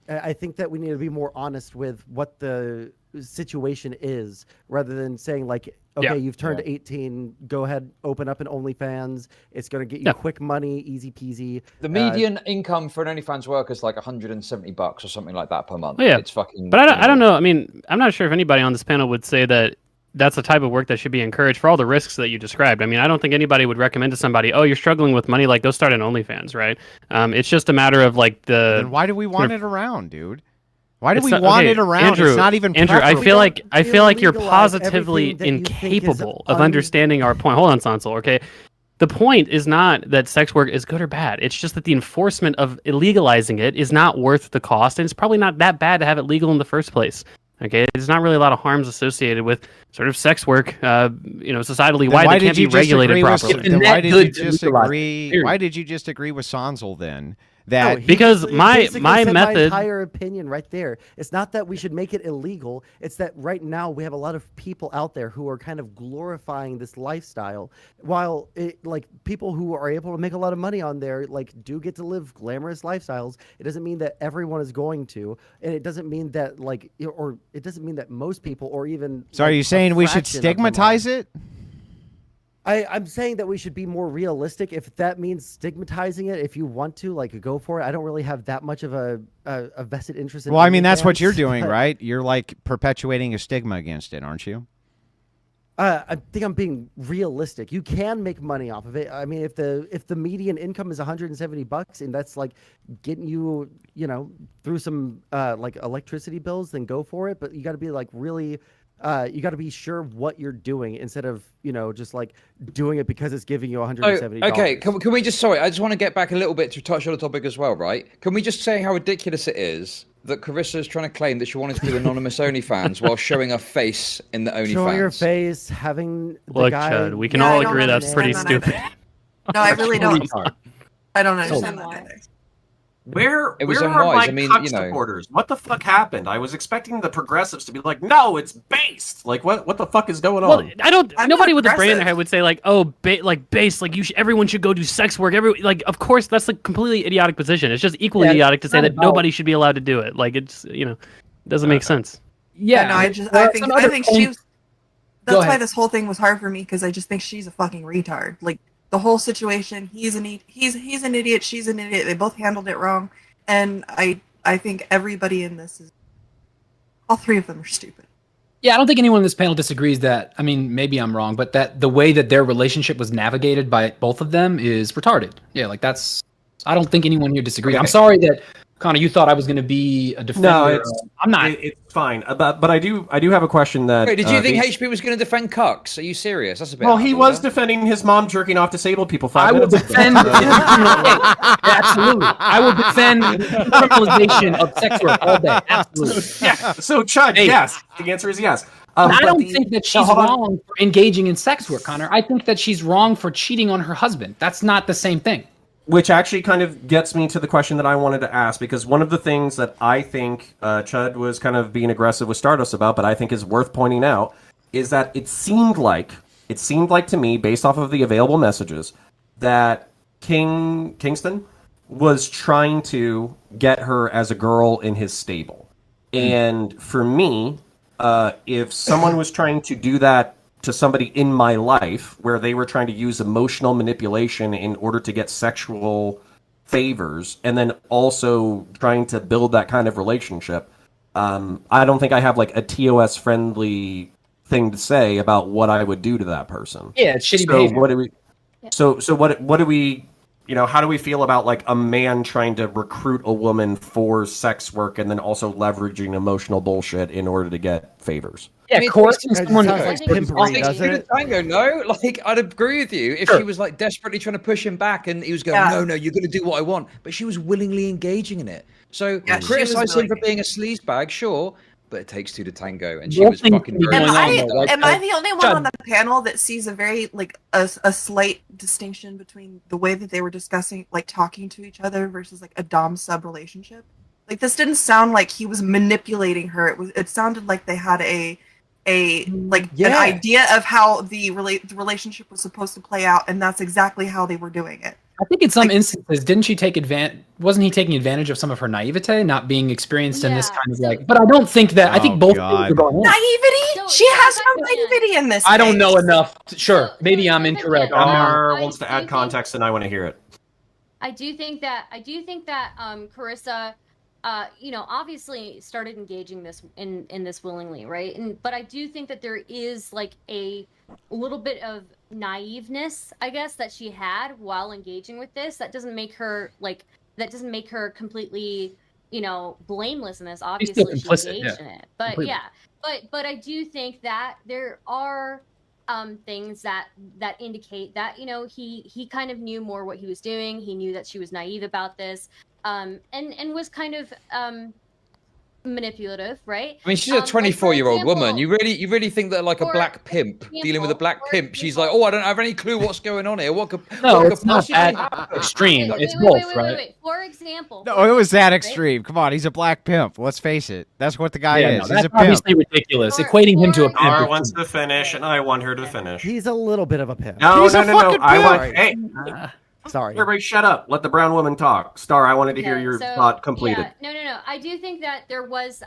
Speaker 9: I think that we need to be more honest with what the situation is, rather than saying like, okay,
Speaker 5: Yeah.
Speaker 9: you've turned 18, go ahead, open up an OnlyFans. It's going to get you
Speaker 5: Yeah.
Speaker 9: quick money, easy peasy.
Speaker 4: The median income for an OnlyFans worker is like $170 or something like that per month.
Speaker 5: Oh, yeah.
Speaker 4: It's fucking.
Speaker 5: But I don't know. I mean, I'm not sure if anybody on this panel would say that that's the type of work that should be encouraged for all the risks that you described. I mean, I don't think anybody would recommend to somebody, oh, you're struggling with money, like go start an OnlyFans, right? It's just a matter of like
Speaker 3: Then why do we want
Speaker 5: sort
Speaker 3: it around, dude? Why do
Speaker 5: It's
Speaker 3: we
Speaker 5: not-
Speaker 3: want
Speaker 5: okay,
Speaker 3: it around?
Speaker 5: Andrew,
Speaker 3: It's not even
Speaker 5: Andrew, I
Speaker 3: preferable.
Speaker 5: feel like you're
Speaker 9: Illegalize
Speaker 5: positively
Speaker 9: everything that you think is
Speaker 5: incapable of understanding our point. Hold on, Sansel, okay? The point is not that sex work is good or bad. It's just that the enforcement of illegalizing it is not worth the cost, and it's probably not that bad to have it legal in the first place. Okay, there's not really a lot of harms associated with sort of sex work, societally
Speaker 3: Then
Speaker 5: why
Speaker 3: why
Speaker 5: they can't
Speaker 3: did you
Speaker 5: be
Speaker 3: just
Speaker 5: regulated
Speaker 3: agree with-
Speaker 5: properly.
Speaker 3: then
Speaker 7: Isn't
Speaker 3: why
Speaker 7: that
Speaker 3: did you
Speaker 7: good to
Speaker 3: just
Speaker 7: legalize it?
Speaker 3: agree?
Speaker 7: Period.
Speaker 3: Why did you just agree with Sanzel then?
Speaker 9: No,
Speaker 3: That
Speaker 9: he
Speaker 5: Because
Speaker 9: just
Speaker 5: my
Speaker 9: basically said
Speaker 5: method-
Speaker 9: my entire opinion right there. It's not that we should make it illegal. It's that right now we have a lot of people out there who are kind of glorifying this lifestyle, while like people who are able to make a lot of money on there like do get to live glamorous lifestyles. It doesn't mean that everyone is going to, and it doesn't mean that or it doesn't mean that most people or even.
Speaker 3: so are you saying we should stigmatize it?
Speaker 9: I'm saying that we should be more realistic. If that means stigmatizing it, if you want to, like, go for it. I don't really have that much of a vested interest in.
Speaker 3: Well, I mean, that's what you're
Speaker 9: OnlyFans,
Speaker 3: doing,
Speaker 9: but
Speaker 3: right? You're like perpetuating a stigma against it, aren't you?
Speaker 9: I think I'm being realistic. You can make money off of it. I mean, if the median income is $170 and that's like getting you, through some like electricity bills, then go for it. But you got to be like really, you got to be sure what you're doing instead of just like doing it because it's giving you $170.
Speaker 4: Okay, can we just, sorry, I just want to get back a little bit to touch on the topic as well, right? Can we just say how ridiculous it is that Carissa is trying to claim that she wanted to do anonymous OnlyFans while showing her face in the OnlyFans?
Speaker 9: Showing her face, having the
Speaker 5: Look,
Speaker 9: guy.
Speaker 5: Chud, we can
Speaker 6: Yeah,
Speaker 5: all
Speaker 6: I don't
Speaker 5: agree that's pretty
Speaker 6: understand that
Speaker 5: stupid.
Speaker 6: No, I really don't. I don't
Speaker 8: Totally.
Speaker 6: understand that either.
Speaker 1: Where
Speaker 4: It was
Speaker 1: where are
Speaker 4: unwise.
Speaker 1: my
Speaker 4: I mean,
Speaker 1: cuck
Speaker 4: you know.
Speaker 1: supporters? What the fuck happened? I was expecting the progressives to be like, no, it's based. Like, what the fuck is going
Speaker 5: Well,
Speaker 1: on?
Speaker 5: I don't.
Speaker 6: I'm
Speaker 5: Nobody
Speaker 6: not
Speaker 5: with a brain in their
Speaker 6: progressive.
Speaker 5: head would say like, "Oh, base, like everyone should go do sex work." Of course, that's a completely idiotic position. It's just equally
Speaker 7: Yeah,
Speaker 5: idiotic to
Speaker 7: it's
Speaker 5: say
Speaker 7: not
Speaker 5: that
Speaker 7: about-
Speaker 5: nobody should be allowed to do it. Like it doesn't make sense.
Speaker 7: Yeah,
Speaker 6: No, I think
Speaker 7: Go
Speaker 6: she. That's why
Speaker 7: ahead.
Speaker 6: this whole thing was hard for me because I just think she's a fucking retard. Like the whole situation, he's an idiot, she's an idiot. They both handled it wrong, and I think everybody in this is, all three of them are stupid.
Speaker 7: Yeah, I don't think anyone in this panel disagrees that, I mean, maybe I'm wrong, but that the way that their relationship was navigated by both of them is retarded. Yeah, like I don't think anyone here disagrees. I'm
Speaker 1: Okay.
Speaker 7: sorry that, Connor, you thought I was going to be a defender.
Speaker 1: No, it's
Speaker 7: I'm not.
Speaker 1: It's fine. But I do have a question that.
Speaker 4: Wait, did you think
Speaker 1: based-
Speaker 4: HP was going to defend cucks? Are you serious? That's a bit.
Speaker 1: Well,
Speaker 4: out
Speaker 1: he
Speaker 4: of
Speaker 1: was
Speaker 4: order.
Speaker 1: defending his mom jerking off disabled people 5
Speaker 7: I will
Speaker 1: minutes ago.
Speaker 7: defend. Yeah, absolutely. I will defend criminalization of sex work all day. Absolutely.
Speaker 1: Yeah. So, Chud,
Speaker 7: Hey.
Speaker 1: yes. The answer is yes.
Speaker 7: I
Speaker 1: but
Speaker 7: don't
Speaker 1: the-
Speaker 7: think that
Speaker 1: No,
Speaker 7: she's
Speaker 1: hold on.
Speaker 7: wrong for engaging in sex work, Connor. I think that she's wrong for cheating on her husband. That's not the same thing.
Speaker 1: Which actually kind of gets me to the question that I wanted to ask, because one of the things that I think Chud was kind of being aggressive with Stardust about, but I think is worth pointing out, is that it seemed like to me, based off of the available messages, that Kingston was trying to get her as a girl in his stable. And for me, if someone was trying to do that to somebody in my life, where they were trying to use emotional manipulation in order to get sexual favors, and then also trying to build that kind of relationship, I don't think I have like a TOS friendly thing to say about what I would do to that person.
Speaker 7: Yeah, it's shitty
Speaker 1: So
Speaker 7: behavior.
Speaker 1: what do we? So what do we? How do we feel about like a man trying to recruit a woman for sex work and then also leveraging emotional bullshit in order to get favors?
Speaker 7: Yeah,
Speaker 4: I mean,
Speaker 7: coercing
Speaker 4: it's
Speaker 7: someone.
Speaker 9: sounds
Speaker 7: to-
Speaker 9: like
Speaker 8: I think it's
Speaker 9: pimpery,
Speaker 8: crazy.
Speaker 9: doesn't
Speaker 4: Two
Speaker 9: it?
Speaker 4: to tango, no? Like, I'd agree with you if
Speaker 7: Sure.
Speaker 4: she was like desperately trying to push him back and he was going,
Speaker 6: Yeah.
Speaker 4: no, you're going to do what I want. But she was willingly engaging in it. So
Speaker 6: Yeah, she was
Speaker 4: criticize him for
Speaker 6: willing.
Speaker 4: being a sleazebag, sure, but it takes two to tango, and she
Speaker 7: One
Speaker 4: was
Speaker 7: thing
Speaker 4: fucking
Speaker 7: to be
Speaker 4: very
Speaker 7: going
Speaker 6: Am
Speaker 7: on,
Speaker 6: I
Speaker 7: though, right?
Speaker 6: am I the only one
Speaker 7: Chud.
Speaker 6: on the panel that sees a very like a slight distinction between the way that they were discussing, like talking to each other, versus like a dom sub relationship? Like this didn't sound like he was manipulating her. It sounded like they had an
Speaker 9: Yeah.
Speaker 6: idea of how the relationship was supposed to play out, and that's exactly how they were doing it.
Speaker 7: I think in some instances, didn't she take advantage? Wasn't he taking advantage of some of her naivete, not being experienced in this
Speaker 8: Yeah,
Speaker 7: kind of
Speaker 8: so-
Speaker 7: like? But I don't think that. I think
Speaker 3: Oh,
Speaker 7: both
Speaker 3: God.
Speaker 7: things are going on.
Speaker 6: Naivety?
Speaker 8: So-
Speaker 6: She
Speaker 8: so
Speaker 6: has
Speaker 8: back
Speaker 6: no
Speaker 8: to Jan.
Speaker 6: naivety in this.
Speaker 7: I don't
Speaker 6: case.
Speaker 7: know enough. Sure,
Speaker 8: So-
Speaker 7: maybe
Speaker 8: so
Speaker 7: I'm
Speaker 8: back to
Speaker 7: incorrect.
Speaker 8: Jan.
Speaker 7: I'm not.
Speaker 1: Dar
Speaker 8: I
Speaker 1: wants to
Speaker 8: do
Speaker 1: add
Speaker 8: think-
Speaker 1: context, and I want to hear it.
Speaker 8: I do think that Carissa, obviously started engaging this in this willingly, right? But I do think that there is like a little bit of naiveness, I guess, that she had while engaging with this. That doesn't make her completely, blameless in this.
Speaker 7: still
Speaker 8: Obviously, she
Speaker 7: complicit,
Speaker 8: engaged
Speaker 7: yeah.
Speaker 8: in it. But
Speaker 7: Completely.
Speaker 8: yeah, but I do think that there are things that indicate that he kind of knew more what he was doing. He knew that she was naive about this, and was kind of manipulative, right?
Speaker 4: I mean, she's a
Speaker 8: Like, for
Speaker 4: 24-year-old woman.
Speaker 8: example-
Speaker 4: You really think that like a
Speaker 8: for
Speaker 4: black pimp dealing with a black
Speaker 8: for
Speaker 4: pimp, she's
Speaker 8: example-
Speaker 4: like, oh, I don't have any clue what's going on here. What could
Speaker 7: No,
Speaker 4: what
Speaker 7: it's
Speaker 4: could
Speaker 7: not
Speaker 4: possibly
Speaker 7: that
Speaker 4: happen?
Speaker 7: extreme.
Speaker 8: Wait,
Speaker 7: It's
Speaker 8: wait,
Speaker 7: both,
Speaker 8: wait, wait,
Speaker 7: right?
Speaker 8: wait, wait. For example,
Speaker 3: No, it was that
Speaker 8: right?
Speaker 3: extreme. Come on, he's a black pimp. Let's face it. That's what the guy
Speaker 7: Yeah,
Speaker 3: is.
Speaker 7: no,
Speaker 3: He's
Speaker 7: that's
Speaker 3: a pimp.
Speaker 7: obviously ridiculous.
Speaker 8: For-
Speaker 7: Equating him to a
Speaker 8: for
Speaker 7: pimp.
Speaker 1: Dar
Speaker 7: is
Speaker 1: wants
Speaker 7: too
Speaker 1: to finish, and I want her to finish.
Speaker 9: He's a little bit of a pimp.
Speaker 1: No,
Speaker 3: He's a
Speaker 1: no.
Speaker 3: fucking
Speaker 1: I want.
Speaker 9: pimp.
Speaker 1: Hey,
Speaker 9: Sorry.
Speaker 1: everybody, shut up. Let the brown woman talk. Star, I wanted to hear
Speaker 8: Okay,
Speaker 1: your
Speaker 8: so,
Speaker 1: thought completed.
Speaker 8: Yeah, no. I do think that there was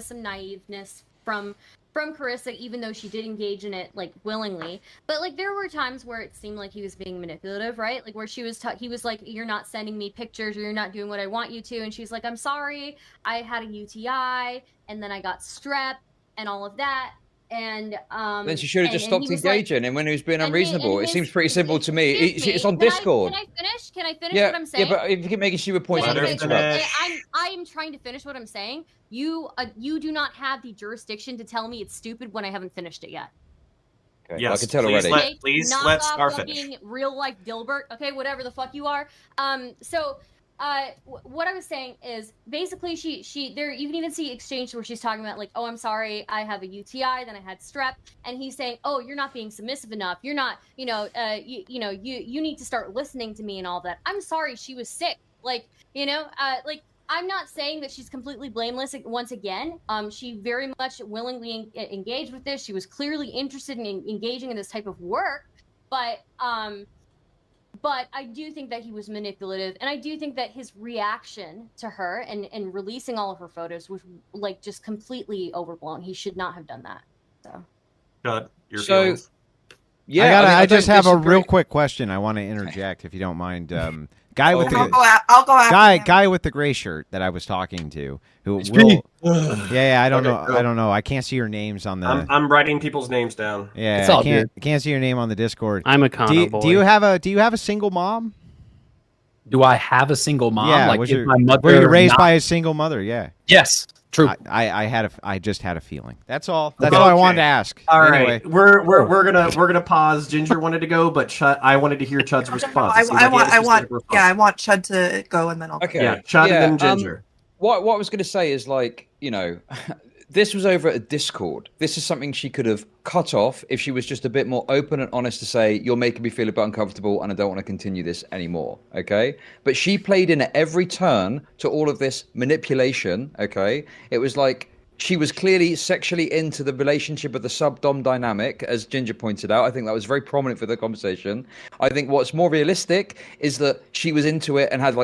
Speaker 8: some naiveness from Carissa, even though she did engage in it like willingly. But like there were times where it seemed like he was being manipulative, right? Like where he was like, "You're not sending me pictures, or you're not doing what I want you to," and she's like, "I'm sorry, I had a UTI, and then I got strep, and all of that."
Speaker 4: Then she should have just stopped engaging, and when he was being unreasonable, it seems pretty simple to me. It's on Discord.
Speaker 8: Can I finish? Can I finish what I'm saying?
Speaker 4: Yeah, but if you keep making stupid points, I'm going to interrupt.
Speaker 8: I'm trying to finish what I'm saying. You do not have the jurisdiction to tell me it's stupid when I haven't finished it yet.
Speaker 4: Okay,
Speaker 1: yes,
Speaker 4: well, I can tell already.
Speaker 1: Please let Star finish.
Speaker 8: Real life Dilbert. Okay, whatever the fuck you are. What I was saying is basically she there you can even see exchange where she's talking about like, oh, I'm sorry, I have a UTI, then I had strep, and he's saying, oh, you're not being submissive enough, you're not, you need to start listening to me and all that. I'm sorry, she was sick, I'm not saying that she's completely blameless. Once again, she very much willingly engaged with this. She was clearly interested in engaging in this type of work, but I do think that he was manipulative, and I do think that his reaction to her and releasing all of her photos was like just completely overblown. He should not have done that. So,
Speaker 1: Judd, your feelings?
Speaker 3: Yeah, I just have a real quick question. I want to interject, if you don't mind. Guy with
Speaker 6: I'll go after
Speaker 3: guy with the gray shirt that I was talking to, who will, I don't know. I can't see your names on the.
Speaker 1: I'm writing people's names down.
Speaker 3: Yeah, I can't see your name on the Discord.
Speaker 5: I'm a Kano boy.
Speaker 3: Do you have a single mom?
Speaker 7: Do I have a single mom?
Speaker 3: Yeah,
Speaker 7: like, my mother
Speaker 3: were you raised by a single mother? Yeah.
Speaker 7: Yes. True.
Speaker 3: I just had a feeling. That's all. That's all I wanted to ask.
Speaker 1: All
Speaker 3: anyway.
Speaker 1: right, we're gonna pause. Ginger wanted to go, but I wanted to hear Chud's response.
Speaker 6: I want Chud to go, and then I'll.
Speaker 4: Okay.
Speaker 1: Yeah, Chud and then Ginger.
Speaker 4: What I was going to say is this was over at a Discord. This is something she could have cut off if she was just a bit more open and honest to say, you're making me feel a bit uncomfortable and I don't want to continue this anymore, okay? But she played in at every turn to all of this manipulation, okay? It was like she was clearly sexually into the relationship of the sub-dom dynamic, as Ginger pointed out. I think that was very prominent for the conversation. I think what's more realistic is that she was into it and had a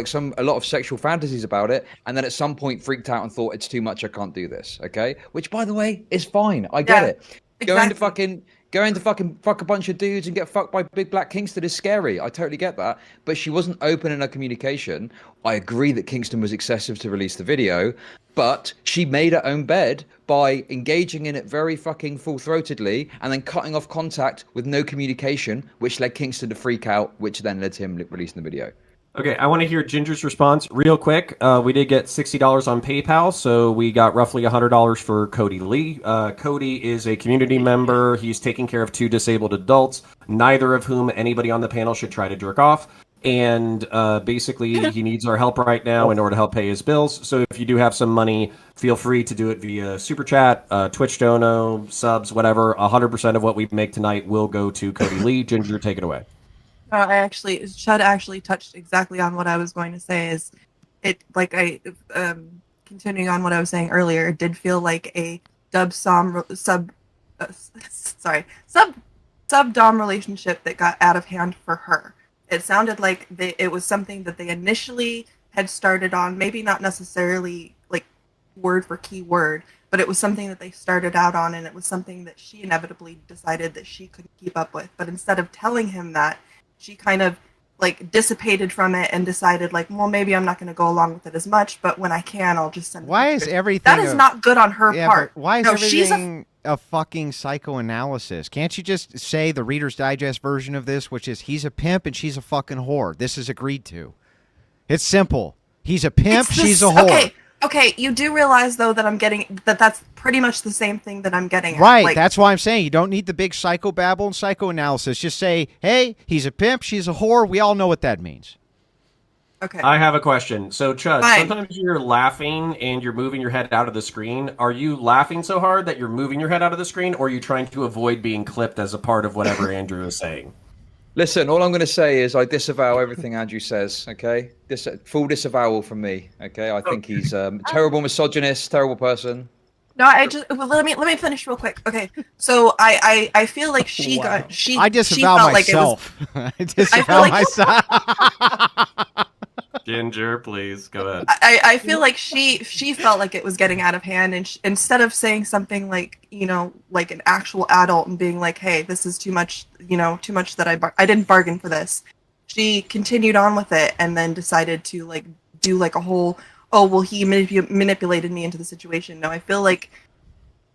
Speaker 4: lot of sexual fantasies about it, and then at some point freaked out and thought, it's too much, I can't do this, okay? Which, by the way, is fine. I get it.
Speaker 6: Exactly.
Speaker 4: Going to fucking fuck a bunch of dudes and get fucked by Big Black Kingston is scary. I totally get that. But she wasn't open in her communication. I agree that Kingston was excessive to release the video, but she made her own bed by engaging in it very fucking full-throatedly and then cutting off contact with no communication, which led Kingston to freak out, which then led to him releasing the video.
Speaker 1: Okay, I want to hear Ginger's response real quick. We did get $60 on PayPal, so we got roughly $100 for Cody Lee. Cody is a community member. He's taking care of 2 disabled adults, neither of whom anybody on the panel should try to jerk off. And basically, he needs our help right now in order to help pay his bills. So if you do have some money, feel free to do it via Super Chat, Twitch Dono, subs, whatever. 100% of what we make tonight will go to Cody Lee. Ginger, take it away.
Speaker 6: Chud actually touched exactly on what I was going to say. Is it continuing on what I was saying earlier? It did feel like a sub-dom relationship that got out of hand for her. It sounded like it was something that they initially had started on, maybe not necessarily like word for keyword, but it was something that they started out on, and it was something that she inevitably decided that she couldn't keep up with. But instead of telling him that, she kind of dissipated from it and decided well, maybe I'm not going to go along with it as much, but when I can, I'll just send.
Speaker 3: Why is everything
Speaker 6: that is not good on her part?
Speaker 3: Why is everything a fucking psychoanalysis? Can't you just say the Reader's Digest version of this, which is he's a pimp and she's a fucking whore? This is agreed to. It's simple. He's a pimp, she's a whore.
Speaker 6: Okay, you do realize though that I'm getting that's pretty much the same thing that I'm getting at.
Speaker 3: Right, that's why I'm saying you don't need the big psychobabble and psychoanalysis. Just say, hey, he's a pimp, she's a whore. We all know what that means.
Speaker 6: Okay.
Speaker 1: I have a question. So, Chud, sometimes you're laughing and you're moving your head out of the screen. Are you laughing so hard that you're moving your head out of the screen, or are you trying to avoid being clipped as a part of whatever Andrew is saying?
Speaker 4: Listen, all I'm going to say is I disavow everything Andrew says, okay? Full disavowal from me, okay? I think he's a terrible misogynist, terrible person.
Speaker 6: No, let me finish real quick. Okay, so I feel like
Speaker 3: I disavow myself. I disavow myself.
Speaker 1: Ginger, please go ahead.
Speaker 6: I feel like she felt like it was getting out of hand, and instead of saying something like an actual adult and being like, hey, this is too much, too much that I didn't bargain for this. She continued on with it and then decided to do a whole, oh well, he manipulated me into the situation. No, I feel like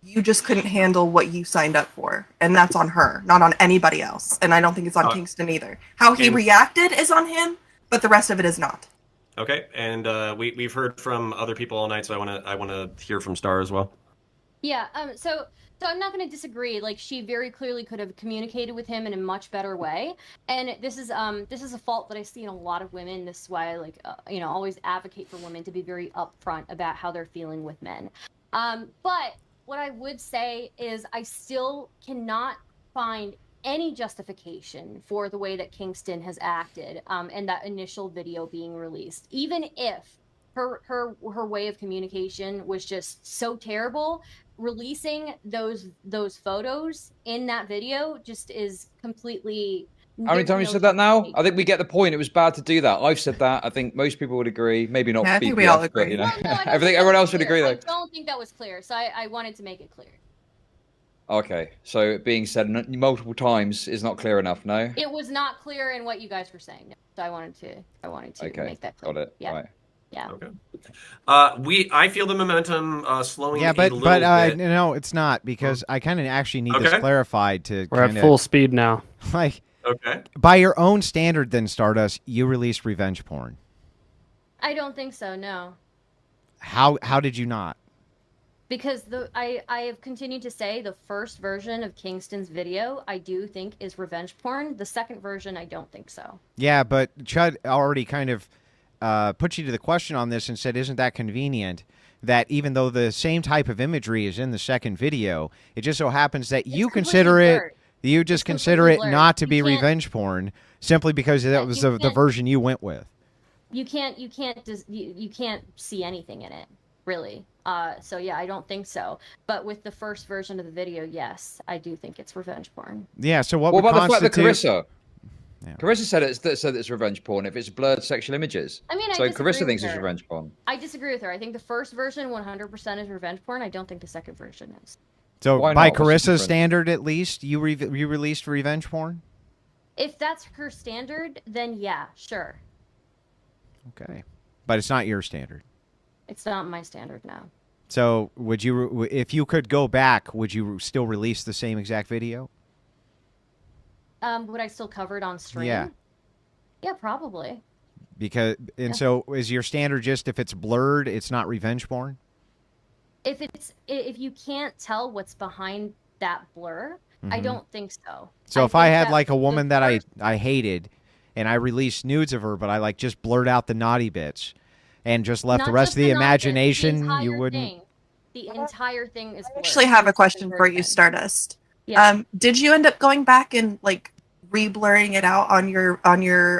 Speaker 6: you just couldn't handle what you signed up for, and that's on her, not on anybody else. And I don't think it's on Kingston either. How he reacted is on him, but the rest of it is not.
Speaker 1: Okay, and we've heard from other people all night, so I want to hear from Star as well.
Speaker 8: Yeah. So I'm not going to disagree. Like, she very clearly could have communicated with him in a much better way. And this is a fault that I see in a lot of women. This is why I always advocate for women to be very upfront about how they're feeling with men. But what I would say is I still cannot find any justification for the way that Kingston has acted, and that initial video being released. Even if her way of communication was just so terrible, releasing those photos in that video just is completely.
Speaker 4: How many times you said that now? I think we get the point. It was bad to do that. I've said that. I think most people would agree. Maybe not.
Speaker 6: Yeah, I think we all agree.
Speaker 4: But, you know,
Speaker 8: Well, no,
Speaker 4: everyone else would agree, though.
Speaker 8: I don't think that was clear, so I wanted to make it clear.
Speaker 4: Okay, so it being said multiple times is not clear enough. No.
Speaker 8: It was not clear in what you guys were saying. No. So I wanted to
Speaker 4: Okay,
Speaker 8: make that clear.
Speaker 4: got it.
Speaker 8: Yeah.
Speaker 4: Right.
Speaker 8: Yeah.
Speaker 1: Okay. I feel the momentum slowing.
Speaker 3: Yeah,
Speaker 1: a
Speaker 3: but
Speaker 1: little bit.
Speaker 3: no, it's not, because I kind of actually need this
Speaker 1: Okay.
Speaker 3: clarified to.
Speaker 5: We're at full speed now.
Speaker 3: Like,
Speaker 1: Okay.
Speaker 3: by your own standard, then Stardust, you released revenge porn.
Speaker 8: I don't think so. No.
Speaker 3: How did you not?
Speaker 8: Because I have continued to say the first version of Kingston's video I do think is revenge porn. The second version I don't think so.
Speaker 3: Yeah, but Chud already kind of put you to the question on this and said, isn't that convenient that even though the same type of imagery is in the second video, it just so happens that you consider
Speaker 8: blurred.
Speaker 3: you just consider
Speaker 8: completely
Speaker 3: it
Speaker 8: blurred.
Speaker 3: not to
Speaker 8: You
Speaker 3: be
Speaker 8: can't-
Speaker 3: revenge porn simply because that was the version you went with.
Speaker 8: You can't see anything in it, really. So yeah, I don't think so. But with the first version of the video, yes, I do think it's revenge porn.
Speaker 3: Yeah, so what
Speaker 4: What
Speaker 3: would
Speaker 4: about the fact that
Speaker 3: constitute...
Speaker 4: Carissa?
Speaker 3: Yeah.
Speaker 4: Carissa said it's revenge porn if it's blurred sexual images.
Speaker 8: I mean, I
Speaker 4: so
Speaker 8: disagree
Speaker 4: Carissa
Speaker 8: with
Speaker 4: thinks it's
Speaker 8: her.
Speaker 4: revenge porn.
Speaker 8: I disagree with her. I think the first version 100% is revenge porn. I don't think the second version is.
Speaker 3: So
Speaker 4: Why
Speaker 3: by
Speaker 4: not? What's the
Speaker 3: Carissa's
Speaker 4: difference?
Speaker 3: standard, at least, you released revenge porn?
Speaker 8: If that's her standard, then yeah, sure.
Speaker 3: Okay. But it's not your standard.
Speaker 8: It's not my standard now.
Speaker 3: So would you, if you could go back, would you still release the same exact video?
Speaker 8: Would I still cover it on stream?
Speaker 3: Yeah.
Speaker 8: Yeah, probably.
Speaker 3: Because so is your standard just if it's blurred, it's not revenge porn?
Speaker 8: If you can't tell what's behind that blur, I don't think so.
Speaker 3: So if I
Speaker 8: think
Speaker 3: had
Speaker 8: that
Speaker 3: like a
Speaker 8: the
Speaker 3: woman that
Speaker 8: first-
Speaker 3: I hated and I released nudes of her, but I like just blurred out the naughty bits and just left
Speaker 8: Not
Speaker 3: the rest
Speaker 8: just
Speaker 3: of the
Speaker 8: naughty bits,
Speaker 3: imagination,
Speaker 8: entire
Speaker 3: you wouldn't.
Speaker 8: thing. The entire thing is
Speaker 6: I
Speaker 8: blurred.
Speaker 6: actually have a
Speaker 8: It's
Speaker 6: question
Speaker 8: the
Speaker 6: for you,
Speaker 8: version.
Speaker 6: Stardust.
Speaker 8: Yeah.
Speaker 6: Did you end up going back and like re-blurring it out on your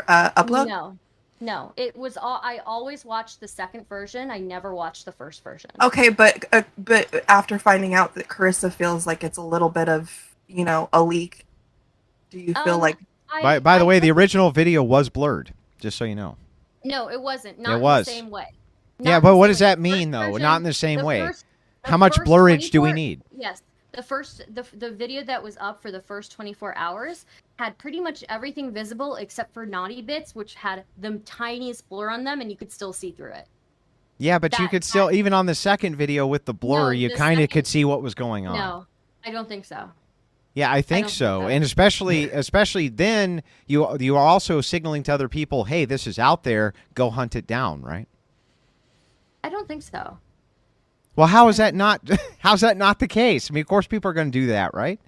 Speaker 6: upload?
Speaker 8: No. It was all. I always watched the second version. I never watched the first version.
Speaker 6: Okay, but after finding out that Carissa feels like it's a little bit of a leak, do you feel like?
Speaker 3: By the way, the original video was blurred, just so you know.
Speaker 8: No, it wasn't. Not
Speaker 3: It was.
Speaker 8: in the same way.
Speaker 3: Yeah,
Speaker 8: Not
Speaker 3: but
Speaker 8: in the
Speaker 3: what
Speaker 8: same
Speaker 3: does
Speaker 8: way.
Speaker 3: that
Speaker 8: The
Speaker 3: mean,
Speaker 8: first
Speaker 3: though?
Speaker 8: version-
Speaker 3: Not in the same
Speaker 8: the
Speaker 3: way.
Speaker 8: first- the
Speaker 3: How much
Speaker 8: first
Speaker 3: blurrage do we
Speaker 8: 24
Speaker 3: need?
Speaker 8: Yes. The video that was up for the first 24 hours had pretty much everything visible except for naughty bits, which had the tiniest blur on them, and you could still see through it.
Speaker 3: Yeah, but you could still, even on the second video with the blur,
Speaker 8: No,
Speaker 3: you
Speaker 8: the
Speaker 3: kind of
Speaker 8: second-
Speaker 3: could see what was going on.
Speaker 8: No, I don't think so.
Speaker 3: Yeah, I think
Speaker 8: don't
Speaker 3: so.
Speaker 8: think so.
Speaker 3: And especially then you are also signaling to other people, hey, this is out there, go hunt it down, right?
Speaker 8: I don't think so.
Speaker 3: Well, how's that not the case? I mean, of course people are going to do that, right?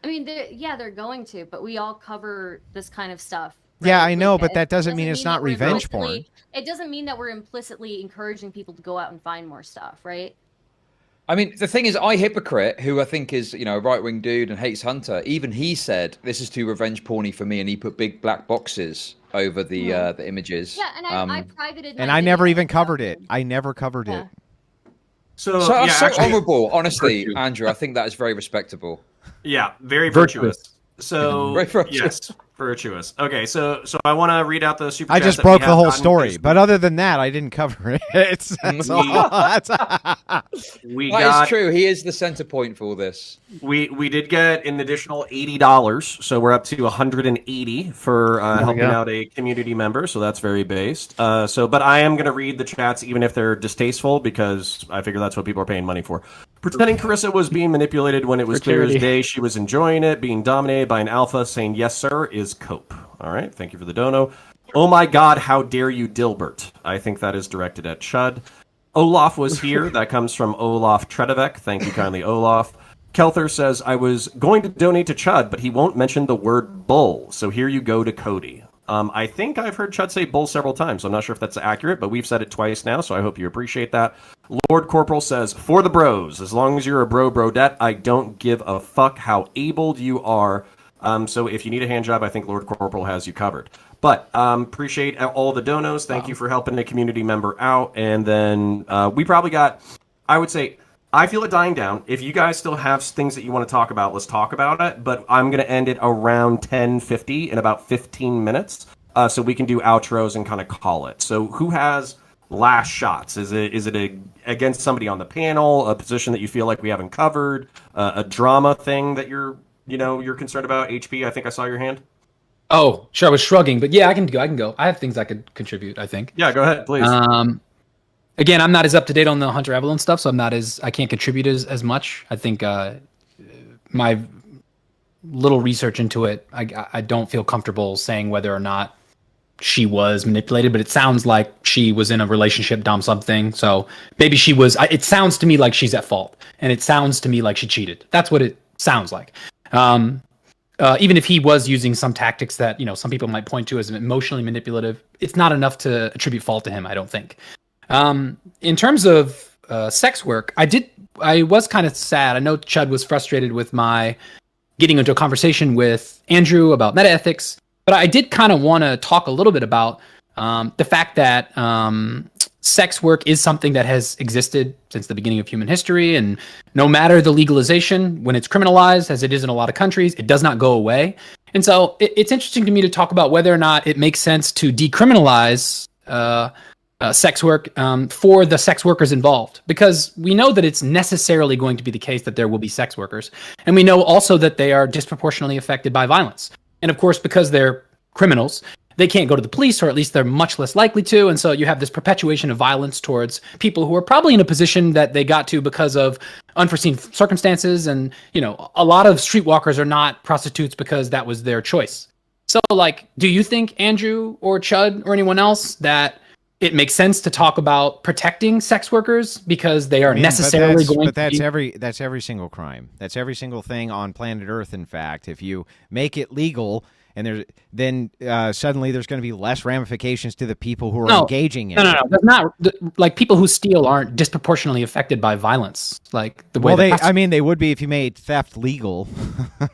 Speaker 8: I mean, they're going to, but we all cover this kind of stuff.
Speaker 3: Yeah,
Speaker 8: right?
Speaker 3: I know,
Speaker 8: Like,
Speaker 3: but that
Speaker 8: it
Speaker 3: doesn't mean it's not
Speaker 8: that we're
Speaker 3: revenge
Speaker 8: implicitly-
Speaker 3: porn.
Speaker 8: It doesn't mean that we're implicitly encouraging people to go out and find more stuff, right?
Speaker 4: I mean, the thing is, Hypocrite, who I think is, a right-wing dude and hates Hunter, even he said, this is too revenge porny for me, and he put big black boxes over the images.
Speaker 8: Yeah, and I privated.
Speaker 3: And
Speaker 8: my
Speaker 3: I never
Speaker 8: video,
Speaker 3: even
Speaker 8: so-
Speaker 3: covered it. I never covered
Speaker 8: Yeah.
Speaker 3: it.
Speaker 1: So,
Speaker 4: So,
Speaker 1: yeah,
Speaker 4: so
Speaker 1: actually,
Speaker 4: honourable, honestly,
Speaker 1: Virtue.
Speaker 4: Andrew. I think that is very respectable.
Speaker 1: yeah, very virtuous. So
Speaker 4: Very virtuous.
Speaker 1: yes, Virtuous. Okay, so I want to read out the super
Speaker 3: I
Speaker 1: chats
Speaker 3: just
Speaker 1: that we
Speaker 3: broke the
Speaker 1: have
Speaker 3: whole
Speaker 1: gotten.
Speaker 3: story, but other than that, I didn't cover it. That's all.
Speaker 1: We
Speaker 4: That
Speaker 1: got
Speaker 4: is true. He is the center point for all this.
Speaker 1: we did get an additional $80, so we're up to 180 for helping
Speaker 5: go.
Speaker 1: out a community member. So that's very based. But I am going to read the chats even if they're distasteful because I figure that's what people are paying money for. Pretending Carissa was being manipulated when it was
Speaker 5: For
Speaker 1: clear as
Speaker 5: charity.
Speaker 1: day she was enjoying it, being dominated by an alpha saying yes sir is cope. All right, thank you for the dono. Oh my God, how dare you, Dilbert? I think that is directed at Chud. Olaf was here. That comes from Olaf Tredevek. Thank you kindly, Olaf. Kelther says, I was going to donate to Chud, but he won't mention the word bull. So here you go to Cody. I think I've heard Chud say bull several times. I'm not sure if that's accurate, but we've said it twice now, so I hope you appreciate that. Lord Corporal says, for the bros, as long as you're a brodette, I don't give a fuck how abled you are. So if you need a hand job, I think Lord Corporal has you covered. But appreciate all the donos. Thank you for helping a community member out. And then we probably got, I would say, I feel it dying down. If you guys still have things that you want to talk about, let's talk about it. But I'm going to end it around 10:50 in about 15 minutes. So we can do outros and kind of call it. So who has last shots? Is it against somebody on the panel, a position that you feel like we haven't covered, a drama thing that you're concerned about? HP, I think I saw your hand.
Speaker 7: Oh, sure. I was shrugging, but yeah, I can go. I have things I could contribute, I think.
Speaker 1: Yeah, go ahead, please.
Speaker 7: Again, I'm not as up to date on the Hunter Avalon stuff, so I can't contribute as much. I think my little research into it, I don't feel comfortable saying whether or not she was manipulated, but it sounds like she was in a relationship, dom something. So maybe she was. It sounds to me like she's at fault, and it sounds to me like she cheated. That's what it sounds like. Even if he was using some tactics that some people might point to as emotionally manipulative, it's not enough to attribute fault to him, I don't think. In terms of sex work, I was kind of sad. I know Chud was frustrated with my getting into a conversation with Andrew about metaethics, but I did kind of want to talk a little bit about the fact that sex work is something that has existed since the beginning of human history, and no matter the legalization, when it's criminalized, as it is in a lot of countries, it does not go away. And so it's interesting to me to talk about whether or not it makes sense to decriminalize sex work for the sex workers involved, because we know that it's necessarily going to be the case that there will be sex workers, and we know also that they are disproportionately affected by violence. And of course, because they're criminals, they can't go to the police, or at least they're much less likely to. And so you have this perpetuation of violence towards people who are probably in a position that they got to because of unforeseen circumstances. And, a lot of streetwalkers are not prostitutes because that was their choice. So, do you think, Andrew or Chud or anyone else, that it makes sense to talk about protecting sex workers because they are necessarily going to be...
Speaker 3: That's every single crime. That's every single thing on planet Earth, in fact. If you make it legal... And then suddenly there's going to be less ramifications to the people who are engaging in it.
Speaker 7: No. That's not people who steal aren't disproportionately affected by violence.
Speaker 3: They would be if you made theft legal,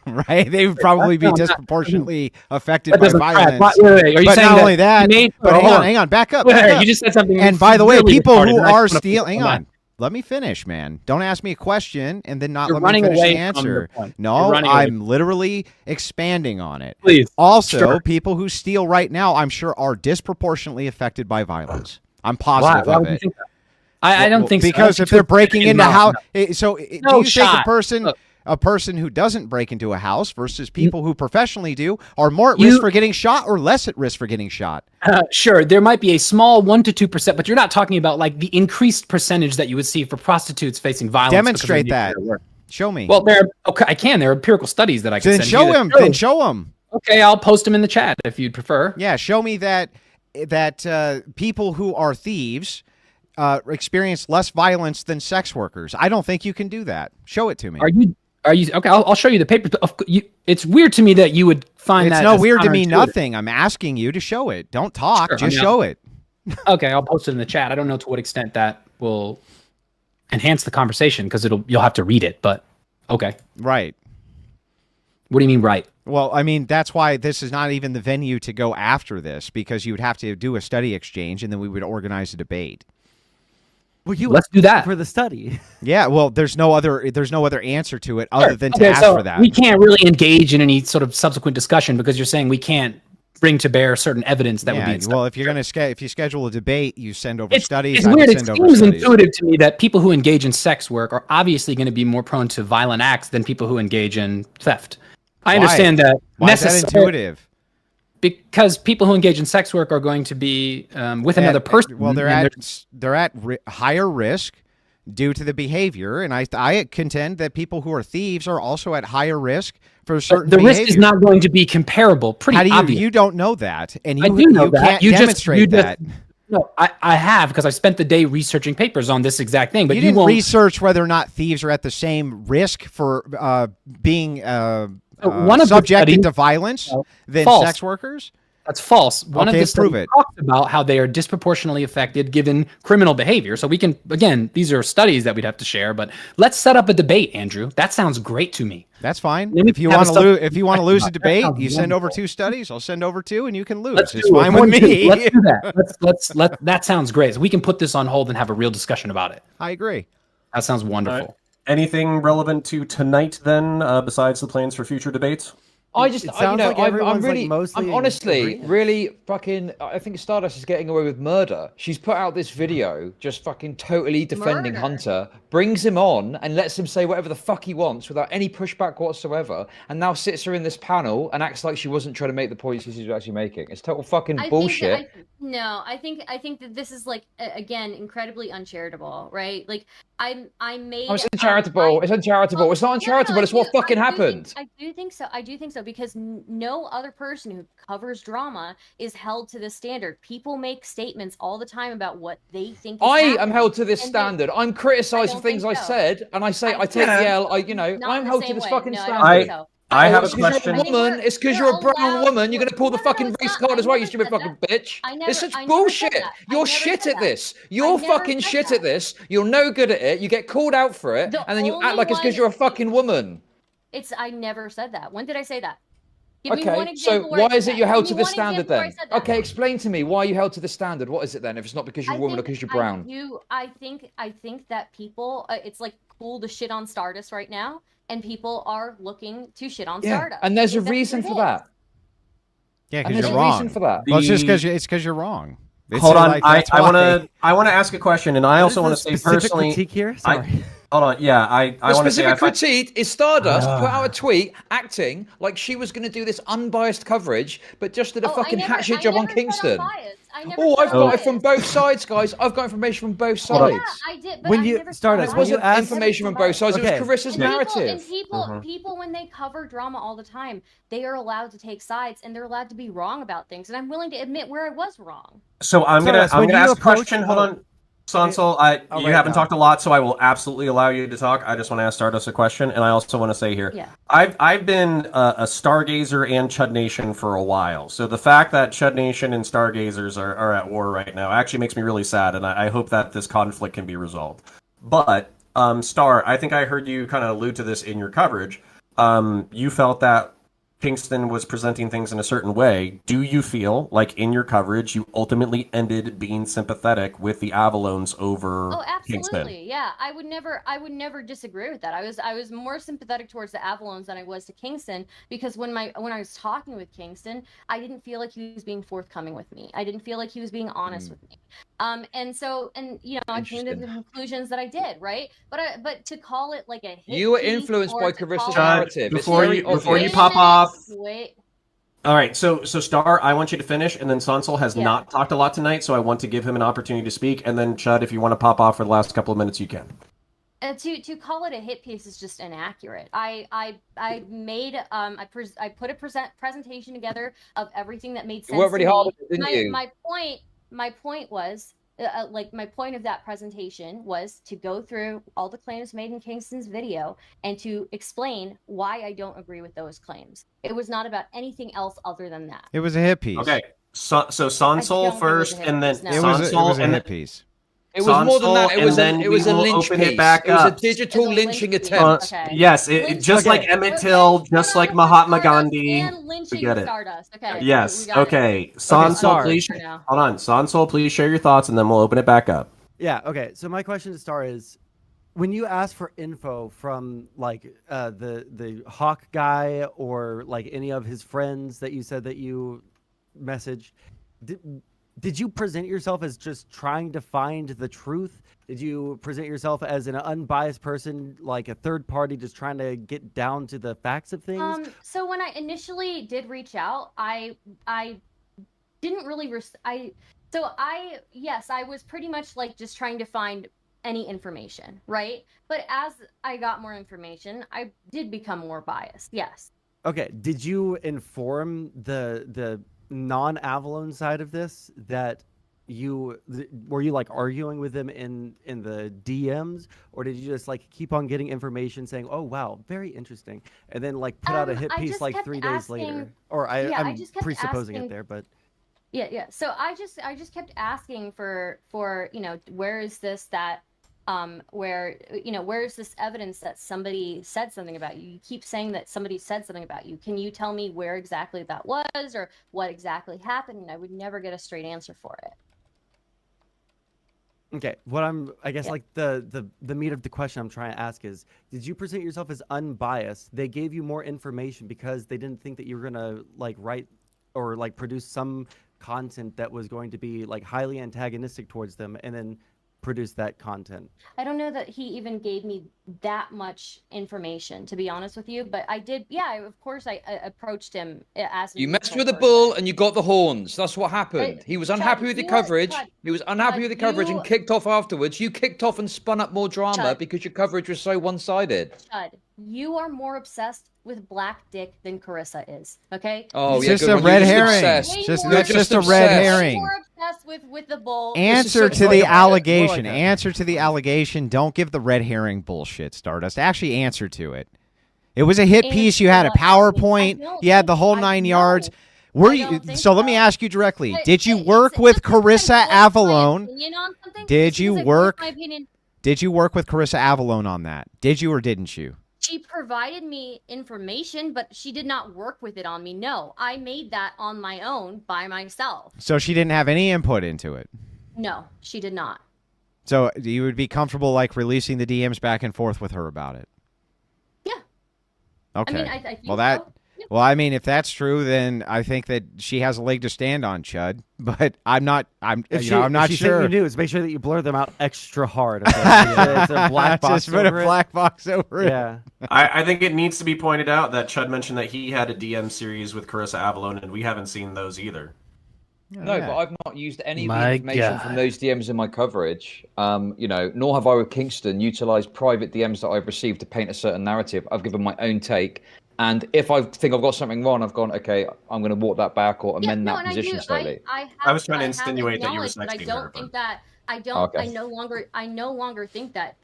Speaker 3: right? They would probably be disproportionately affected by violence.
Speaker 7: Wait. Are you saying
Speaker 3: not only that? But hang on, back up.
Speaker 7: You just said something.
Speaker 3: And by the way, people who are stealing, hang on. Let me finish, man. Don't ask me a question and then let me finish the answer. No, I'm literally expanding on it.
Speaker 7: Please.
Speaker 3: Also, people who steal right now, I'm sure, are disproportionately affected by violence. I'm positive of it.
Speaker 7: I don't think so.
Speaker 3: Because if they're breaking into house, do you think a person who doesn't break into a house versus people who professionally do are more at risk for getting shot or less at risk for getting shot?
Speaker 7: Sure, there might be a small 1 to 2%, but you're not talking about the increased percentage that you would see for prostitutes facing violence.
Speaker 3: Demonstrate that. Show me.
Speaker 7: Well, there are empirical studies that I can
Speaker 3: send
Speaker 7: you.
Speaker 3: Then show them.
Speaker 7: Okay, I'll post them in the chat if you'd prefer.
Speaker 3: Yeah, show me that people who are thieves experience less violence than sex workers. I don't think you can do that. Show it to me.
Speaker 7: Are you okay? I'll show you the paper. It's weird to me that you would find that.
Speaker 3: It's no weird to me. Nothing. I'm asking you to show it. Don't talk. Just show it.
Speaker 7: Okay, I'll post it in the chat. I don't know to what extent that will enhance the conversation because you'll have to read it. But okay,
Speaker 3: right.
Speaker 7: What do you mean, right?
Speaker 3: Well, I mean that's why this is not even the venue to go after this, because you would have to do a study exchange and then we would organize a debate.
Speaker 9: Well, you
Speaker 7: Let's do that.
Speaker 9: for the study.
Speaker 3: Yeah, well, there's no other answer to it other than to
Speaker 7: Okay,
Speaker 3: ask
Speaker 7: so
Speaker 3: for that.
Speaker 7: we can't really engage in any sort of subsequent discussion because you're saying we can't bring to bear certain evidence that would be.
Speaker 3: Well, if you're gonna if you schedule a debate, you send over
Speaker 7: It's
Speaker 3: studies.
Speaker 7: It's
Speaker 3: I would
Speaker 7: weird. It
Speaker 3: send over
Speaker 7: seems
Speaker 3: studies.
Speaker 7: intuitive to me that people who engage in sex work are obviously going to be more prone to violent acts than people who engage in theft. I understand that.
Speaker 3: Why is that intuitive?
Speaker 7: Because people who engage in sex work are going to be with another person.
Speaker 3: Well, they're
Speaker 7: and
Speaker 3: at higher risk due to the behavior, and I contend that people who are thieves are also at higher risk for certain
Speaker 7: the
Speaker 3: behavior.
Speaker 7: risk is not going to be comparable. Pretty
Speaker 3: How do
Speaker 7: obvious.
Speaker 3: you don't know that, and
Speaker 7: I
Speaker 3: you
Speaker 7: do know
Speaker 3: you
Speaker 7: that.
Speaker 3: can't
Speaker 7: You
Speaker 3: demonstrate that.
Speaker 7: No, I have because I spent the day researching papers on this exact thing. But
Speaker 3: you didn't
Speaker 7: won't
Speaker 3: research whether or not thieves are at the same risk for being
Speaker 7: one of the
Speaker 3: subjected
Speaker 7: studies-
Speaker 3: to violence than
Speaker 7: false.
Speaker 3: sex workers.
Speaker 7: That's false. One
Speaker 3: Okay,
Speaker 7: of the
Speaker 3: prove
Speaker 7: studies
Speaker 3: it.
Speaker 7: talks about how they are disproportionately affected given criminal behavior. So we can, again, these are studies that we'd have to share, but let's set up a debate, Andrew. That sounds great to me.
Speaker 3: That's fine.
Speaker 7: Then we
Speaker 3: If you
Speaker 7: can have
Speaker 3: want to
Speaker 7: a
Speaker 3: lose, if you want to lose a
Speaker 7: That
Speaker 3: debate,
Speaker 7: sounds
Speaker 3: you send over
Speaker 7: wonderful.
Speaker 3: 2 studies. I'll send over 2, and you can lose.
Speaker 7: Let's
Speaker 3: It's
Speaker 7: do it.
Speaker 3: fine with me.
Speaker 7: Let's do that. That sounds great. So we can put this on hold and have a real discussion about it.
Speaker 3: I agree.
Speaker 7: That sounds wonderful.
Speaker 1: All right. Anything relevant to tonight then, besides the plans for future debates?
Speaker 9: It sounds like everyone's, like, mostly
Speaker 4: I'm honestly
Speaker 9: agreeing.
Speaker 4: really fucking. I think Stardust is getting away with murder. She's put out this video just fucking totally defending
Speaker 8: Murder.
Speaker 4: Hunter, brings him on and lets him say whatever the fuck he wants without any pushback whatsoever, and now sits her in this panel and acts like she wasn't trying to make the points she was actually making. It's total fucking bullshit.
Speaker 8: I think that this is like again incredibly uncharitable, right? Like I made.
Speaker 4: Oh, it's uncharitable. It's uncharitable. It's not uncharitable. It's what fucking happened.
Speaker 8: I do think so. I do think so because no other person who covers drama is held to this standard. People make statements all the time about what they think. Is
Speaker 4: I am
Speaker 8: happening,
Speaker 4: held to this
Speaker 8: and
Speaker 4: standard. I'm criticised for
Speaker 8: don't
Speaker 4: things
Speaker 8: think
Speaker 4: I
Speaker 8: so.
Speaker 4: said, and I say I take the L. I'm held to this fucking
Speaker 8: no,
Speaker 4: standard.
Speaker 8: I don't think so.
Speaker 1: I have a
Speaker 4: It's 'cause you're
Speaker 1: question.
Speaker 4: woman. It's because you're a brown woman. You're going to pull the fucking race card as well, you stupid fucking bitch. It's such bullshit. You're shit at this. You're fucking shit at this. You're no good at it. You get called out for it, and then you act like it's because you're a fucking woman.
Speaker 8: I never said that. When did I say that? Give me one
Speaker 4: Okay, so
Speaker 8: example where I
Speaker 4: why
Speaker 8: said
Speaker 4: is it
Speaker 8: that.
Speaker 4: you're held
Speaker 8: Give
Speaker 4: to
Speaker 8: me
Speaker 4: this
Speaker 8: one
Speaker 4: standard
Speaker 8: example where I
Speaker 4: then?
Speaker 8: said that.
Speaker 4: Okay, explain to me why you held to the standard. What is it then? If it's not because you're a woman or because you're brown?
Speaker 8: I think that people, it's like cool to shit on Stardust right now, and people are looking to shit on Stardust.
Speaker 4: And there's a
Speaker 8: Exactly
Speaker 4: reason
Speaker 8: what
Speaker 4: for
Speaker 8: it
Speaker 4: that.
Speaker 3: Yeah,
Speaker 4: And
Speaker 3: because
Speaker 4: there's
Speaker 3: you're
Speaker 4: a
Speaker 3: wrong.
Speaker 4: reason for that.
Speaker 3: Well, it's just because you're wrong.
Speaker 1: Hold on,
Speaker 3: like,
Speaker 1: I
Speaker 3: that's
Speaker 1: want
Speaker 3: why.
Speaker 1: to ask a question, and I also want to say personally.
Speaker 9: critique here. Sorry.
Speaker 1: Hold on, yeah, I
Speaker 4: The
Speaker 1: want to say.
Speaker 4: specific critique is Stardust put out a tweet acting like she was going to do this unbiased coverage, but just did a fucking hat shit job on Kingston. Oh, I've got it from both sides, guys. I've got information from both sides.
Speaker 8: Yeah, I did. But
Speaker 9: When
Speaker 8: I
Speaker 9: you-
Speaker 8: never
Speaker 9: Stardust,
Speaker 4: It
Speaker 8: said
Speaker 9: when you
Speaker 4: wasn't
Speaker 9: asked-
Speaker 4: information from both sides.
Speaker 9: Okay.
Speaker 4: It was Carissa's narrative.
Speaker 8: People when they cover drama all the time, they are allowed to take sides and they're allowed to be wrong about things. And I'm willing to admit where I was wrong.
Speaker 1: So I'm
Speaker 9: Stardust,
Speaker 1: gonna
Speaker 9: when you
Speaker 1: ask a
Speaker 9: approach-
Speaker 1: question. Hold on, Sansol. You
Speaker 9: right,
Speaker 1: haven't
Speaker 9: no.
Speaker 1: talked a lot, so I will absolutely allow you to talk. I just want to ask Stardust a question, and I also want to say here,
Speaker 8: Yeah.
Speaker 1: I've been a Stargazer and Chud Nation for a while. So the fact that Chud Nation and Stargazers are at war right now actually makes me really sad, and I hope that this conflict can be resolved. But Star, I think I heard you kind of allude to this in your coverage. You felt that Kingston was presenting things in a certain way. Do you feel like in your coverage you ultimately ended being sympathetic with the Avalones over
Speaker 8: Oh,
Speaker 1: Kingston?
Speaker 8: absolutely. Yeah, I would never disagree with that. I was more sympathetic towards the Avalones than I was to Kingston because when I was talking with Kingston, I didn't feel like he was being forthcoming with me. I didn't feel like he was being honest with me. And I came to the conclusions that I did, right? But to call it like a hit
Speaker 4: You were
Speaker 8: piece
Speaker 4: influenced
Speaker 8: or
Speaker 4: by
Speaker 8: to
Speaker 4: Carissa's
Speaker 8: call it-
Speaker 4: narrative.
Speaker 1: Before
Speaker 4: It's
Speaker 1: you
Speaker 4: very
Speaker 1: before you
Speaker 4: obvious.
Speaker 1: pop off.
Speaker 8: Wait.
Speaker 1: All right, so Star, I want you to finish, and then Sansol has
Speaker 8: Yeah.
Speaker 1: not talked a lot tonight, so I want to give him an opportunity to speak, and then Chud, if you want to pop off for the last couple of minutes, you can.
Speaker 8: To call it a hit piece is just inaccurate. I made I put a presentation together of everything that made sense.
Speaker 4: worked really
Speaker 8: to
Speaker 4: hard
Speaker 8: me.
Speaker 4: at it, didn't you?
Speaker 8: My point was my point of that presentation was to go through all the claims made in Kingston's video and to explain why I don't agree with those claims. It was not about anything else other than that.
Speaker 3: It was a hit piece.
Speaker 1: Okay, so
Speaker 8: I don't
Speaker 1: Sansol
Speaker 8: think it
Speaker 1: first,
Speaker 8: was a hit
Speaker 1: and then
Speaker 8: piece, no.
Speaker 3: It was
Speaker 1: Sansol,
Speaker 3: a
Speaker 1: and
Speaker 3: hit
Speaker 1: then
Speaker 3: piece.
Speaker 4: It was more than that.
Speaker 1: Sansol, and then
Speaker 4: It was
Speaker 1: we
Speaker 4: a
Speaker 1: will
Speaker 4: lynch
Speaker 1: open it
Speaker 4: piece.
Speaker 1: back
Speaker 4: It was a
Speaker 1: up.
Speaker 4: digital
Speaker 8: It's a
Speaker 4: lynching
Speaker 8: lynch piece.
Speaker 4: attempt.
Speaker 8: Okay.
Speaker 1: Yes,
Speaker 8: Lynching.
Speaker 1: just like
Speaker 8: Okay.
Speaker 1: Emmett Till, just like Mahatma
Speaker 8: Stardust
Speaker 1: Gandhi.
Speaker 8: and lynching
Speaker 1: We get it.
Speaker 8: Stardust. Okay.
Speaker 1: Yes.
Speaker 8: we got it.
Speaker 1: Okay.
Speaker 9: Star.
Speaker 1: Sansol, please.
Speaker 8: For now.
Speaker 1: Hold on. Sansol, please share your thoughts, and then we'll open it back up.
Speaker 9: Yeah. Okay. So my question to Star is, when you ask for info from like the Hawk guy or like any of his friends that you said that you messaged, did, did you present yourself as just trying to find the truth? Did you present yourself as an unbiased person, like a third party, just trying to get down to the facts of things?
Speaker 8: So when I initially did reach out, I didn't really yes, I was pretty much like just trying to find any information, right? But as I got more information, I did become more biased. Yes.
Speaker 9: Okay. Did you inform the non-Avalon side of this that were you like arguing with them in the DMs, or did you just like keep on getting information saying, "Oh wow, very interesting," and then like put out a hit
Speaker 8: I
Speaker 9: piece
Speaker 8: just
Speaker 9: like
Speaker 8: kept
Speaker 9: 3 days later?
Speaker 8: asking.
Speaker 9: Or
Speaker 8: Yeah, I
Speaker 9: I'm
Speaker 8: just kept
Speaker 9: presupposing it
Speaker 8: asking.
Speaker 9: there, but
Speaker 8: Yeah. So I just kept asking for where is this that where where is this evidence that somebody said something about you? You keep saying that somebody said something about you. Can you tell me where exactly that was or what exactly happened? And I would never get a straight answer for it.
Speaker 9: okay. I guess
Speaker 8: Yeah.
Speaker 9: like the meat of the question I'm trying to ask is, did you present yourself as unbiased? They gave you more information because they didn't think that you were gonna like write or like produce some content that was going to be like highly antagonistic towards them, and then produce that content.
Speaker 8: I don't know that he even gave me that much information, to be honest with you. But I did, yeah. Of course, I approached him as a
Speaker 4: You messed
Speaker 8: neutral
Speaker 4: with the
Speaker 8: person.
Speaker 4: bull and you got the horns. That's what
Speaker 8: Right?
Speaker 4: happened. He was
Speaker 8: Chud,
Speaker 4: unhappy with the
Speaker 8: you are
Speaker 4: coverage.
Speaker 8: Chud.
Speaker 4: He was unhappy
Speaker 8: Chud,
Speaker 4: with the coverage and kicked off afterwards. You kicked off and spun up more drama
Speaker 8: Chud.
Speaker 4: because your coverage was so one-sided.
Speaker 8: Chud, you are more obsessed with black dick than Carissa is. Okay.
Speaker 4: Oh,
Speaker 3: It's
Speaker 4: yeah,
Speaker 3: just
Speaker 4: good
Speaker 3: a
Speaker 4: one.
Speaker 3: red
Speaker 4: You're just
Speaker 3: herring.
Speaker 4: obsessed.
Speaker 8: Way
Speaker 3: Just
Speaker 8: more
Speaker 3: that's
Speaker 4: You're
Speaker 3: just
Speaker 4: just
Speaker 3: a red
Speaker 4: obsessed.
Speaker 3: herring.
Speaker 8: Way more obsessed with the bull.
Speaker 3: Answer
Speaker 4: This is
Speaker 3: to
Speaker 4: so
Speaker 3: the
Speaker 4: bad.
Speaker 3: allegation.
Speaker 9: More like that.
Speaker 3: Answer to the allegation. Don't give the red herring bullshit, Stardust. Actually answer to it. It was a hit piece. You had a
Speaker 8: Answer what?
Speaker 3: PowerPoint.
Speaker 8: I don't
Speaker 3: You had the
Speaker 8: think-
Speaker 3: whole
Speaker 8: I
Speaker 3: 9
Speaker 8: know.
Speaker 3: yards. Were
Speaker 8: I
Speaker 3: you?
Speaker 8: don't think
Speaker 3: So let me
Speaker 8: so.
Speaker 3: ask you directly.
Speaker 8: But
Speaker 3: Did you
Speaker 8: it's-
Speaker 3: work with
Speaker 8: just because I
Speaker 3: Carissa
Speaker 8: voiced my
Speaker 3: Avalon?
Speaker 8: opinion on something,
Speaker 3: Did
Speaker 8: just
Speaker 3: you
Speaker 8: because I voiced
Speaker 3: work?
Speaker 8: my opinion,
Speaker 3: Did you work with Carissa Avalon on that? Did you or didn't you?
Speaker 8: she provided me information, but she did not work with it on me. No, I made that on my own by myself.
Speaker 3: So she didn't have any input into it.
Speaker 8: No, she did not.
Speaker 3: So you would be comfortable like releasing the DMs back and forth with her about it.
Speaker 8: Yeah.
Speaker 3: Okay.
Speaker 8: I mean, I think
Speaker 3: well, that.
Speaker 8: so. Yeah.
Speaker 3: Well, I mean, if that's true, then I think that she has a leg to stand on, Chud. But I'm not. I'm. I'm not
Speaker 9: if she
Speaker 3: sure.
Speaker 9: sent you news, make sure that you blur them out extra hard. Okay? Make sure it's a black box.
Speaker 3: Just put a
Speaker 9: over it.
Speaker 3: black box over it.
Speaker 9: Yeah.
Speaker 1: I think it needs to be pointed out that Chud mentioned that he had a DM series with Carissa Avalon, and we haven't seen those either.
Speaker 4: No,
Speaker 3: Yeah.
Speaker 4: but I've not used any of the
Speaker 5: My
Speaker 4: information from
Speaker 5: God.
Speaker 4: those DMs in my coverage. Nor have I with Kingston utilized private DMs that I've received to paint a certain narrative. I've given my own take. And if I think I've got something wrong, I've gone, okay, I'm going to walk that back or amend
Speaker 8: no,
Speaker 4: that
Speaker 8: and I
Speaker 4: position
Speaker 8: do.
Speaker 4: slightly.
Speaker 1: I was trying to
Speaker 8: have
Speaker 1: insinuate that you were
Speaker 8: acknowledged, but I
Speaker 1: sexting
Speaker 8: don't
Speaker 1: her,
Speaker 8: think
Speaker 1: but-
Speaker 8: that I don't.
Speaker 4: Okay.
Speaker 8: I no longer think that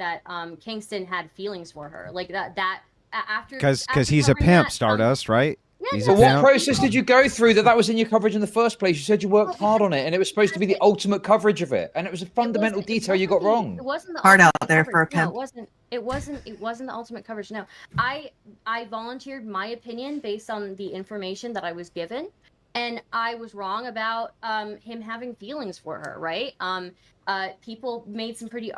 Speaker 8: Kingston had feelings for her like that. After
Speaker 3: Because
Speaker 8: after
Speaker 3: he's a
Speaker 8: covering
Speaker 3: pimp,
Speaker 8: that,
Speaker 3: Stardust, right?
Speaker 8: Yeah,
Speaker 3: He's
Speaker 8: no,
Speaker 3: a
Speaker 4: But what
Speaker 3: pimp.
Speaker 4: process did you go through that was in your coverage in the first place? You said you worked hard on it, and it was supposed to be the ultimate coverage of it, and it was a fundamental detail you got wrong.
Speaker 8: It wasn't the
Speaker 6: Hard out
Speaker 8: ultimate
Speaker 6: there
Speaker 8: coverage.
Speaker 6: for a
Speaker 8: No,
Speaker 6: pimp.
Speaker 8: it wasn't the ultimate coverage. No, I volunteered my opinion based on the information that I was given, and I was wrong about him having feelings for her. Right? People made some pretty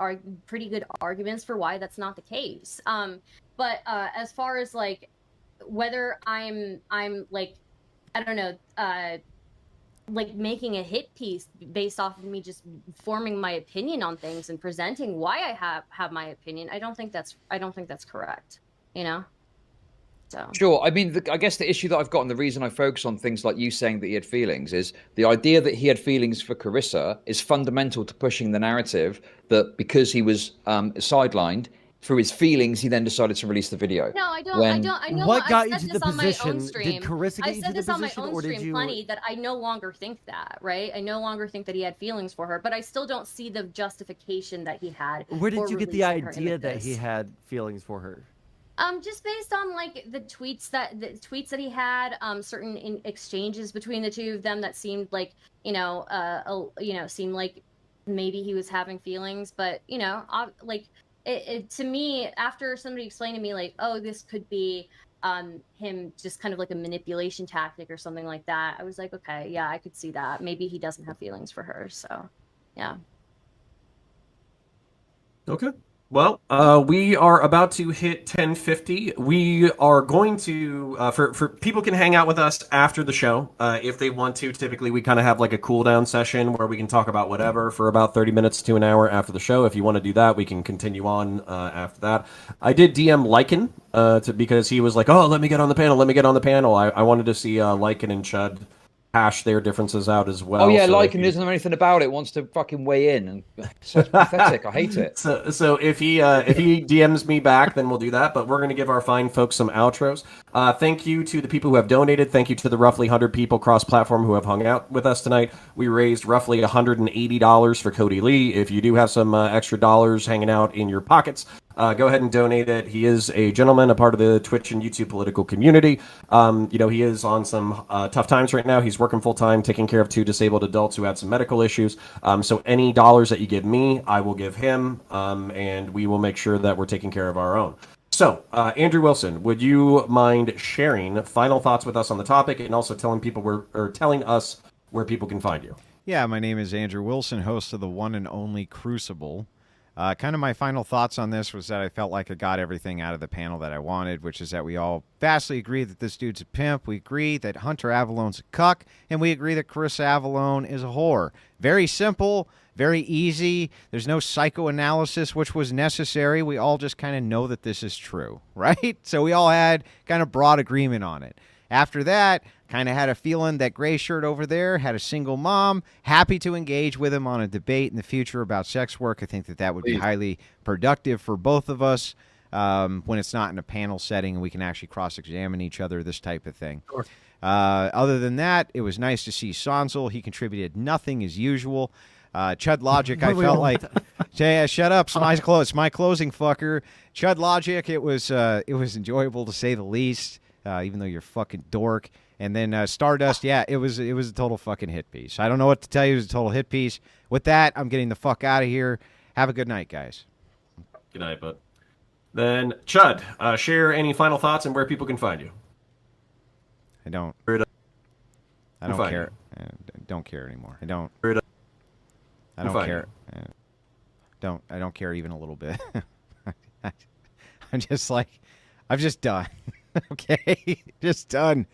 Speaker 8: good arguments for why that's not the case. But as far as like whether I'm like, I don't know, like making a hit piece based off of me just forming my opinion on things and presenting why I have my opinion, I don't think that's correct. You know. So.
Speaker 4: Sure. I mean, I guess the issue that I've got and the reason I focus on things like you saying that he had feelings is the idea that he had feelings for Carissa is fundamental to pushing the narrative that because he was sidelined through his feelings, he then decided to release the video.
Speaker 8: No, I don't.
Speaker 4: When-
Speaker 8: I know.
Speaker 9: What got
Speaker 8: I
Speaker 9: you
Speaker 8: said
Speaker 9: to
Speaker 8: this
Speaker 9: the
Speaker 8: on my own
Speaker 9: position?
Speaker 8: stream.
Speaker 9: Did Carissa get
Speaker 8: I
Speaker 9: you
Speaker 8: said
Speaker 9: to the
Speaker 8: this on my
Speaker 9: position,
Speaker 8: own
Speaker 9: or did
Speaker 8: stream
Speaker 9: you?
Speaker 8: plenty that I no longer think that. Right? I no longer think that he had feelings for her, but I still don't see the justification that he had.
Speaker 9: Where did
Speaker 8: for
Speaker 9: you get the
Speaker 8: releasing her
Speaker 9: idea that he
Speaker 8: images.
Speaker 9: had feelings for her?
Speaker 8: Just based on like the tweets that he had, certain exchanges between the two of them that seemed like seemed like maybe he was having feelings, but like it to me after somebody explained to me like, oh, this could be him just kind of like a manipulation tactic or something like that, I was like, okay, yeah, I could see that maybe he doesn't have feelings for her, so yeah.
Speaker 1: Okay. Well, we are about to hit 10:50. We are going to for people can hang out with us after the show if they want to. Typically, we kind of have like a cool down session where we can talk about whatever for about 30 minutes to an hour after the show. If you want to do that, we can continue on after that. I did DM Lycan because he was like, "Oh, let me get on the panel. Let me get on the panel." I wanted to see Lycan and Chud hash their differences out as well.
Speaker 4: Oh yeah,
Speaker 1: So if
Speaker 4: Lycan
Speaker 1: you-
Speaker 4: doesn't know anything about it. Wants to fucking weigh in, and so it's pathetic. I hate it.
Speaker 1: So if he DMs me back, then we'll do that. But we're going to give our fine folks some outros. Thank you to the people who have donated. Thank you to the roughly 100 people cross-platform who have hung out with us tonight. We raised roughly $180 for Cody Lee. If you do have some extra dollars hanging out in your pockets, go ahead and donate it. He is a gentleman, a part of the Twitch and YouTube political community. He is on some tough times right now. He's working full time, taking care of 2 disabled adults who had some medical issues. So any dollars that you give me, I will give him, and we will make sure that we're taking care of our own. So, Andrew Wilson, would you mind sharing final thoughts with us on the topic, and also telling us where people can find you?
Speaker 3: Yeah, my name is Andrew Wilson, host of the one and only Crucible. Kind of my final thoughts on this was that I felt like I got everything out of the panel that I wanted, which is that we all vastly agree that this dude's a pimp. We agree that Hunter Avallone's a cuck, and we agree that Carissa Avalone is a whore. Very simple, very easy. There's no psychoanalysis which was necessary. We all just kind of know that this is true, right? So we all had kind of broad agreement on it. After that, kind of had a feeling that gray shirt over there had a single mom, happy to engage with him on a debate in the future about sex work. I think that would be highly productive for both of us when it's not in a panel setting and we can actually cross-examine each other, this type of thing. Sure. Other than that, it was nice to see Sonzel. He contributed nothing as usual. Chud Logic, I felt like, shut up, it's my closing, fucker. Chud Logic, it was enjoyable to say the least. Even though you're a fucking dork. And then Stardust, yeah, it was a total fucking hit piece. I don't know what to tell you. It was a total hit piece. With that, I'm getting the fuck out of here. Have a good night, guys.
Speaker 1: Good night, bud. Then, Chud, share any final thoughts and where people can find you.
Speaker 3: I don't care. I don't care anymore. I don't care. I don't care even a little bit. I'm just like, I'm just done. Okay, just done.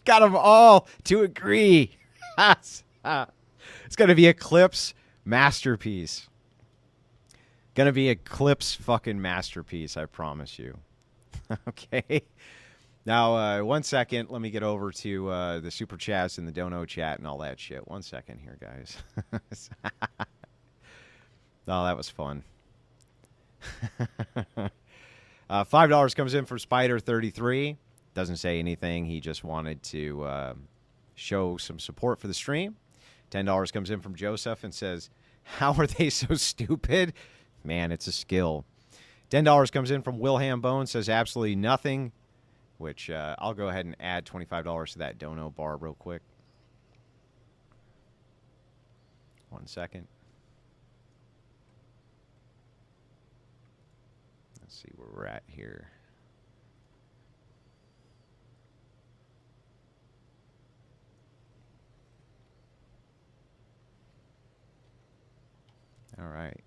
Speaker 3: Got them all to agree. It's going to be a Clips masterpiece. Going to be a Clips fucking masterpiece, I promise you. Okay. Now, 1 second. Let me get over to the super chats and the dono chat and all that shit. 1 second here, guys. Oh, that was fun. $5 comes in for Spider33. Doesn't say anything. He just wanted to show some support for the stream. $10 comes in from Joseph and says, "How are they so stupid?" Man, it's a skill. $10 comes in from Wilham Bone, says absolutely nothing, which I'll go ahead and add $25 to that dono bar real quick. 1 second. Let's see where we're at here. All right.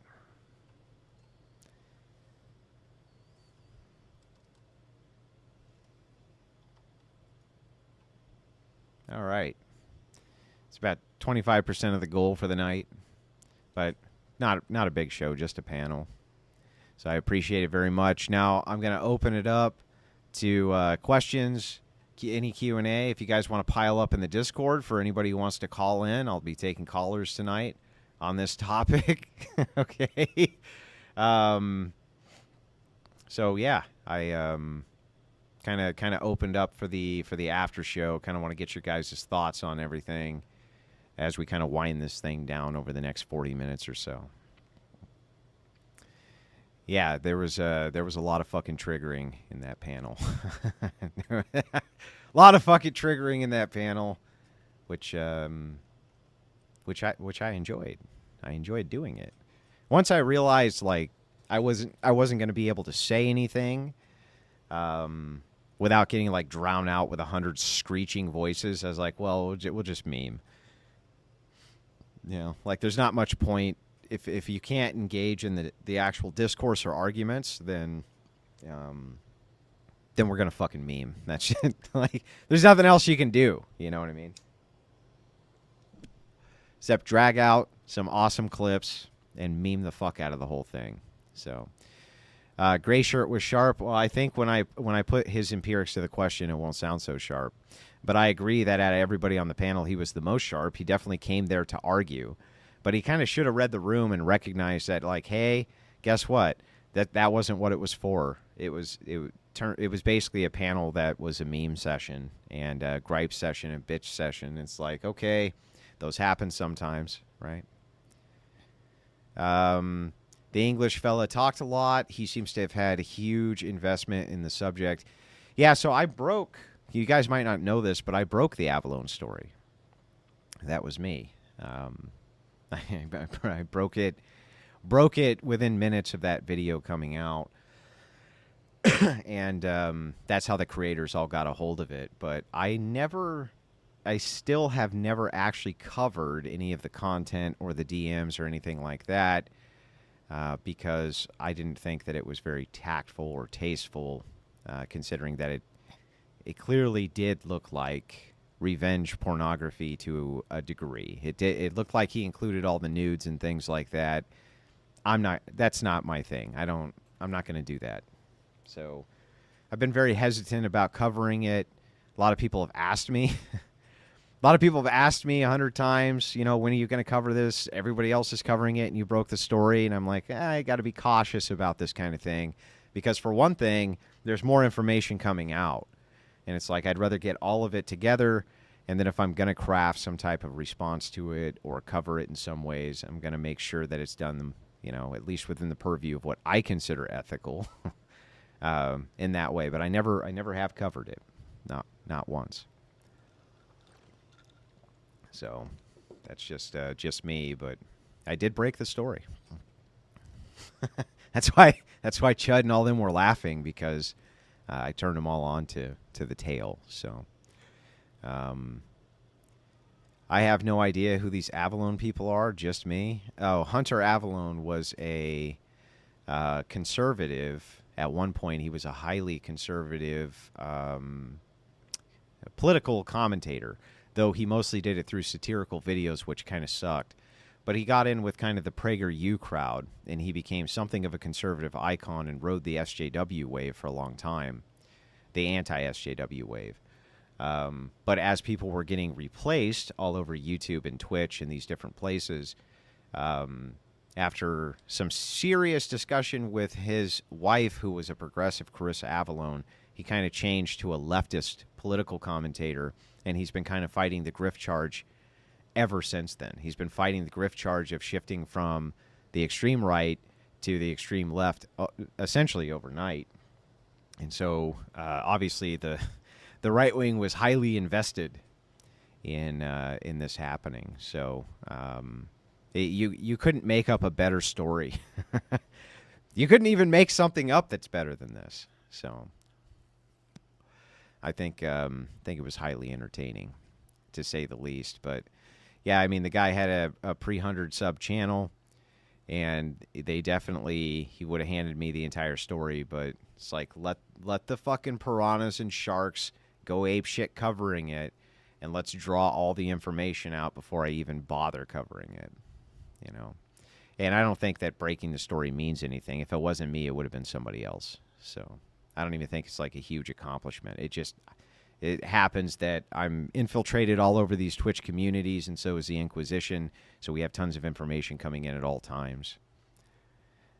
Speaker 3: All right. It's about 25% of the goal for the night, but not a big show, just a panel. So I appreciate it very much. Now I'm going to open it up to questions, any Q&A. If you guys want to pile up in the Discord for anybody who wants to call in, I'll be taking callers tonight on this topic. Okay. So yeah, I kind of opened up for the after show. Kind of want to get your guys' thoughts on everything as we kind of wind this thing down over the next 40 minutes or so. Yeah, there was a lot of fucking triggering in that panel. A lot of fucking triggering in that panel, which I enjoyed. I enjoyed doing it. Once I realized like I wasn't going to be able to say anything without getting like drowned out with 100 screeching voices, I was like, well, we'll just meme. You know, like there's not much point if you can't engage in the actual discourse or arguments, then we're gonna fucking meme that shit. Like, there's nothing else you can do. You know what I mean? Except drag out some awesome clips and meme the fuck out of the whole thing. So, gray shirt was sharp. Well, I think when I put his empirics to the question, it won't sound so sharp. But I agree that out of everybody on the panel, he was the most sharp. He definitely came there to argue, but he kind of should have read the room and recognized that, like, hey, guess what? That wasn't what it was for. It was basically a panel that was a meme session and a gripe session and bitch session. It's like, okay, those happen sometimes, right? The English fella talked a lot. He seems to have had a huge investment in the subject. Yeah, so I broke. You guys might not know this, but I broke the Avalon story. That was me. I broke it within minutes of that video coming out. And that's how the creators all got a hold of it. But I still have never actually covered any of the content or the DMs or anything like that because I didn't think that it was very tactful or tasteful, considering that it clearly did look like revenge pornography to a degree. It looked like he included all the nudes and things like that. That's not my thing. I'm not going to do that. So I've been very hesitant about covering it. A lot of people have asked me. A lot of people have asked me 100 times, when are you going to cover this? Everybody else is covering it, and you broke the story. And I'm like, I got to be cautious about this kind of thing. Because for one thing, there's more information coming out. And it's like, I'd rather get all of it together. And then if I'm going to craft some type of response to it or cover it in some ways, I'm going to make sure that it's done, at least within the purview of what I consider ethical in that way. But I never have covered it. Not once. So that's just me, but I did break the story. That's why Chud and all them were laughing, because I turned them all on to the tale. So I have no idea who these Avalon people are, just me. Oh, Hunter Avalon was a conservative. At one point, he was a highly conservative political commentator, though he mostly did it through satirical videos, which kind of sucked. But he got in with kind of the PragerU crowd, and he became something of a conservative icon and rode the SJW wave for a long time, the anti-SJW wave. But as people were getting replaced all over YouTube and Twitch and these different places, after some serious discussion with his wife, who was a progressive, Carissa Avalon, he kind of changed to a leftist political commentator, and he's been kind of fighting the grift charge ever since then. He's been fighting the grift charge of shifting from the extreme right to the extreme left essentially overnight. And so obviously the right wing was highly invested in this happening. So you couldn't make up a better story. You couldn't even make something up that's better than this. So I think it was highly entertaining, to say the least. But yeah, I mean, the guy had a pre-100 sub channel, and he would have handed me the entire story, but it's like, let the fucking piranhas and sharks go ape shit covering it, and let's draw all the information out before I even bother covering it, And I don't think that breaking the story means anything. If it wasn't me, it would have been somebody else. So I don't even think it's like a huge accomplishment. It happens that I'm infiltrated all over these Twitch communities, and so is the Inquisition. So we have tons of information coming in at all times.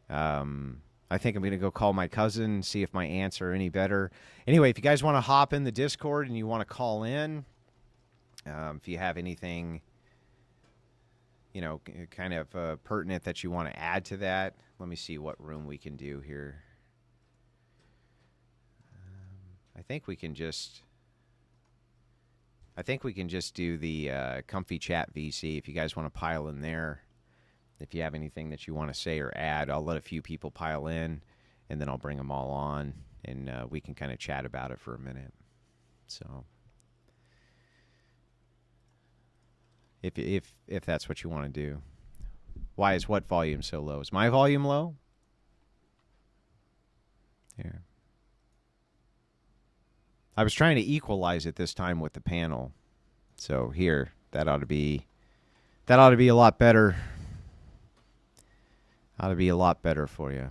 Speaker 3: I think I'm going to go call my cousin, see if my aunts are any better. Anyway, if you guys want to hop in the Discord and you want to call in, if you have anything, kind of pertinent that you want to add to that, let me see what room we can do here. I think we can just do the Comfy Chat VC if you guys want to pile in there. If you have anything that you want to say or add, I'll let a few people pile in, and then I'll bring them all on, and we can kind of chat about it for a minute. So, If that's what you want to do. Why is what volume so low? Is my volume low? Here. I was trying to equalize it this time with the panel. So here, that ought to be a lot better. Ought to be a lot better for you.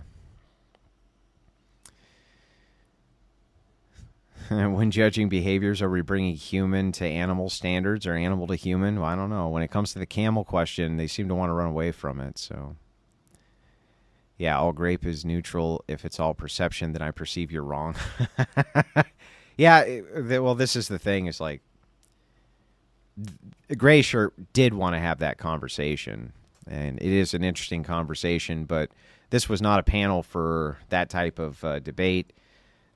Speaker 3: When judging behaviors, are we bringing human to animal standards or animal to human? Well, I don't know. When it comes to the camel question, they seem to want to run away from it. So, yeah, all grape is neutral. If it's all perception, then I perceive you're wrong. Yeah, well, this is the thing. Is like, Gray Shirt did want to have that conversation, and it is an interesting conversation, but this was not a panel for that type of debate.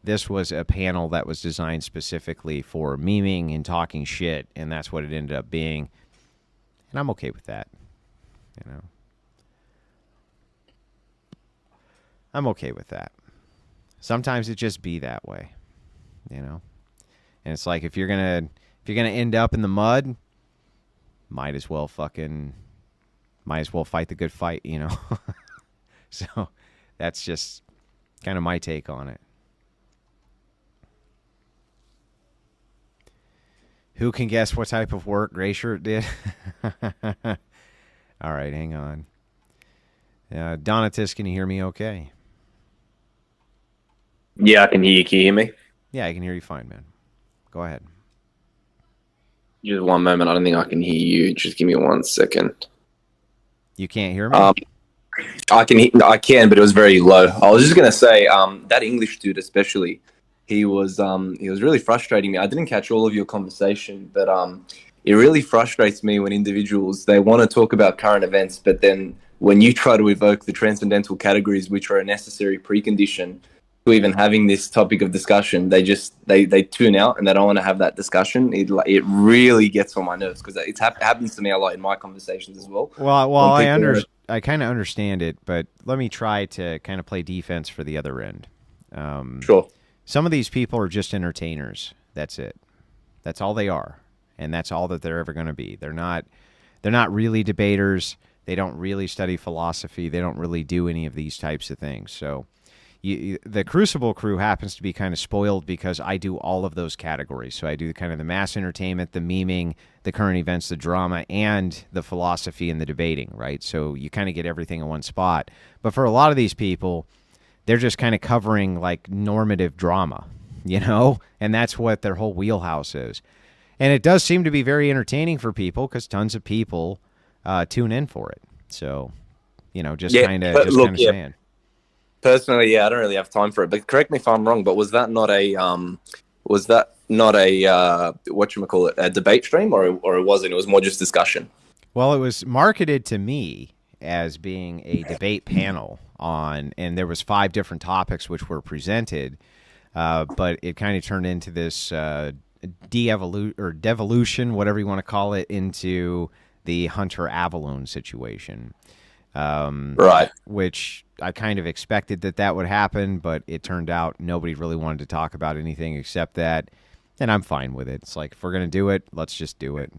Speaker 3: This was a panel that was designed specifically for memeing and talking shit, and that's what it ended up being. And I'm okay with that. You know, I'm okay with that. Sometimes it just be that way, you know. And it's like if you're gonna end up in the mud, might as well fight the good fight, you know. So that's just kind of my take on it. Who can guess what type of work Gray Shirt did? All right, hang on. Donatus, can you hear me okay?
Speaker 10: Yeah, I can hear you. Can you hear me?
Speaker 3: Yeah, I can hear you fine, man. Go ahead.
Speaker 10: Just one moment. I don't think I can hear you. Just give me 1 second.
Speaker 3: You can't hear me?
Speaker 10: I can, but it was very low. I was just gonna say, that English dude especially, he was really frustrating me. I didn't catch all of your conversation, but it really frustrates me when individuals, they want to talk about current events, but then when you try to evoke the transcendental categories, which are a necessary precondition to even having this topic of discussion, they tune out and they don't want to have that discussion. It really gets on my nerves because it happens to me a lot in my conversations as well.
Speaker 3: Well, I kind of understand it, but let me try to kind of play defense for the other end.
Speaker 10: Sure.
Speaker 3: Some of these people are just entertainers. That's it. That's all they are, and that's all that they're ever going to be. They're not really debaters. They don't really study philosophy. They don't really do any of these types of things. So the Crucible crew happens to be kind of spoiled because I do all of those categories. So I do kind of the mass entertainment, the memeing, the current events, the drama, and the philosophy and the debating, right? So you kind of get everything in one spot. But for a lot of these people, they're just kind of covering like normative drama, you know? And that's what their whole wheelhouse is. And it does seem to be very entertaining for people because tons of people tune in for it. So, you know, just kind of saying.
Speaker 10: Personally, yeah, I don't really have time for it. But correct me if I'm wrong. But was that not a whatchamacallit, a debate stream, or it wasn't? It was more just discussion.
Speaker 3: Well, it was marketed to me as being a debate panel and there was 5 different topics which were presented, but it kind of turned into this devolution, whatever you want to call it, into the Hunter Avallone situation.
Speaker 10: Right.
Speaker 3: Which I kind of expected that would happen, but it turned out nobody really wanted to talk about anything except that, and I'm fine with it. It's like, if we're going to do it, let's just do it.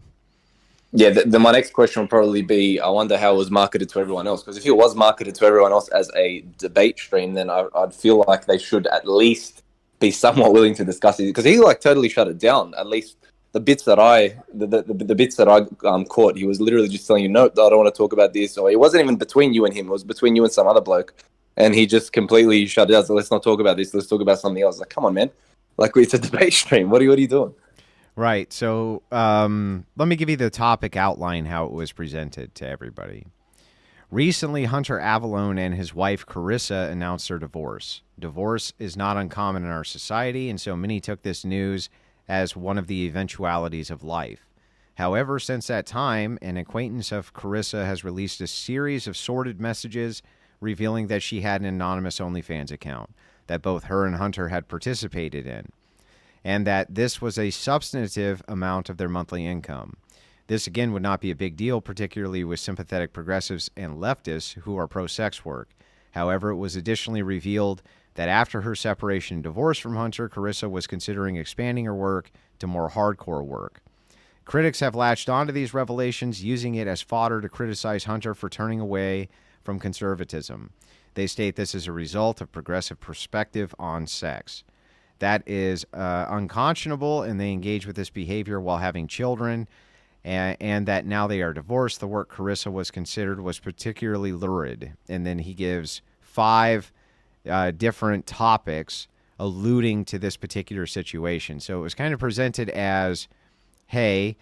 Speaker 10: Yeah, my next question will probably be, I wonder how it was marketed to everyone else. Because if it was marketed to everyone else as a debate stream, then I'd feel like they should at least be somewhat willing to discuss it. Because he totally shut it down. At least the bits that I caught, he was literally just telling you, no, I don't want to talk about this. Or it wasn't even between you and him. It was between you and some other bloke. And he just completely shut it down. So let's not talk about this. Let's talk about something else. Like, come on, man. Like, it's a debate stream. What are you doing?
Speaker 3: Right. So let me give you the topic outline, how it was presented to everybody. Recently, Hunter Avallone and his wife Carissa announced their divorce. Divorce is not uncommon in our society, and so many took this news as one of the eventualities of life. However, since that time, an acquaintance of Carissa has released a series of sordid messages revealing that she had an anonymous OnlyFans account that both her and Hunter had participated in, and that this was a substantive amount of their monthly income. This, again, would not be a big deal, particularly with sympathetic progressives and leftists who are pro-sex work. However, it was additionally revealed that after her separation and divorce from Hunter, Carissa was considering expanding her work to more hardcore work. Critics have latched onto these revelations, using it as fodder to criticize Hunter for turning away from conservatism. They state this is a result of progressive perspective on sex. That is unconscionable, and they engage with this behavior while having children, and that now they are divorced. The work Carissa was considered was particularly lurid. And then he gives 5 different topics alluding to this particular situation. So it was kind of presented as, hey,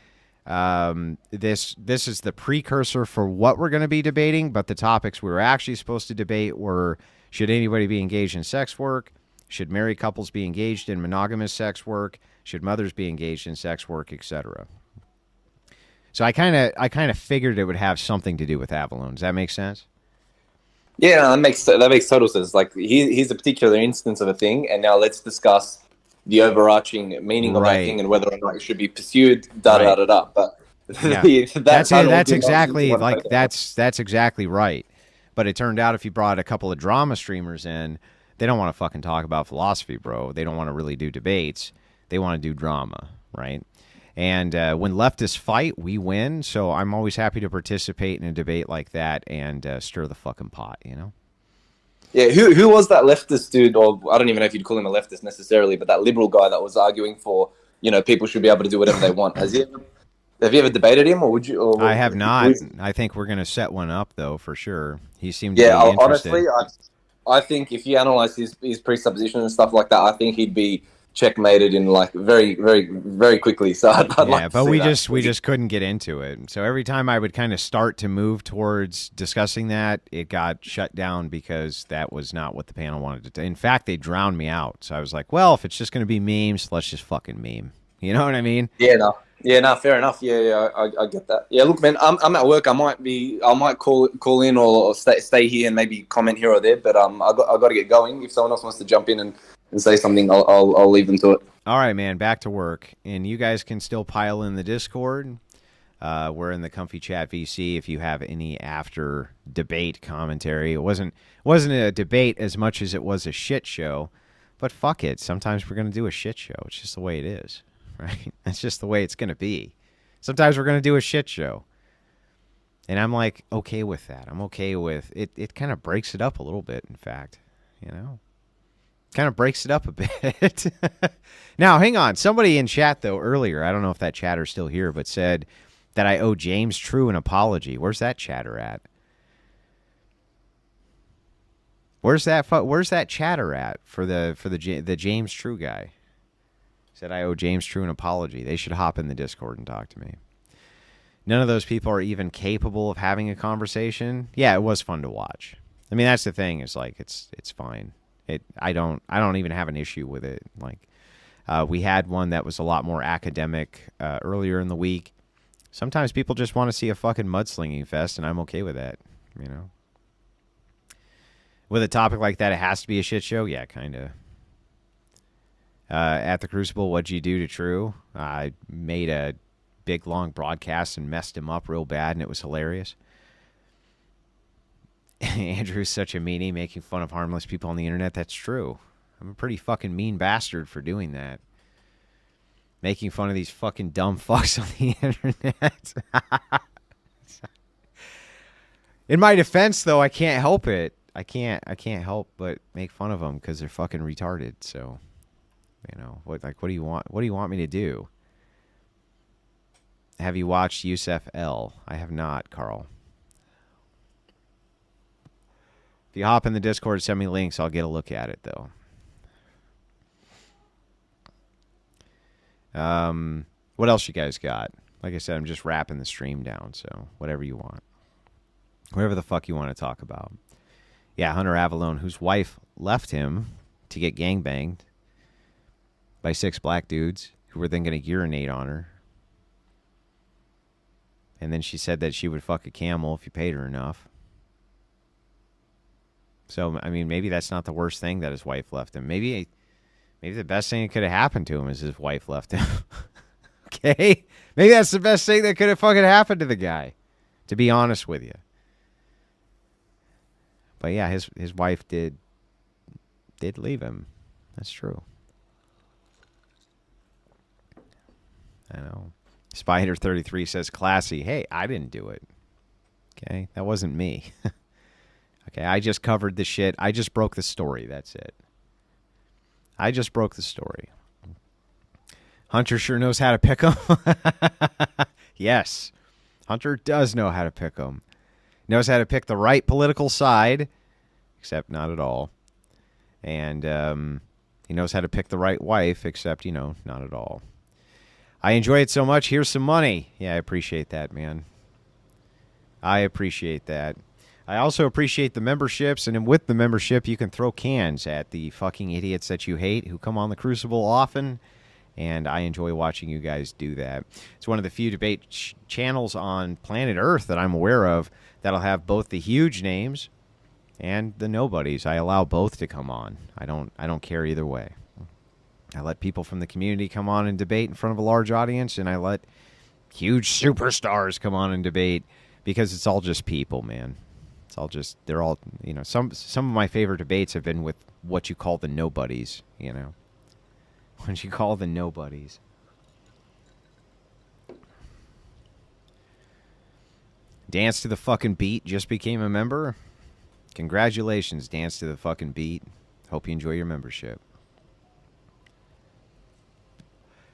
Speaker 3: this is the precursor for what we're going to be debating, but the topics we were actually supposed to debate were, should anybody be engaged in sex work? Should married couples be engaged in monogamous sex work? Should mothers be engaged in sex work, etc.? So I kind of figured it would have something to do with Avalon. Does that make sense?
Speaker 10: Yeah, no, that makes total sense. Like here's a particular instance of a thing, and now let's discuss the overarching meaning of that thing and whether or not it should be pursued. But
Speaker 3: yeah. that's exactly like that's exactly right. But it turned out if you brought a couple of drama streamers in, they don't want to fucking talk about philosophy, bro. They don't want to really do debates. They want to do drama, right? And when leftists fight, we win. So I'm always happy to participate in a debate like that and stir the fucking pot, you know?
Speaker 10: Yeah, who was that leftist dude, or I don't even know if you'd call him a leftist necessarily, but that liberal guy that was arguing for, people should be able to do whatever they want. Have you ever debated him, or would you? Or,
Speaker 3: I have not. I think we're going to set one up, though, for sure. He seemed to be interested.
Speaker 10: Honestly, I think if you analyze his presupposition and stuff like that, I think he'd be checkmated in like very, very, very quickly. So I'd like
Speaker 3: but we just couldn't get into it. So every time I would kind of start to move towards discussing that, it got shut down because that was not what the panel wanted to do. In fact, they drowned me out. So I was like, well, if it's just going to be memes, let's just fucking meme. You know what I mean?
Speaker 10: Yeah, no, fair enough. Yeah, I get that. Yeah, look, man, I'm at work. I might call in or stay here and maybe comment here or there. But I got to get going. If someone else wants to jump in and say something, I'll leave them to it.
Speaker 3: All right, man, back to work. And you guys can still pile in the Discord. We're in the Comfy Chat VC if you have any after debate commentary. It wasn't a debate as much as it was a shit show. But fuck it. Sometimes we're going to do a shit show. It's just the way it is, right? That's just the way it's going to be. Sometimes we're going to do a shit show. And I'm like, okay with that. I'm okay with it. It kind of breaks it up a little bit, in fact, kind of breaks it up a bit. Now, hang on. Somebody in chat, though, earlier, I don't know if that chatter's still here, but said that I owe James True an apology. Where's that chatter at? Where's that chatter at for the James True guy? Said I owe James True an apology. They should hop in the Discord and talk to me. None of those people are even capable of having a conversation. Yeah, it was fun to watch. I mean, that's the thing. Is like it's fine. I don't even have an issue with it. Like, we had one that was a lot more academic earlier in the week. Sometimes people just want to see a fucking mudslinging fest, and I'm okay with that. With a topic like that, it has to be a shit show. Yeah, kind of. At the Crucible, what'd you do to True? I made a big long broadcast and messed him up real bad, and it was hilarious. Andrew's such a meanie, making fun of harmless people on the internet. That's true. I'm a pretty fucking mean bastard for doing that. Making fun of these fucking dumb fucks on the internet. In my defense, though, I can't help it. I can't help but make fun of them because they're fucking retarded. So, what do you want? What do you want me to do? Have you watched Yusef L? I have not, Carl. If you hop in the Discord, send me links. I'll get a look at it, though. What else you guys got? Like I said, I'm just wrapping the stream down, so whatever you want. Whatever the fuck you want to talk about. Yeah, Hunter Avalon, whose wife left him to get gangbanged by 6 black dudes who were then going to urinate on her. And then she said that she would fuck a camel if you paid her enough. So, I mean, maybe that's not the worst thing that his wife left him. Maybe the best thing that could have happened to him is his wife left him. Okay? Maybe that's the best thing that could have fucking happened to the guy, to be honest with you. But yeah, his wife did leave him. That's true. I know. Spider33 says, classy. Hey, I didn't do it. Okay, that wasn't me. Okay, I just covered the shit. I just broke the story. That's it. I just broke the story. Hunter sure knows how to pick 'em. Yes, Hunter does know how to pick 'em. Knows how to pick the right political side, except not at all. And he knows how to pick the right wife, except, not at all. I enjoy it so much. Here's some money. Yeah, I appreciate that, man. I appreciate that. I also appreciate the memberships, and with the membership, you can throw cans at the fucking idiots that you hate who come on the Crucible often, and I enjoy watching you guys do that. It's one of the few debate channels on planet Earth that I'm aware of that'll have both the huge names and the nobodies. I allow both to come on. I don't care either way. I let people from the community come on and debate in front of a large audience, and I let huge superstars come on and debate because it's all just people, man. It's all just, they're all, some of my favorite debates have been with what you call the nobodies, What you call the nobodies. Dance to the fucking beat just became a member. Congratulations, Dance to the fucking beat. Hope you enjoy your membership.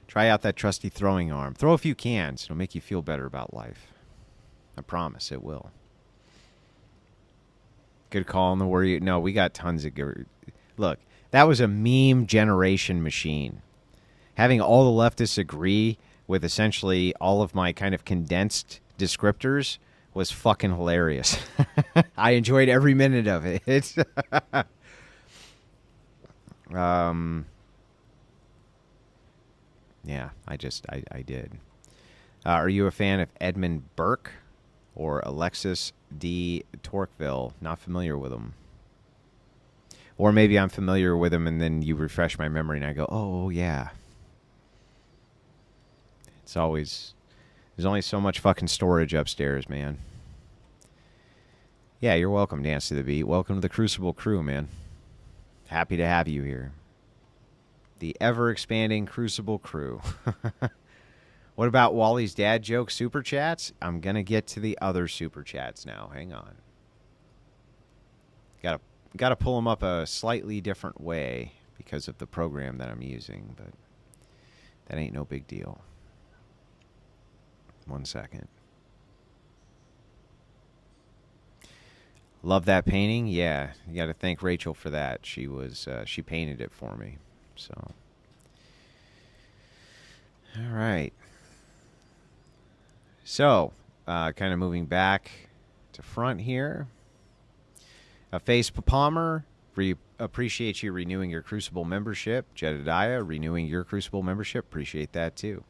Speaker 3: Try out that trusty throwing arm. Throw a few cans. It'll make you feel better about life. I promise it will. Good call on the warrior. No, we got tons of good. Look, that was a meme generation machine. Having all the leftists agree with essentially all of my kind of condensed descriptors was fucking hilarious. I enjoyed every minute of it. Yeah, I did. Are you a fan of Edmund Burke or Alexis de Tocqueville? Not familiar with him. Or maybe I'm familiar with him and then you refresh my memory and I go, oh, yeah. It's always... There's only so much fucking storage upstairs, man. Yeah, you're welcome, Dance to the Beat. Welcome to the Crucible crew, man. Happy to have you here. The ever-expanding Crucible crew. What about Wally's dad joke super chats? I'm going to get to the other super chats now. Hang on. Got to pull them up a slightly different way because of the program that I'm using, but that ain't no big deal. 1 second. Love that painting? Yeah, you got to thank Rachel for that. She painted it for me. So, all right. So, kind of moving back to front here. Face Palmer, appreciate you renewing your Crucible membership. Jedediah, renewing your Crucible membership. Appreciate that too.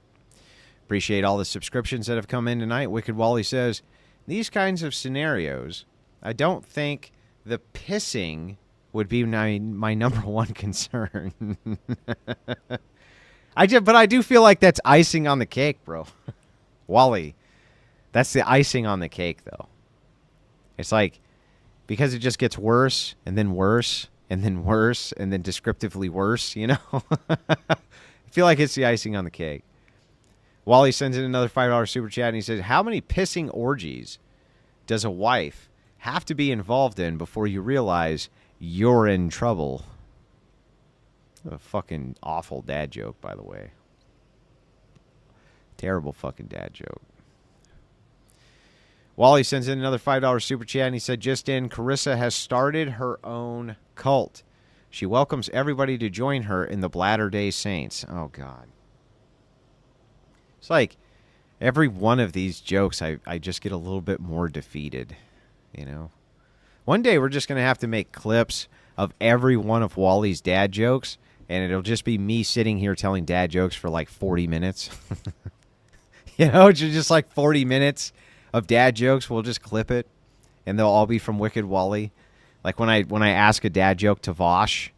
Speaker 3: Appreciate all the subscriptions that have come in tonight. Wicked Wally says, these kinds of scenarios, I don't think the pissing would be my number one concern. But I do feel like that's icing on the cake, bro. Wally, that's the icing on the cake, though. It's like, because it just gets worse, and then worse, and then worse, and then descriptively worse, I feel like it's the icing on the cake. Wally sends in another $5 super chat, and he says, how many pissing orgies does a wife have to be involved in before you realize you're in trouble? A fucking awful dad joke, by the way. Terrible fucking dad joke. Wally sends in another $5 super chat, and he said, just in, Carissa has started her own cult. She welcomes everybody to join her in the Latter Day Saints. Oh, God. It's like every one of these jokes, I just get a little bit more defeated, One day we're just going to have to make clips of every one of Wally's dad jokes, and it'll just be me sitting here telling dad jokes for like 40 minutes. Just like 40 minutes of dad jokes. We'll just clip it, and they'll all be from Wicked Wally. Like when I ask a dad joke to Vosh,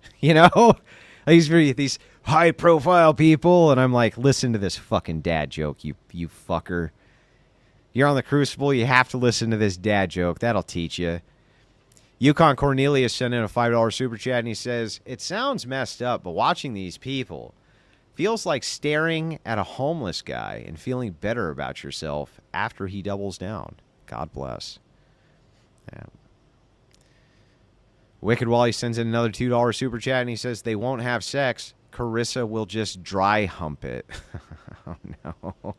Speaker 3: these high-profile people, and I'm like, listen to this fucking dad joke, you fucker. You're on the Crucible, you have to listen to this dad joke. That'll teach you. Yukon Cornelius sent in a $5 super chat, and he says, it sounds messed up, but watching these people Feels like staring at a homeless guy and feeling better about yourself after he doubles down. God bless. Yeah. Wicked Wally sends in another $2 super chat, and he says, they won't have sex. Carissa will just dry hump it. Oh, no.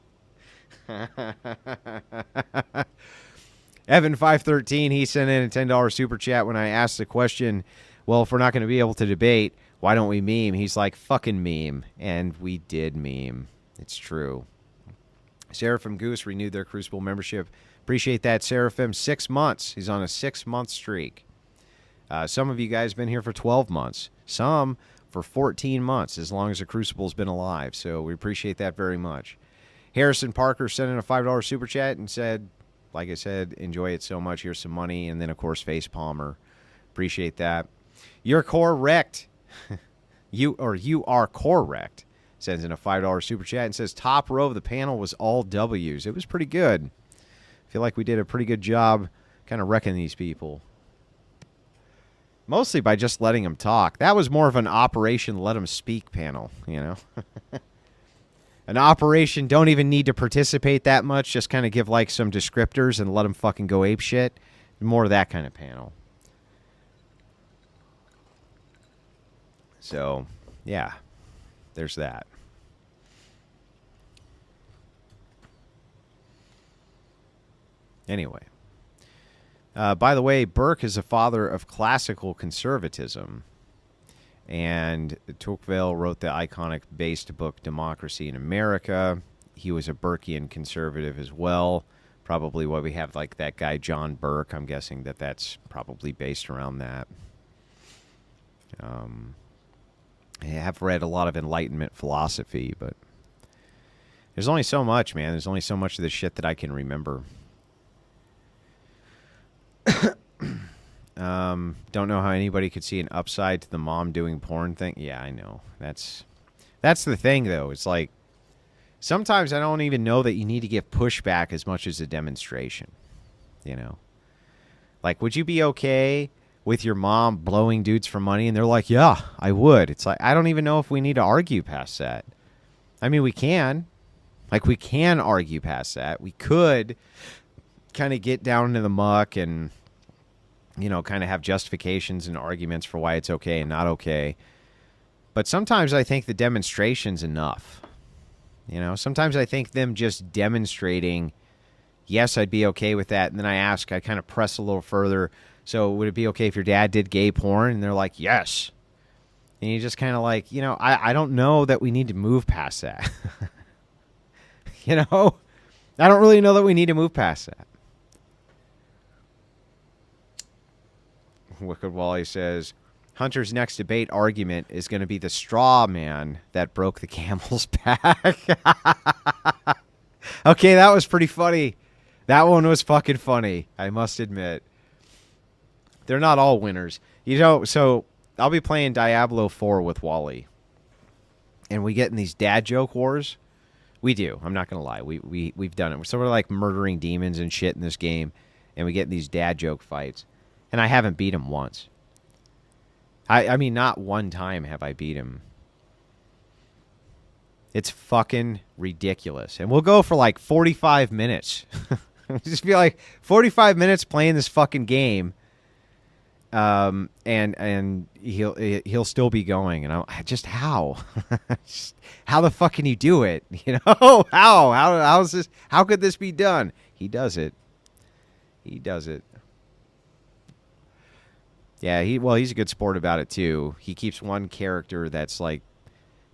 Speaker 3: Evan513, he sent in a $10 super chat when I asked the question, well, if we're not going to be able to debate, why don't we meme? He's like, fucking meme. And we did meme. It's true. Seraphim Goose renewed their Crucible membership. Appreciate that, Seraphim. 6 months. He's on a 6-month streak. Some of you guys have been here for 12 months. Some for 14 months, as long as the Crucible's been alive. So we appreciate that very much. Harrison Parker sent in a $5 super chat and said, like I said, enjoy it so much. Here's some money. And then, of course, Face Palmer. Appreciate that. You're correct. You are correct. Sends in a $5 super chat and says, top row of the panel was all W's. It was pretty good. I feel like we did a pretty good job kind of wrecking these people. Mostly by just letting them talk. That was more of an Operation Let Them Speak panel, you know. An operation don't even need to participate that much. Just kind of give like some descriptors and let them fucking go ape shit. More of that kind of panel. So, yeah, there's that. Anyway. By the way, Burke is a father of classical conservatism. And Tocqueville wrote the iconic-based book Democracy in America. He was a Burkean conservative as well. Probably why we have like that guy John Burke. I'm guessing that that's probably based around that. I have read a lot of Enlightenment philosophy, but there's only so much, man. There's only so much of this shit that I can remember. Don't know how anybody could see an upside to the mom doing porn thing. Yeah, I know. That's the thing, though. It's like sometimes I don't even know that you need to give pushback as much as a demonstration. You know, like, would you be okay with your mom blowing dudes for money? And they're like, yeah, I would. It's like, I don't even know if we need to argue past that. I mean, we can. Like, we can argue past that. We could kind of get down into the muck and, you know, kind of have justifications and arguments for why it's okay and not okay. But sometimes I think the demonstration's enough. You know, sometimes I think them just demonstrating, yes, I'd be okay with that. And then I kind of press a little further. So would it be okay if your dad did gay porn? And they're like, yes. And you just kind of like, you know, I don't know that we need to move past that. You know, I don't really know that we need to move past that. Wicked Wally says, Hunter's next debate argument is going to be the straw man that broke the camel's back. Okay, that was pretty funny. That one was fucking funny, I must admit. They're not all winners. You know, so I'll be playing Diablo 4 with Wally. And we get in these dad joke wars. We do. I'm not going to lie. We've done it. So we're like murdering demons and shit in this game. And we get in these dad joke fights. And I haven't beat him once. I mean, not one time have I beat him. It's fucking ridiculous. And we'll go for like 45 minutes. Just be like 45 minutes playing this fucking game. And he'll still be going. And I'm just how? Just, how the fuck can you do it? You know? How's this? How could this be done? He does it. He does it. Yeah, he's a good sport about it too. He keeps one character that's like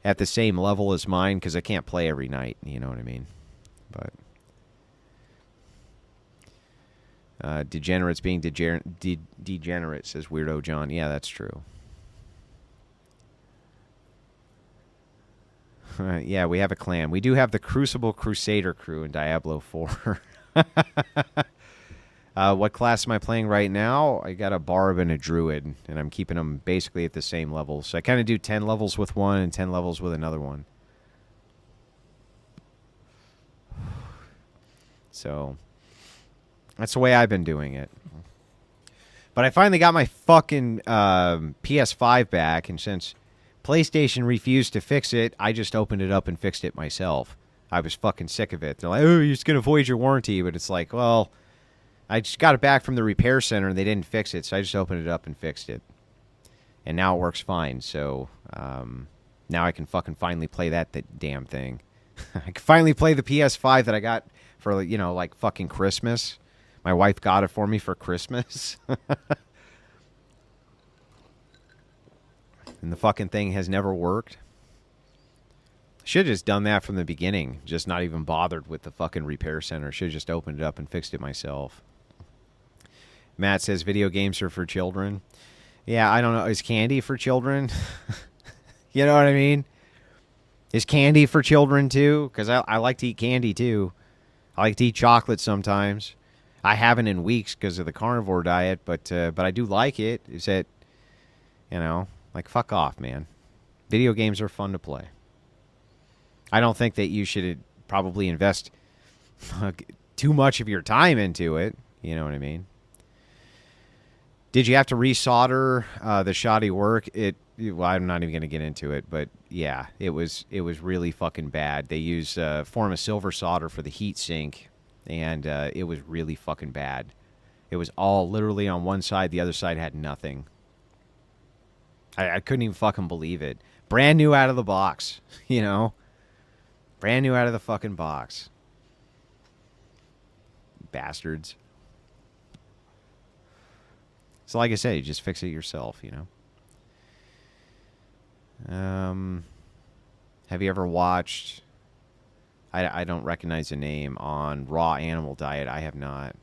Speaker 3: at the same level as mine because I can't play every night. You know what I mean? But degenerates being degenerate, says Weirdo John. Yeah, that's true. Yeah, we have a clan. We do have the Crucible Crusader crew in Diablo 4. What class am I playing right now? I got a Barb and a Druid, and I'm keeping them basically at the same level. So I kind of do 10 levels with one and 10 levels with another one. So that's the way I've been doing it. But I finally got my fucking PS5 back, and since PlayStation refused to fix it. I just opened it up and fixed it myself. I was fucking sick of it. They're like, oh, you're just going to void your warranty. But it's like, well, I just got it back from the repair center and they didn't fix it. So I just opened it up and fixed it. And now it works fine. So now I can fucking finally play that damn thing. I can finally play the PS5 that I got for, you know, like fucking Christmas. My wife got it for me for Christmas. And the fucking thing has never worked. Should have just done that from the beginning. Just not even bothered with the fucking repair center. Should have just opened it up and fixed it myself. Matt says video games are for children. Yeah, I don't know. Is candy for children? You know what I mean? Is candy for children too? Because I like to eat candy too. I like to eat chocolate sometimes. I haven't in weeks because of the carnivore diet, but I do like it. Is it, you know, like fuck off, man. Video games are fun to play. I don't think that you should probably invest too much of your time into it. You know what I mean? Did you have to resolder the shoddy work? Well, I'm not even going to get into it, but yeah, it was really fucking bad. They use a form of silver solder for the heat sink, and it was really fucking bad. It was all literally on one side. The other side had nothing. I couldn't even fucking believe it. Brand new out of the box, you know? Brand new out of the fucking box. Bastards. So like I said, you just fix it yourself, you know? Have you ever watched... I don't recognize the name on Raw Animal Diet. I have not.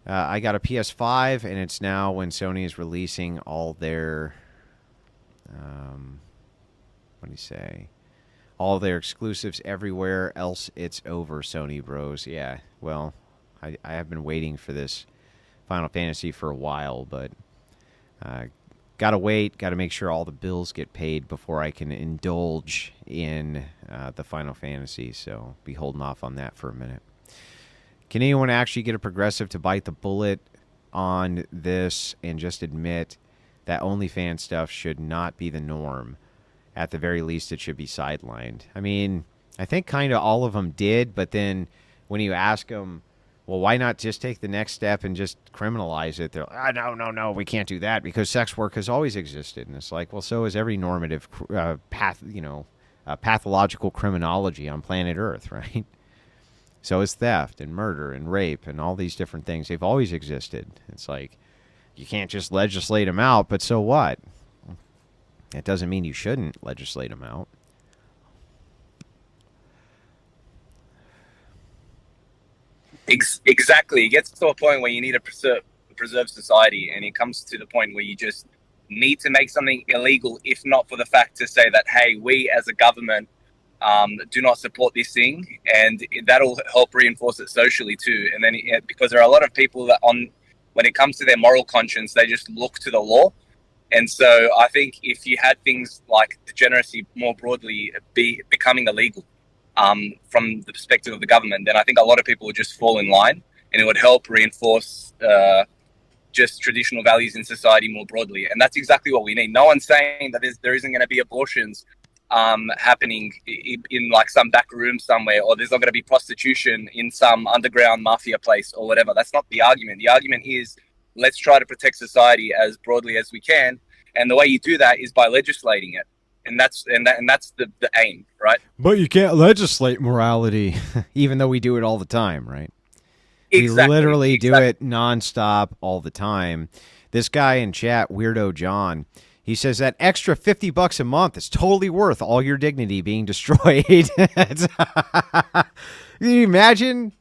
Speaker 3: I got a PS5, and it's now when Sony is releasing all their... what do you say? All their exclusives everywhere, else it's over, Sony bros. Yeah, well, I have been waiting for this Final Fantasy for a while, but gotta wait, gotta make sure all the bills get paid before I can indulge in the Final Fantasy, so be holding off on that for a minute. Can anyone actually get a progressive to bite the bullet on this and just admit that OnlyFans stuff should not be the norm? At the very least, it should be sidelined. I mean, I think kind of all of them did, but then when you ask them, well, why not just take the next step and just criminalize it? They're like, no, we can't do that because sex work has always existed. And it's like, well, so is every normative pathological criminology on planet Earth, right? So is theft and murder and rape and all these different things. They've always existed. It's like, you can't just legislate them out, but so what? It doesn't mean you shouldn't legislate them out.
Speaker 11: Exactly. It gets to a point where you need to preserve society, and it comes to the point where you just need to make something illegal, if not for the fact to say that, hey, we as a government do not support this thing, and that'll help reinforce it socially too. And then because there are a lot of people that when it comes to their moral conscience, they just look to the law. And so I think if you had things like degeneracy more broadly becoming illegal from the perspective of the government, then I think a lot of people would just fall in line, and it would help reinforce just traditional values in society more broadly. And that's exactly what we need. No one's saying that there isn't going to be abortions happening in like some back room somewhere, or there's not going to be prostitution in some underground mafia place or whatever. That's not the argument. The argument is, let's try to protect society as broadly as we can, and the way you do that is by legislating it, and that's the aim, right?
Speaker 3: But you can't legislate morality, even though we do it all the time, right?
Speaker 11: Exactly.
Speaker 3: We literally do it nonstop all the time. This guy in chat, Weirdo John, he says that extra $50 a month is totally worth all your dignity being destroyed. Can you imagine,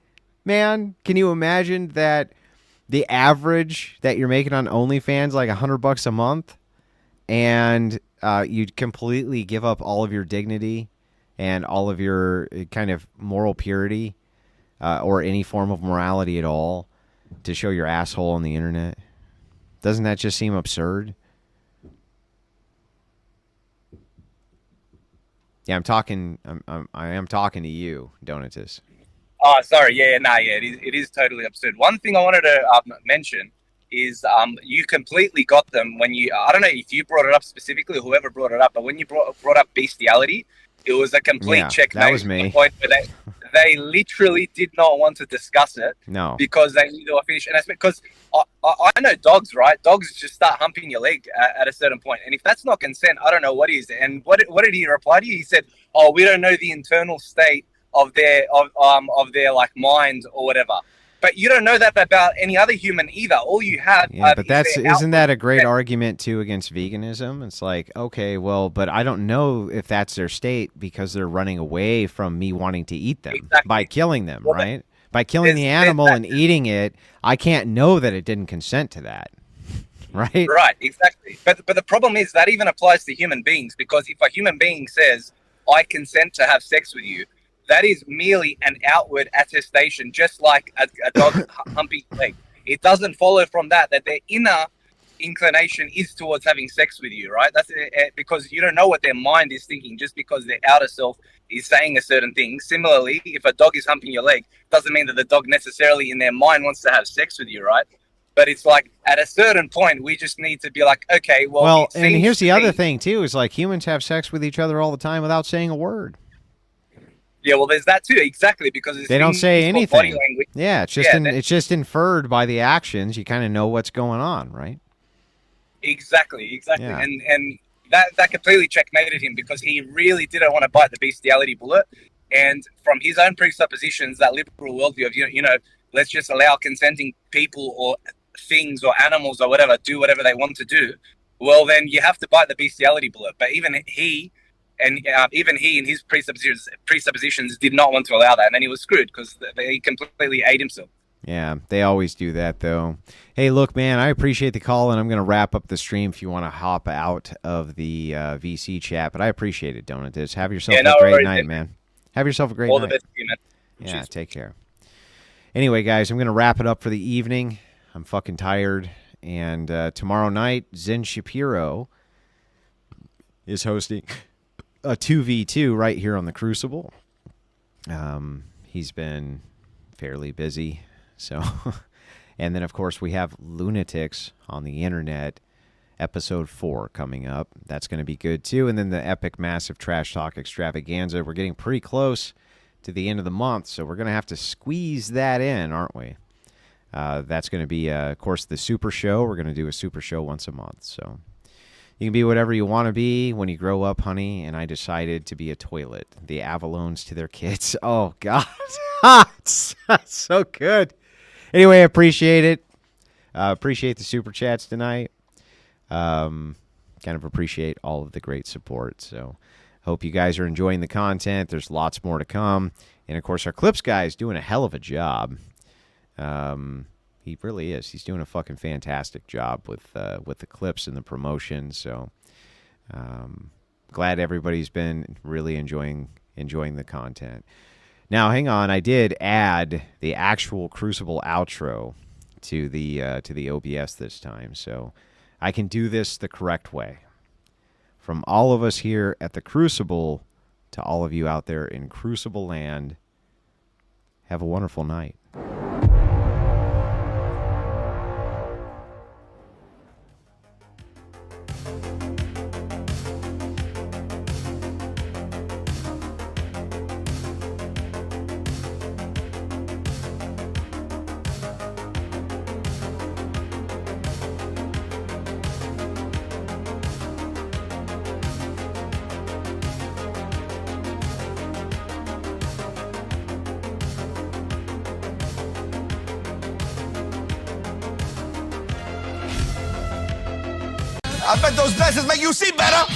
Speaker 3: man? Can you imagine that? The average that you're making on OnlyFans, like $100 a month, and you'd completely give up all of your dignity and all of your kind of moral purity or any form of morality at all to show your asshole on the internet. Doesn't that just seem absurd? Yeah, I am talking to you, Donatus.
Speaker 11: Oh, sorry. Yeah, it is totally absurd. One thing I wanted to mention is you completely got them when you, I don't know if you brought it up specifically or whoever brought it up, but when you brought up bestiality, it was a complete checkmate.
Speaker 3: That was me.
Speaker 11: To the point where they literally did not want to discuss it.
Speaker 3: No.
Speaker 11: Because they knew they were finished. And that's because I know dogs, right? Dogs just start humping your leg at a certain point. And if that's not consent, I don't know what is. And what did he reply to you? He said, "Oh, we don't know the internal state of their like mind or whatever." But you don't know that about any other human either. All you have,
Speaker 3: but isn't that a great argument too against veganism? It's like, okay, well, but I don't know if that's their state because they're running away from me wanting to eat them by killing them, right? By killing the animal and eating it, I can't know that it didn't consent to that, right?
Speaker 11: Right, exactly. But the problem is that even applies to human beings, because if a human being says, "I consent to have sex with you," that is merely an outward attestation, just like a dog humping leg. It doesn't follow from that their inner inclination is towards having sex with you, right? That's because you don't know what their mind is thinking just because their outer self is saying a certain thing. Similarly, if a dog is humping your leg, doesn't mean that the dog necessarily in their mind wants to have sex with you, right? But it's like at a certain point, we just need to be like, okay, well,
Speaker 3: and here's the other thing too, is like humans have sex with each other all the time without saying a word.
Speaker 11: Yeah, well, there's that too, exactly, because
Speaker 3: they don't say anything. Yeah, it's just inferred by the actions. You kind of know what's going on, right?
Speaker 11: Exactly,
Speaker 3: Yeah.
Speaker 11: and that completely checkmated him, because he really didn't want to bite the bestiality bullet, and from his own presuppositions, that liberal worldview of let's just allow consenting people or things or animals or whatever do whatever they want to do. Well, then you have to bite the bestiality bullet. But even he in his presuppositions did not want to allow that, and then he was screwed because he completely ate himself.
Speaker 3: Yeah, they always do that, though. Hey, look, man, I appreciate the call, and I'm going to wrap up the stream if you want to hop out of the VC chat, but I appreciate it, Donatus. Have yourself a great night, man. Have yourself a great night.
Speaker 11: All the best to you, man.
Speaker 3: Yeah,
Speaker 11: Cheers.
Speaker 3: Take care. Anyway, guys, I'm going to wrap it up for the evening. I'm fucking tired, and tomorrow night, Zen Shapiro is hosting a 2v2 right here on the Crucible. He's been fairly busy. So, and then of course we have Lunatics on the Internet, episode 4 coming up. That's going to be good too. And then the epic, massive trash talk extravaganza. We're getting pretty close to the end of the month, so we're going to have to squeeze that in, aren't we? That's going to be, of course, the Super Show. We're going to do a Super Show once a month. So you can be whatever you want to be when you grow up, honey. And I decided to be a toilet. The Avalones to their kids. Oh, God. It's so good. Anyway, I appreciate it. Appreciate the Super Chats tonight. Kind of appreciate all of the great support. So hope you guys are enjoying the content. There's lots more to come. And, of course, our Clips guy is doing a hell of a job. He really is. He's doing a fucking fantastic job with the clips and the promotion. So glad everybody's been really enjoying the content. Now, hang on. I did add the actual Crucible outro to the OBS this time, so I can do this the correct way. From all of us here at the Crucible to all of you out there in Crucible Land, have a wonderful night.
Speaker 12: I bet those glasses make you see better.